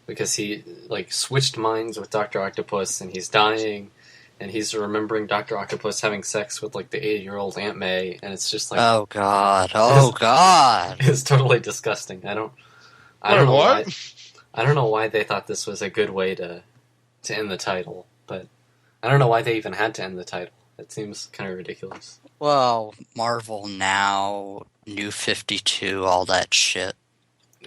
because he, like, switched minds with Dr. Octopus, and he's dying, and he's remembering Dr. Octopus having sex with, like, the 80-year-old Aunt May, and it's just like... Oh, God. Oh, God. It's totally disgusting. I don't know why they thought this was a good way to end the title, but I don't know why they even had to end the title. It seems kind of ridiculous. Well, Marvel Now, New 52, all that shit.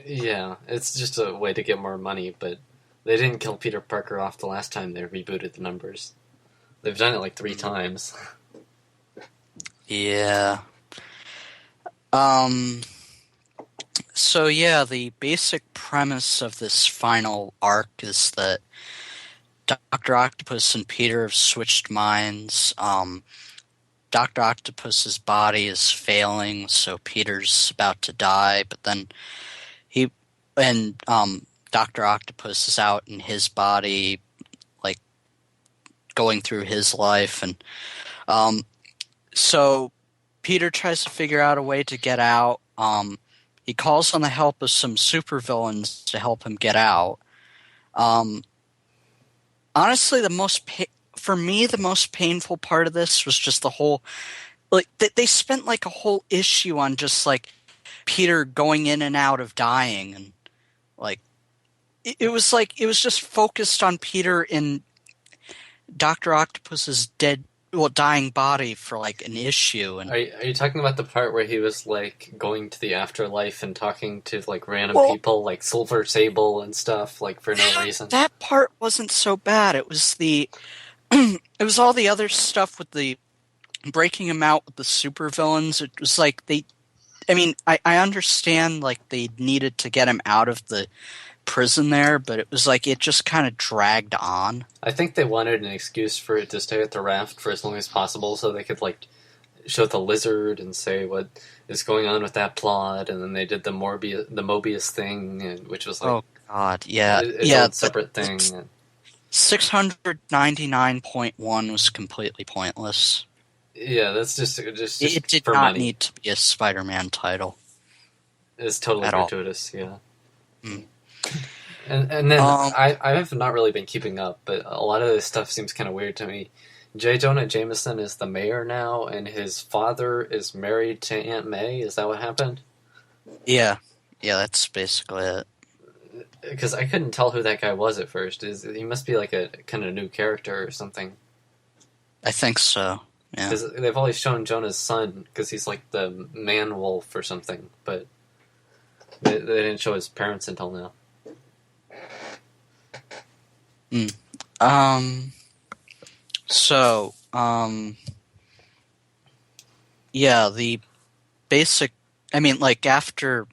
Yeah, it's just a way to get more money, but they didn't kill Peter Parker off the last time they rebooted the numbers. They've done it like 3 times. Yeah. So yeah, the basic premise of this final arc is that Dr. Octopus and Peter have switched minds. Dr. Octopus's body is failing, so Peter's about to die, but then Dr. Octopus is out in his body, like, going through his life, and so Peter tries to figure out a way to get out. He calls on the help of some supervillains to help him get out. Honestly, for me, the most painful part of this was just the whole, like, they spent like a whole issue on just like Peter going in and out of dying, and like it was just focused on Peter in Dr. Octopus's dying body for like an issue. And are you talking about the part where he was like going to the afterlife and talking to like random people like Silver Sable and stuff, like for no reason? That part wasn't so bad. It was it was all the other stuff with the breaking him out with the supervillains. It was like I understand like they needed to get him out of the prison there, but it was like it just kind of dragged on. I think they wanted an excuse for it to stay at the raft for as long as possible so they could like show the lizard and say what is going on with that plot, and then they did the Mobius thing, which was like, oh god, yeah, its own separate thing. 699.1 was completely pointless. Yeah, that's just it did for not money. need to be a Spider-Man title. It's totally gratuitous, yeah. Mm. And then I have not really been keeping up, but a lot of this stuff seems kind of weird to me. J. Jonah Jameson is the mayor now, and his father is married to Aunt May. Is that what happened? Yeah, that's basically it. Because I couldn't tell who that guy was at first. He must be like a kind of new character or something. I think so. Yeah. Because they've always shown Jonah's son, because he's like the man wolf or something, but they didn't show his parents until now. So, yeah, the basic, after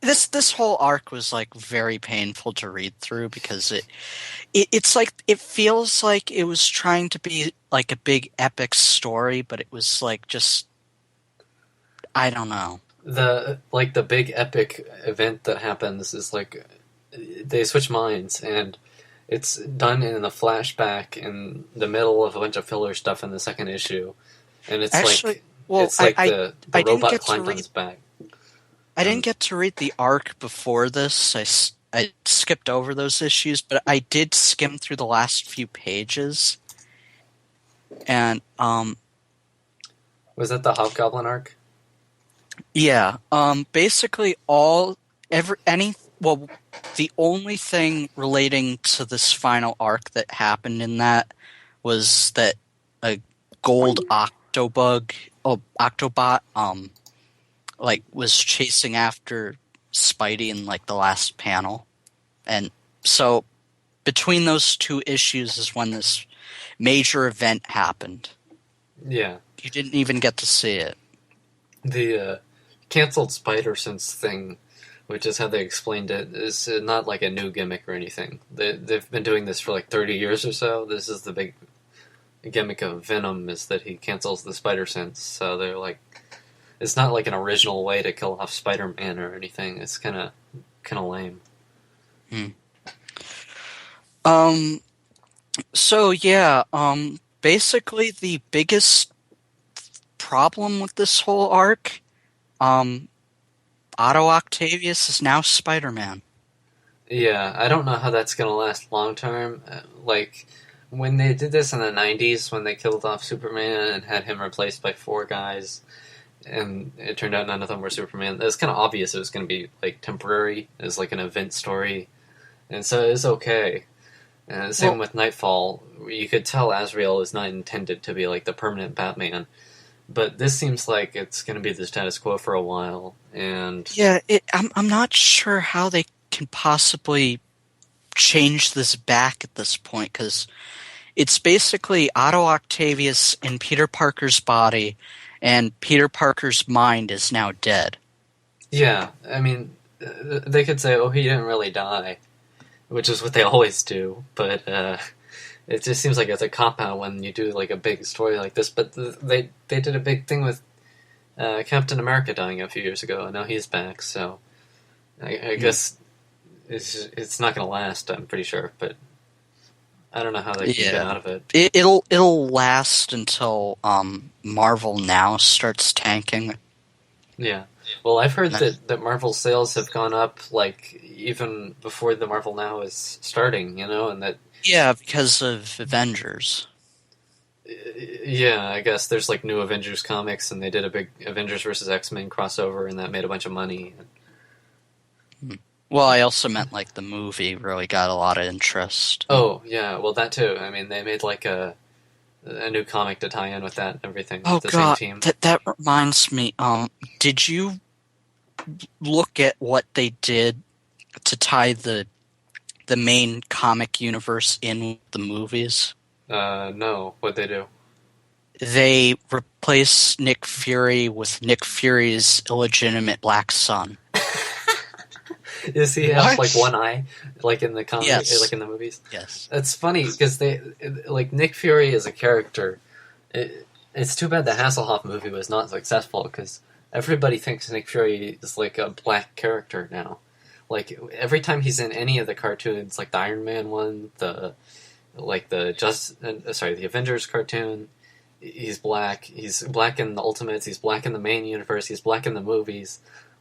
this whole arc was like very painful to read through, because it's like it feels like it was trying to be like a big epic story, but it was like just, I don't know. The big epic event that happens is like they switch minds, and it's done in a flashback in the middle of a bunch of filler stuff in the second issue, and it's the robot climbed on his back. I didn't get to read the arc before this. I skipped over those issues, but I did skim through the last few pages. And was that the Hobgoblin arc? Yeah. Basically the only thing relating to this final arc that happened in that was that a gold Octobot was chasing after Spidey in like the last panel. And so between those two issues is when this major event happened. Yeah. You didn't even get to see it. The canceled Spider-Sense thing, which is how they explained it, is not like a new gimmick or anything. They've been doing this for like 30 years or so. This is the big gimmick of Venom, is that he cancels the Spider-Sense. So they're like, it's not like an original way to kill off Spider-Man or anything. It's kind of lame. So yeah, basically the biggest problem with this whole arc, Otto Octavius is now Spider-Man. Yeah, I don't know how that's going to last long term. Like, when they did this in the 90s, when they killed off Superman and had him replaced by 4 guys, and it turned out none of them were Superman, it was kind of obvious it was going to be, like, temporary. It was like an event story. And so it was okay. And same with Nightfall. You could tell Azrael is not intended to be, like, the permanent Batman. But this seems like it's going to be the status quo for a while, and yeah, I'm not sure how they can possibly change this back at this point, because it's basically Otto Octavius in Peter Parker's body, and Peter Parker's mind is now dead. Yeah, I mean, they could say, "Oh, he didn't really die," which is what they always do. But it just seems like it's a cop-out when you do like a big story like this. But they did a big thing with Captain America dying a few years ago, and now he's back. So I guess it's not going to last. I'm pretty sure, but I don't know how they can get out of it. It'll last until Marvel Now starts tanking. Yeah. Well, I've heard that Marvel sales have gone up like even before the Marvel Now is starting, and that because of Avengers. Yeah, I guess there's like new Avengers comics, and they did a big Avengers versus X-Men crossover, and that made a bunch of money. Well, I also meant like the movie really got a lot of interest. Oh yeah, well that too. I mean, they made like a new comic to tie in with that and everything. Oh with the god, same team. that reminds me. Did you look at what they did to tie the main comic universe in with the movies? No. What'd they do? They replaced Nick Fury with Nick Fury's illegitimate black son. Does he have like one eye, like in the comic, like in the movies? Yes. It's funny because like Nick Fury as a character. It's too bad the Hasselhoff movie was not successful because everybody thinks Nick Fury is like a black character now. Like every time he's in any of the cartoons, like the Iron Man one, the Avengers cartoon, he's black. He's black in the Ultimates. He's black in the main universe. He's black in the movies.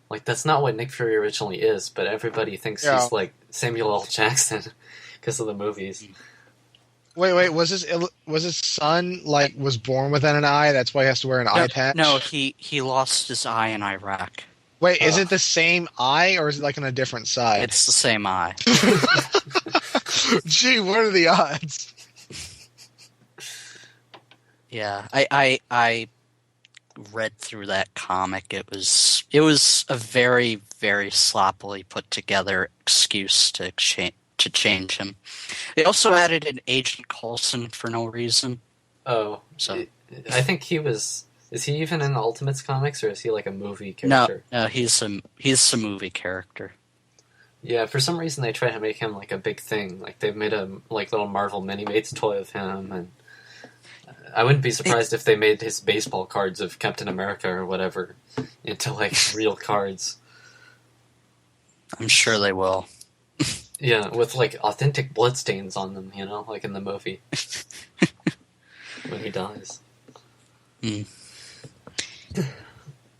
Like, that's not what Nick Fury originally is, but everybody thinks he's, like, Samuel L. Jackson because of the movies. Wait, was his son, like, was born within an eye? That's why he has to wear an eye patch? No, he lost his eye in Iraq. Wait, is it the same eye, or is it, like, on a different side? It's the same eye. Gee, what are the odds? Yeah, I read through that comic. It was a very, very sloppily put together excuse to change him. They also added an Agent Coulson for no reason. Oh, so I think he was. Is he even in the Ultimates comics, or is he like a movie character? No, he's a movie character. Yeah, for some reason they try to make him like a big thing. Like they've made a like little Marvel Mini-Mates toy of him, and I wouldn't be surprised if they made his baseball cards of Captain America or whatever into like real cards. I'm sure they will. Yeah, with like authentic bloodstains on them, like in the movie when he dies.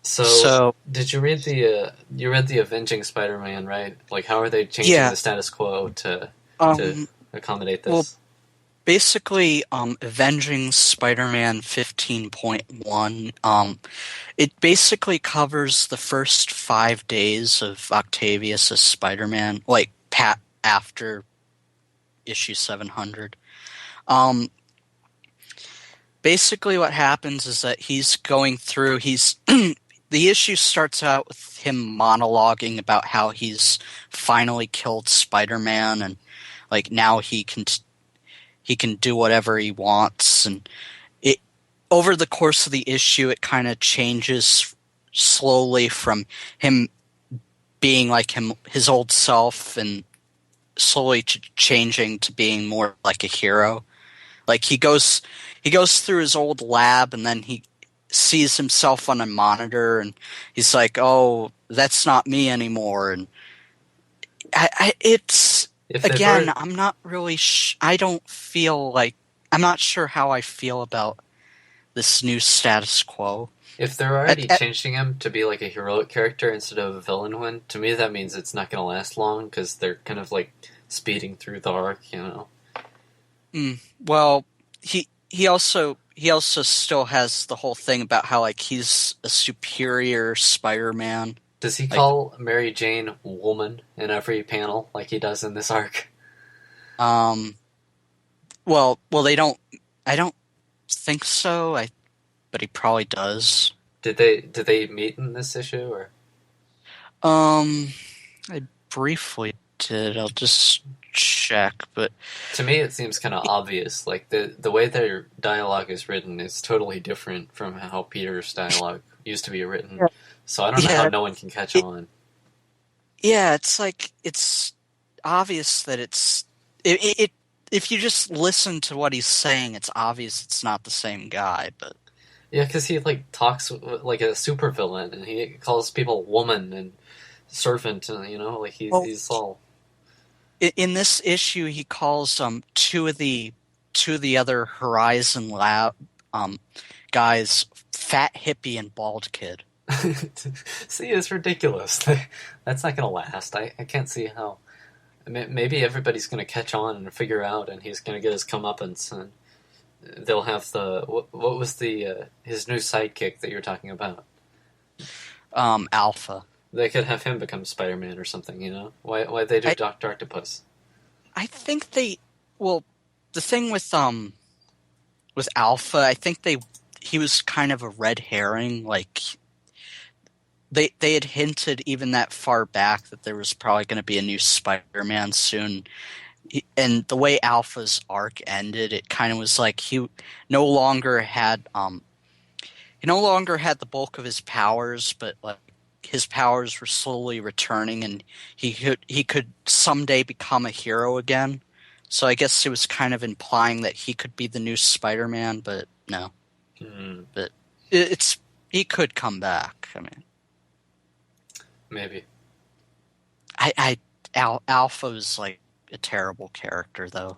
So, did you read the Avenging Spider-Man, right? Like, how are they changing the status quo to accommodate this? Well, basically, Avenging Spider-Man 15.1, it basically covers the first 5 days of Octavius as Spider-Man, like after issue 700. Basically what happens is that he's going through, the issue starts out with him monologuing about how he's finally killed Spider-Man, and like now he can do whatever he wants, and it over the course of the issue it kind of changes slowly from him being like his old self and slowly changing to being more like a hero. Like he goes through his old lab, and then he sees himself on a monitor, and he's like, "Oh, that's not me anymore." And I'm not really. I'm not sure how I feel about this new status quo. If they're already changing him to be like a heroic character instead of a villain one, to me that means it's not going to last long because they're kind of like speeding through the arc, Well, he also still has the whole thing about how like he's a superior Spider-Man. Does he call Mary Jane woman in every panel like he does in this arc? Well, they don't. I don't think so. But he probably does. Did they meet in this issue or? I briefly did. I'll just check, but to me it seems kind of obvious. Like the way their dialogue is written is totally different from how Peter's dialogue used to be written. So I don't know how no one can catch on. Yeah, it's like obvious that if you just listen to what he's saying, it's obvious it's not the same guy. But yeah, because he like talks like a supervillain, and he calls people woman and servant, and like he's all. In this issue, he calls two of the other Horizon Lab guys fat hippie and bald kid. See, it's ridiculous. That's not going to last. I can't see how. Maybe everybody's going to catch on and figure out, and he's going to get his comeuppance, and they'll have the what was the his new sidekick that you're talking about? Alpha. They could have him become Spider-Man or something. Why they do Dr. Octopus? I think the thing with Alpha, I think he was kind of a red herring. Like they had hinted even that far back that there was probably going to be a new Spider-Man soon. And the way Alpha's arc ended, it kind of was like he no longer had the bulk of his powers, but like his powers were slowly returning, and he could someday become a hero again. So I guess it was kind of implying that he could be the new Spider-Man, but no. Mm-hmm. But he could come back. I mean, maybe. Alpha was like a terrible character, though.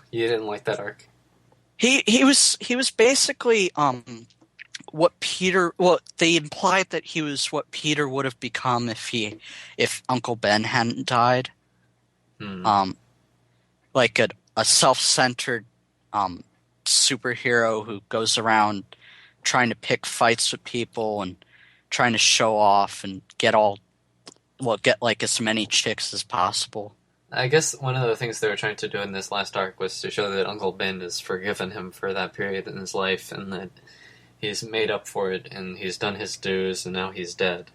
You didn't like that arc? He was basically what Peter. Well, they implied that he was what Peter would have become if Uncle Ben hadn't died. Like a self-centered superhero who goes around trying to pick fights with people and trying to show off and get like as many chicks as possible. I guess one of the things they were trying to do in this last arc was to show that Uncle Ben has forgiven him for that period in his life, and that he's made up for it, and he's done his dues, and now he's dead.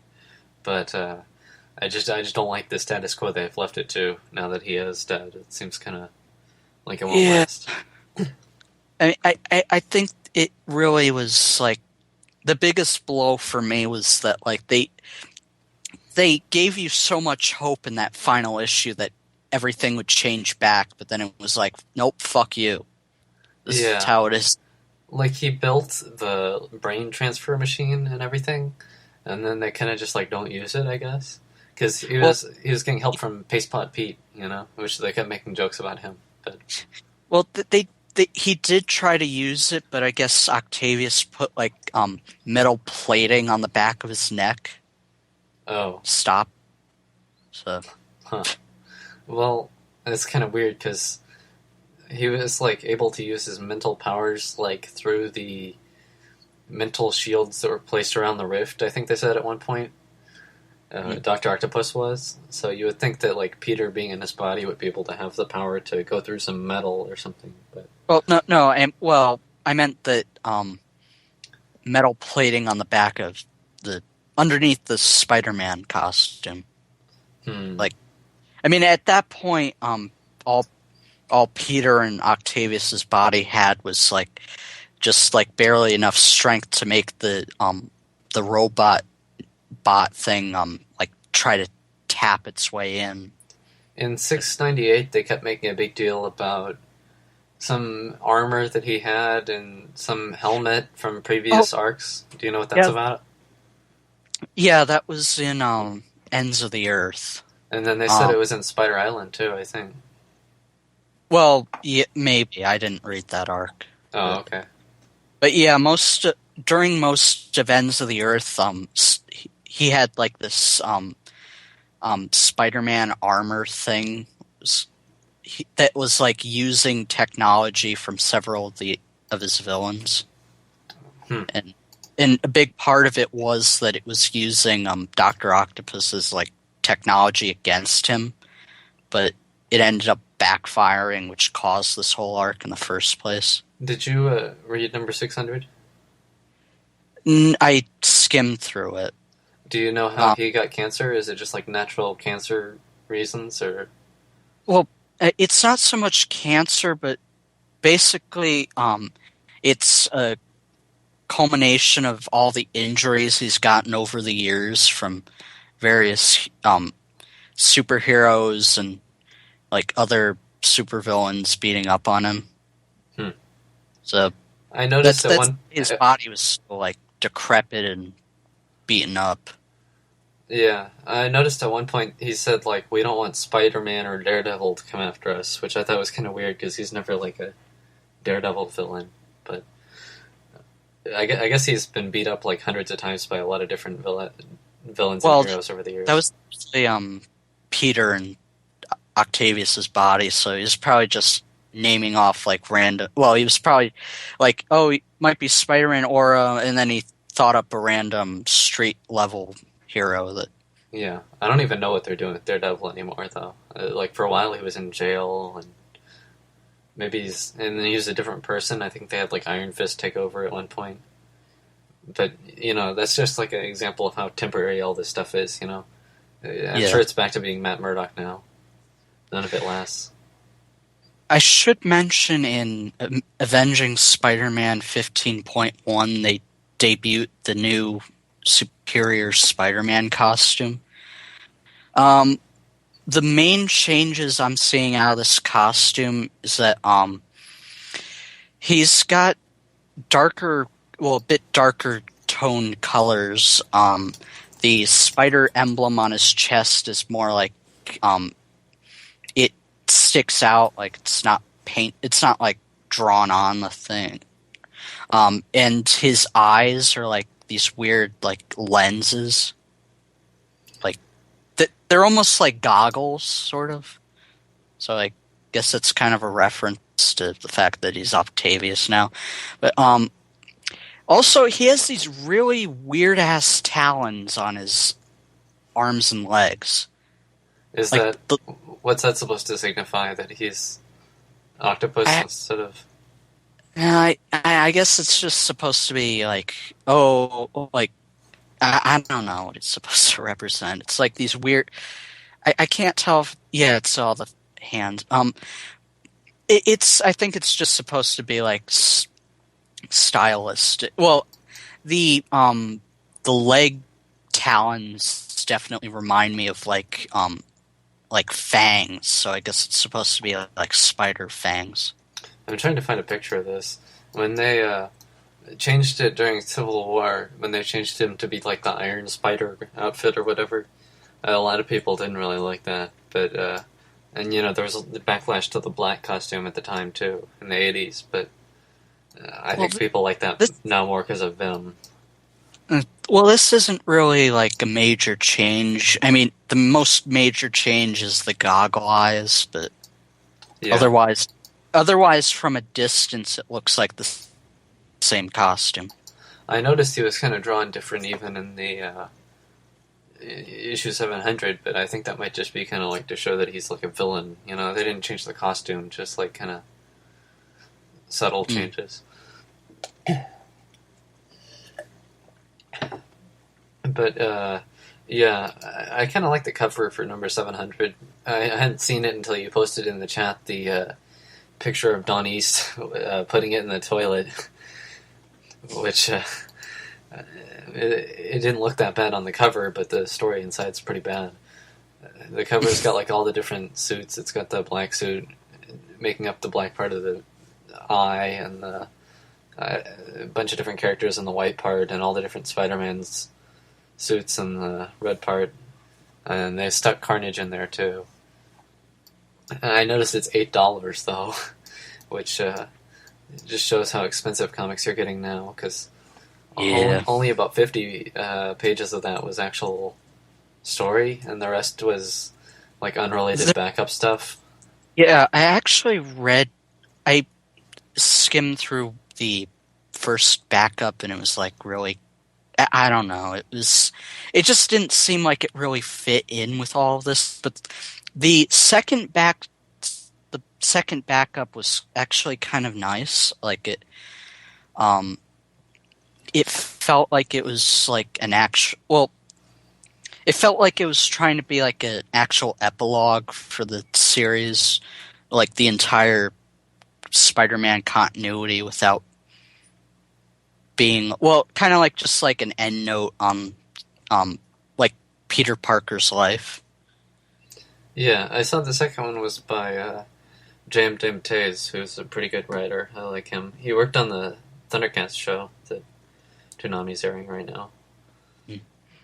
But I just don't like the status quo they've left it to now that he is dead. It seems kind of like it won't last. I think it really was like the biggest blow for me was that like they gave you so much hope in that final issue that everything would change back, but then it was like, nope, fuck you. This is how it is. Like he built the brain transfer machine and everything, and then they kind of just like don't use it, I guess, because he was getting help from Pastepot Pete, which they kept making jokes about him. But he did try to use it, but I guess Octavius put like metal plating on the back of his neck. Oh, stop. So, well, it's kind of weird because he was like able to use his mental powers like through the mental shields that were placed around the rift. I think they said at one point, Dr. Octopus was. So you would think that like Peter being in his body would be able to have the power to go through some metal or something. But I meant that metal plating on the back of underneath the Spider-Man costume. Like, I mean, at that point, all Peter and Octavius's body had was like just like barely enough strength to make the robot bot thing like try to tap its way in. In 698, they kept making a big deal about some armor that he had and some helmet from previous arcs. Do you know what that's about? Yeah, that was in Ends of the Earth. And then they said it was in Spider Island too, I think. Well, yeah, maybe. I didn't read that arc. Oh, okay. But yeah, during most of Ends of the Earth, he had like this Spider-Man armor thing that was like using technology from several of his villains. And a big part of it was that it was using Dr. Octopus's like technology against him, but it ended up backfiring, which caused this whole arc in the first place. Did you read number 600? I skimmed through it. Do you know how he got cancer? Is it just like natural cancer reasons, or? Well, it's not so much cancer, but basically, it's a culmination of all the injuries he's gotten over the years from various superheroes and like other supervillains beating up on him. So I noticed that one his body was so, like decrepit and beaten up. Yeah, I noticed at one point he said like we don't want Spider-Man or Daredevil to come after us, which I thought was kind of weird because he's never like a Daredevil villain. But I guess he's been beat up like hundreds of times by a lot of different villains and heroes over the years. That was the Peter and Octavius's body, so he's probably just naming off like random. Well, he was probably like, oh, he might be Spider-Man or, and then he thought up a random street level hero that. Yeah, I don't even know what they're doing with Daredevil anymore, though. Like for a while, he was in jail, and maybe and then he was a different person. I think they had like Iron Fist take over at one point. But that's just like an example of how temporary all this stuff is. I'm sure it's back to being Matt Murdock now. None of it lasts. I should mention in Avenging Spider-Man 15.1, they debuted the new Superior Spider-Man costume. The main changes I'm seeing out of this costume is that he's got a bit darker toned colors. The spider emblem on his chest is more like it sticks out, like it's not paint. It's not like drawn on the thing. And his eyes are like these weird like lenses, like they're almost like goggles, sort of. So I guess it's kind of a reference to the fact that he's Octavius now. But also he has these really weird ass talons on his arms and legs. Is like what's that supposed to signify? That he's octopus instead of? I guess it's just supposed to be like, I don't know what it's supposed to represent. It's like these weird. I can't tell if it's all the hands. I think it's just supposed to be like stylistic. Well, the leg talons definitely remind me of like fangs. So I guess it's supposed to be like spider fangs. I'm trying to find a picture of this. When they changed it during Civil War, when they changed him to be like the Iron Spider outfit or whatever, a lot of people didn't really like that. But and there was a backlash to the black costume at the time too in the 80s. But I think people like that now more because of Vim. Well, this isn't really like a major change. I mean, the most major change is the goggle eyes, but otherwise, from a distance, it looks like the same costume. I noticed he was kind of drawn different even in the issue 700, but I think that might just be kind of like to show that he's like a villain. They didn't change the costume, just like kind of subtle changes. But I kind of like the cover for number 700. I hadn't seen it until you posted in the chat the picture of Don East putting it in the toilet, which it didn't look that bad on the cover, but the story inside's pretty bad. The cover's got like all the different suits. It's got the black suit making up the black part of the eye, and a bunch of different characters in the white part, and all the different Spider-Man's suits in the red part, and they stuck Carnage in there too. I noticed it's $8 though, which just shows how expensive comics are getting now, because only about 50 pages of that was actual story, and the rest was like unrelated backup stuff. Yeah, I skimmed through the first backup, and it was like really, I don't know, it just didn't seem like it really fit in with all of this. But the second backup was actually kind of nice. Like it felt like it was like an actual. Well, it felt like it was trying to be like an actual epilogue for the series, like the entire Spider-Man continuity, without being kind of like just like an end note on like Peter Parker's life. Yeah, I saw the second one was by TEENZ, who's a pretty good writer. I like him. He worked on the Thundercats show that Toonami's airing right now.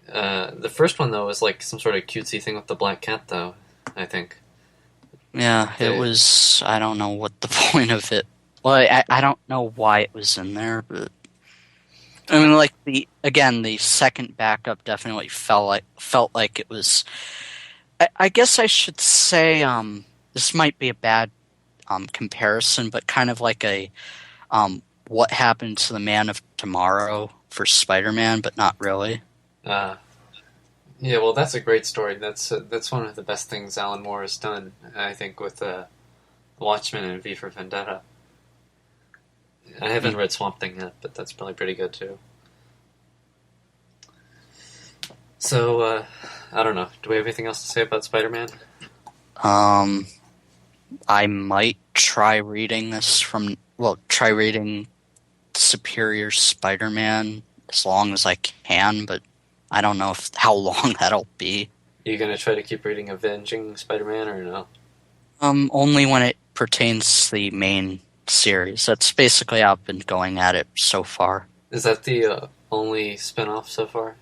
The first one, though, was like some sort of cutesy thing with the black cat, though, I think. Yeah, it was... I don't know what the point of it... Well, I don't know why it was in there, but... I mean, like, the second backup definitely felt like it was... I guess I should say, this might be a bad comparison, but kind of like a what happened to the Man of Tomorrow for Spider-Man, but not really. Yeah, well, that's a great story. That's one of the best things Alan Moore has done, I think, with Watchmen and V for Vendetta. I haven't read Swamp Thing yet, but that's probably pretty good, too. So, I don't know. Do we have anything else to say about Spider-Man? I might try reading try reading Superior Spider-Man as long as I can, but I don't know how long that'll be. Are you going to try to keep reading Avenging Spider-Man, or no? Only when it pertains to the main series. That's basically how I've been going at it so far. Is that the only spin-off so far?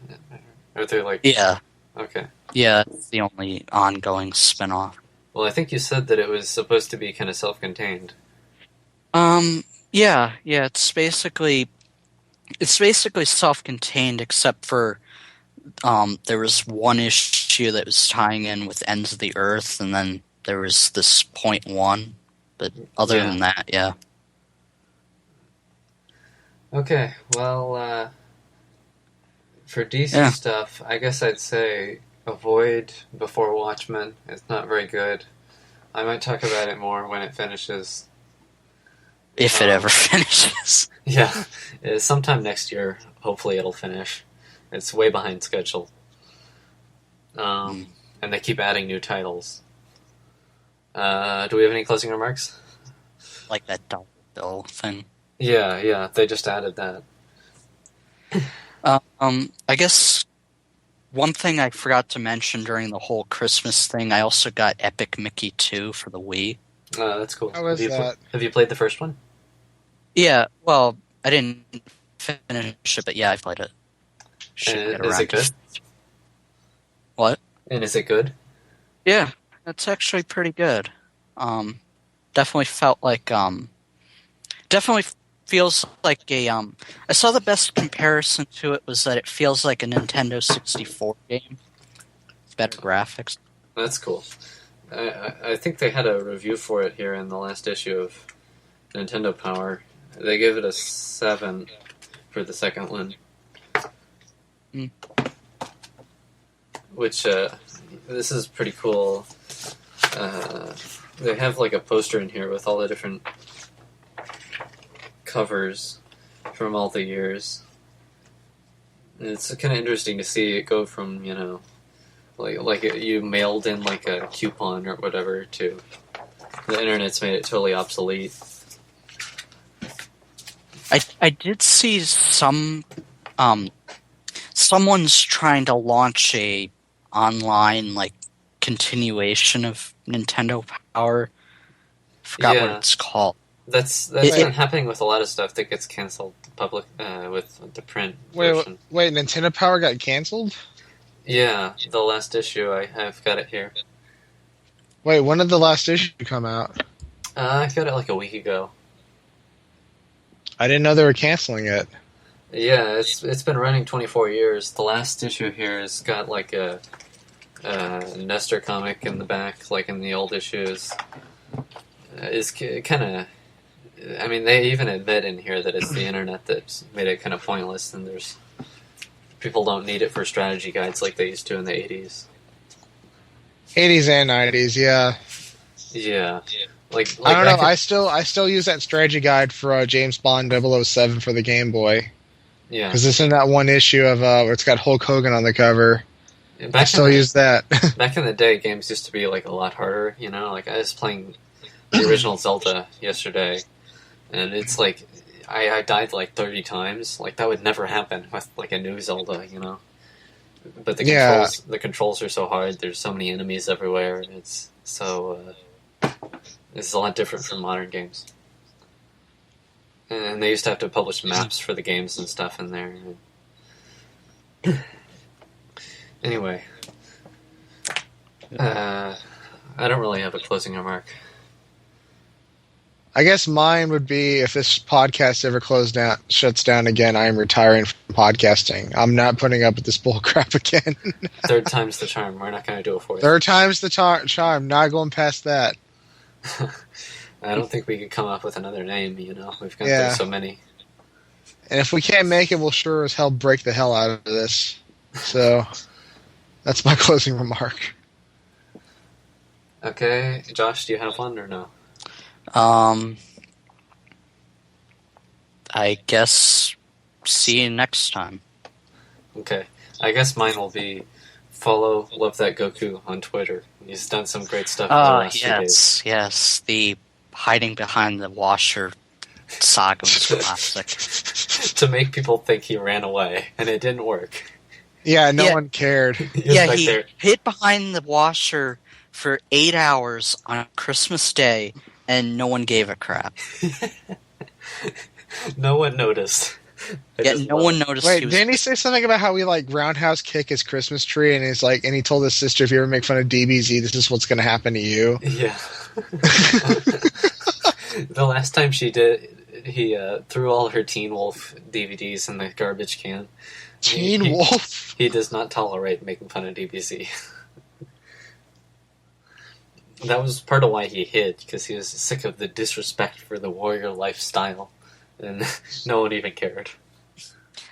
Are there like... Yeah. Okay. Yeah, it's the only ongoing spin-off. Well, I think you said that it was supposed to be kind of self-contained. Yeah, it's basically self-contained, except for there was one issue that was tying in with Ends of the Earth, and then there was this point one. But other than that, yeah. Okay, well, for DC stuff, I guess I'd say avoid before Watchmen. It's not very good. I might talk about it more when it finishes. If it ever finishes. Yeah, sometime next year, hopefully it'll finish. It's way behind schedule. And they keep adding new titles. Do we have any closing remarks? Like that Dollar Bill thing. Yeah, they just added that. I guess one thing I forgot to mention during the whole Christmas thing, I also got Epic Mickey 2 for the Wii. That's cool. How is that? Have you played the first one? Yeah, well, I didn't finish it, but yeah, I've played it. Is it good? What? And is it good? Yeah, it's actually pretty good. Definitely felt like, definitely feels like a, I saw the best comparison to it was that it feels like a Nintendo 64 game. It's better graphics. That's cool. I think they had a review for it here in the last issue of Nintendo Power. They gave it a 7 for the second one. Which, this is pretty cool. They have like a poster in here with all the different covers from all the years. And it's kind of interesting to see it go from, like you mailed in like a coupon or whatever to the internet's made it totally obsolete. I did see someone's trying to launch a online like continuation of Nintendo Power. Forgot what it's called. That's been happening with a lot of stuff that gets canceled public with the print version. Wait, Nintendo Power got canceled? Yeah, the last issue. I've got it here. Wait, when did the last issue come out? I got it like a week ago. I didn't know they were canceling it. Yeah, it's been running 24 years. The last issue here has got like a Nestor comic in the back, like in the old issues. It's kind of... I mean, they even admit in here that it's the internet that's made it kind of pointless, and people don't need it for strategy guides like they used to in the 80s. 80s and 90s, yeah. Yeah. Like I don't know. I still use that strategy guide for James Bond 007 for the Game Boy. Yeah. Because it's in that one issue of where it's got Hulk Hogan on the cover. I still use that. Back in the day, games used to be like a lot harder. Like I was playing the original Zelda yesterday, and it's like I died like 30 times. Like that would never happen with like a new Zelda. But the Yeah. controls are so hard. There's so many enemies everywhere. It's a lot different from modern games. And they used to have to publish maps for the games and stuff in there. Anyway, I don't really have a closing remark. I guess mine would be if this podcast ever shuts down again, I am retiring from podcasting. I'm not putting up with this bull crap again. Third time's the charm. We're not going to do it for you. Third time's the charm. Not going past that. I don't think we could come up with another name, We've gone through so many. And if we can't make it, we'll sure as hell break the hell out of this. So, that's my closing remark. Okay, Josh, do you have one or no? I guess see you next time. Okay. I guess mine will be follow Love That Goku on Twitter. He's done some great stuff in the last 2 days. Yes. The hiding behind the washer saga was classic. To make people think he ran away, and it didn't work. Yeah, no one cared. He hid behind the washer for 8 hours on Christmas Day, and no one gave a crap. No one noticed. No one noticed. Wait, didn't he say something about how we roundhouse kick his Christmas tree, and he told his sister, if you ever make fun of DBZ, this is what's going to happen to you. Yeah. The last time she did, he threw all her Teen Wolf DVDs in the garbage can. Teen Wolf? He does not tolerate making fun of DBZ. That was part of why he hid, because he was sick of the disrespect for the warrior lifestyle, and no one even cared.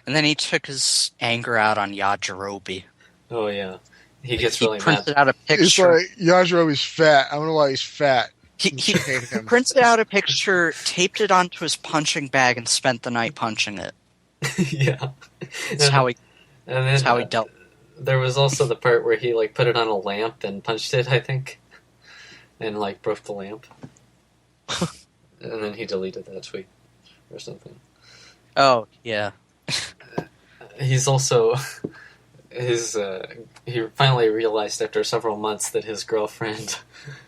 And then he took his anger out on Yajirobe. Oh yeah, he gets really mad. He printed out a picture. It's like, Yajirobe's fat. I don't know why he's fat. He printed out a picture, taped it onto his punching bag, and spent the night punching it. Yeah. That's how he dealt. There was also the part where he put it on a lamp and punched it, I think. And broke the lamp. And then he deleted that tweet or something. Oh, yeah. He's also he finally realized after several months that his girlfriend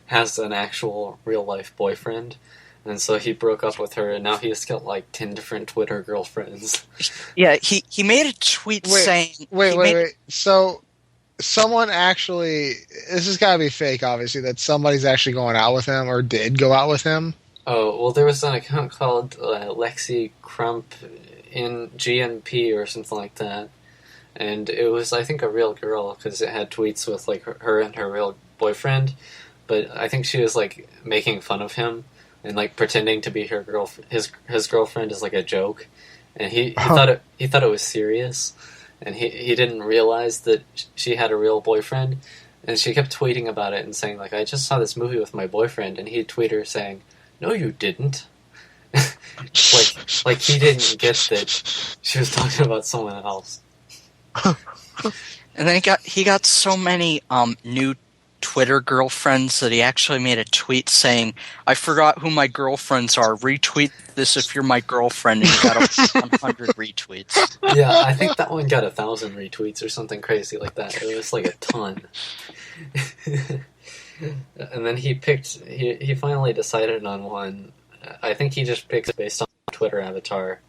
has an actual real life boyfriend, and so he broke up with her, and now he's got 10 different Twitter girlfriends. Yeah, he made a tweet saying... Wait. So, someone actually... This has got to be fake, obviously, that somebody's actually going out with him, or did go out with him. Oh, well, there was an account called Lexi Crump in GNP or something like that. And it was, I think, a real girl, because it had tweets with, her and her real boyfriend. But I think she was, making fun of him and, pretending to be her his girlfriend is, a joke. And he thought it was serious. And he didn't realize that she had a real boyfriend. And she kept tweeting about it and saying, I just saw this movie with my boyfriend. And he'd tweet her saying, "No, you didn't." He didn't get that she was talking about someone else. And then he got so many new Twitter girlfriends that he actually made a tweet saying, "I forgot who my girlfriends are. Retweet this if you're my girlfriend." And he got over 100 retweets. Yeah, I think that one got 1,000 retweets or something crazy like that. It was a ton. And then he finally decided on one. I think he just picked based on Twitter avatar.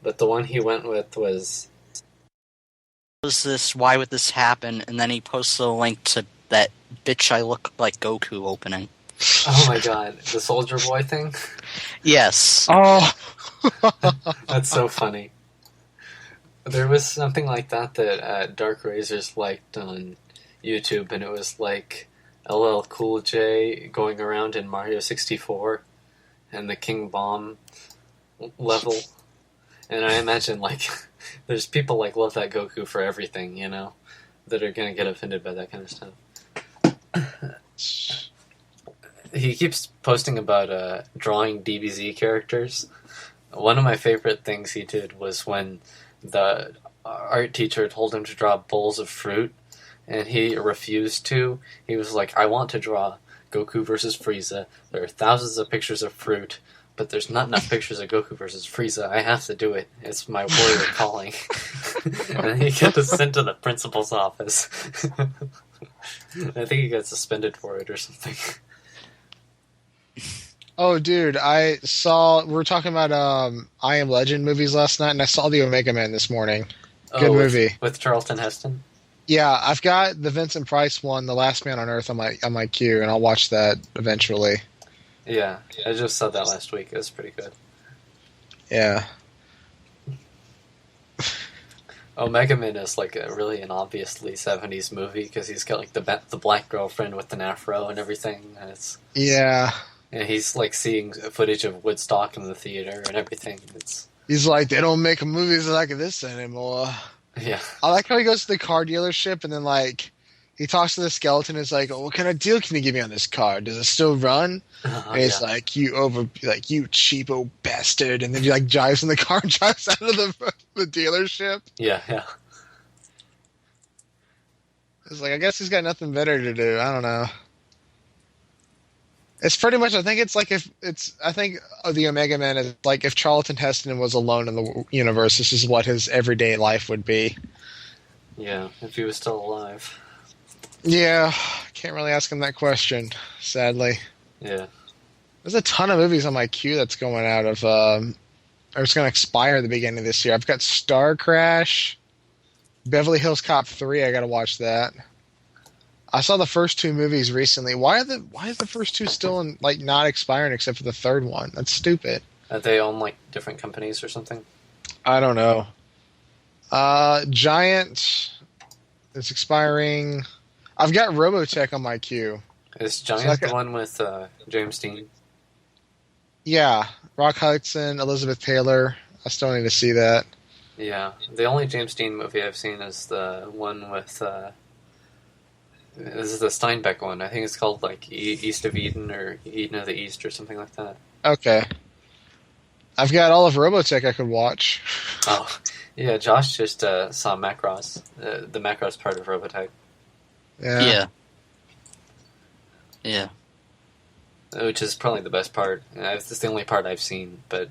But the one he went with was... Why would this happen? And then he posted a link to that Bitch I Look Like Goku opening. Oh my god, the Soldier Boy thing? Yes. Oh! That's so funny. There was something like that Dark Razors liked on YouTube, and it was LL Cool J going around in Mario 64 and the King Bomb level. And I imagine, there's people Love That Goku for everything, that are going to get offended by that kind of stuff. He keeps posting about drawing DBZ characters. One of my favorite things he did was when the art teacher told him to draw bowls of fruit, and he refused to. He was like, "I want to draw Goku versus Frieza. There are thousands of pictures of fruit. but there's not enough pictures of Goku versus Frieza. I have to do it. It's my warrior calling. And then he gets sent to the principal's office. I think he got suspended for it or something. Oh, dude, we were talking about I Am Legend movies last night, and I saw the Omega Man this morning. Good movie. With Charlton Heston? Yeah, I've got the Vincent Price one, The Last Man on Earth, on my queue, and I'll watch that eventually. Yeah, I just saw that last week. It was pretty good. Yeah. Omega Man is like an obviously 70s movie because he's got like the black girlfriend with an afro and everything, and it's and he's like seeing footage of Woodstock in the theater and everything. He's like, they don't make movies like this anymore. Yeah, I like how he goes to the car dealership and then like he talks to the skeleton. And is like, oh, what kind of deal can you give me on this car? Does it still run? And he's like, you cheapo bastard. And then he like drives in the car and drives out of the dealership. Yeah. It's like, I guess he's got nothing better to do. I don't know. It's pretty much, I think the Omega Man is like if Charlton Heston was alone in the universe, this is what his everyday life would be. Yeah, if he was still alive. Yeah, can't really ask him that question, sadly. Yeah. There's a ton of movies on my queue that's going out of, or it's going to expire at the beginning of this year. I've got Star Crash, Beverly Hills Cop 3, I got to watch that. I saw the first two movies recently. Why is the first two still not expiring except for the third one? That's stupid. They own like different companies or something? I don't know. Giant is expiring. I've got Robotech on my queue. Is Giant the one with James Dean? Yeah. Rock Hudson, Elizabeth Taylor. I still need to see that. Yeah. The only James Dean movie I've seen is the one with... this is the Steinbeck one. I think it's called like East of Eden or Eden of the East or something like that. Okay. I've got all of Robotech I could watch. Oh, yeah. Josh just saw Macross, the Macross part of Robotech. Yeah. Which is probably the best part. It's the only part I've seen, but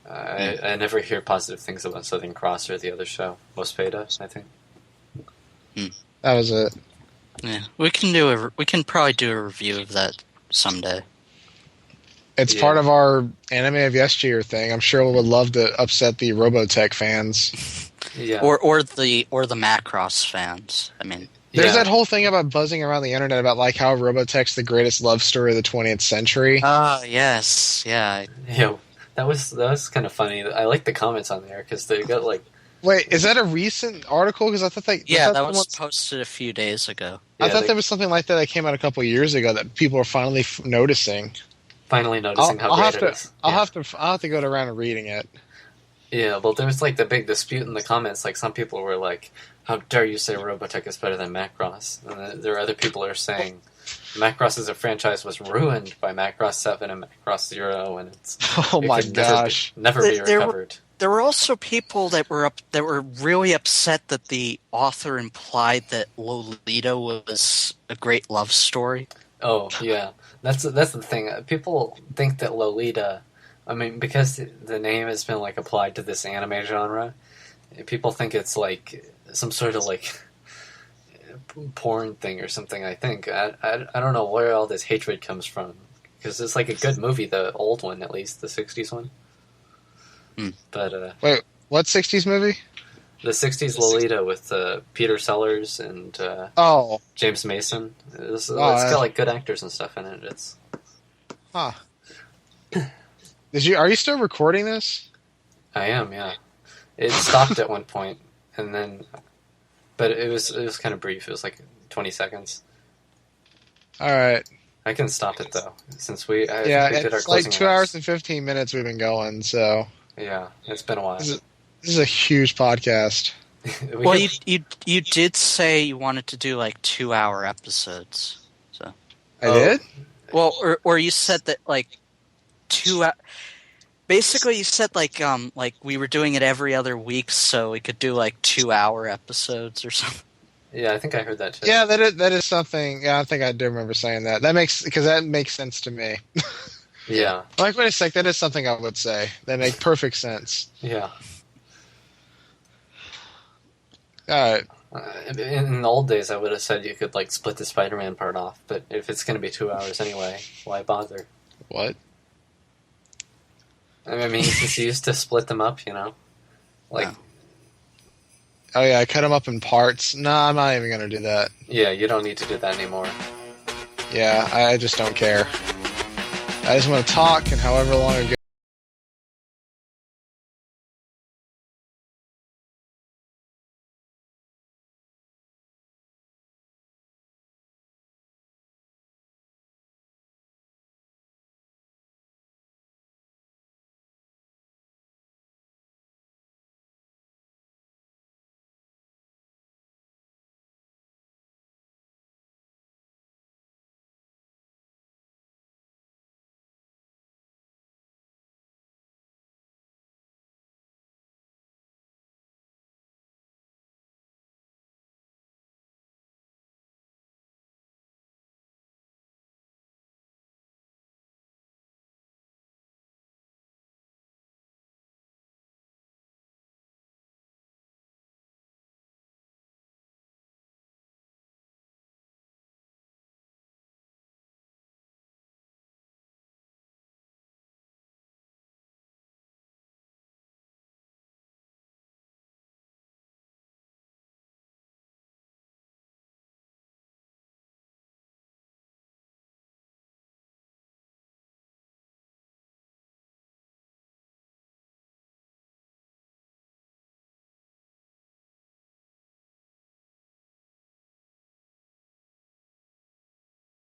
I never hear positive things about Southern Cross or the other show. Mosfeda, I think. That was it. Yeah, we can probably do a review of that someday. It's part of our Anime of Yesteryear thing. I'm sure we would love to upset the Robotech fans. Yeah. Or the Macross fans. I mean, there's that whole thing about buzzing around the internet about like how Robotech's the greatest love story of the 20th century. Yes, yeah. Yeah, that was kind of funny. I like the comments on there because they got like. Wait, is that a recent article? Because I thought that was posted a few days ago. I thought there was something like that came out a couple of years ago that people are finally noticing. Finally noticing how great it is. I'll have to go around and reading it. Yeah, well, there was like the big dispute in the comments. Like some people were like, "How dare you say Robotech is better than Macross?" And then there are other people who are saying Macross as a franchise was ruined by Macross 7 and Macross 0, and never be recovered. There were also people that were really upset that the author implied that Lolita was a great love story. Oh yeah, that's the thing. People think that Lolita, I mean, because the name has been like applied to this anime genre, people think it's like some sort of like porn thing or something. I think I don't know where all this hatred comes from because it's like a good movie, the old one at least, the '60s one. But wait, what '60s movie? The '60s Lolita with Peter Sellers and James Mason. It's got like good actors and stuff in it. It's Are you still recording this? I am, yeah. It stopped at one point, and then, but it was kind of brief. It was like 20 seconds. All right. I can stop it though, since we did our it's like 2 hours and 15 minutes we've been going. So yeah, it's been a while. This is a huge podcast. Well, you did say you wanted to do like 2-hour episodes. So I did. Well, or you said that like 2. Basically, you said like we were doing it every other week, so we could do like 2-hour episodes or something. Yeah, I think I heard that too. Yeah, that is something. Yeah, I think I do remember saying that. That makes sense to me. Yeah. Like, wait a sec, that is something I would say. That makes perfect sense. Yeah. Alright. In the old days, I would have said you could like split the Spider-Man part off, but if it's going to be 2 hours anyway, why bother? What? I mean, since you used to split them up, you know, like. Oh yeah, I cut them up in parts. No, I'm not even gonna do that. Yeah, you don't need to do that anymore. Yeah, I just don't care. I just want to talk, and however long it goes.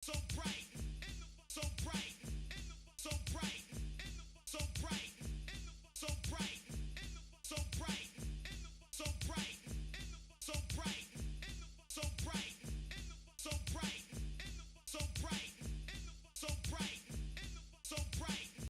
So bright.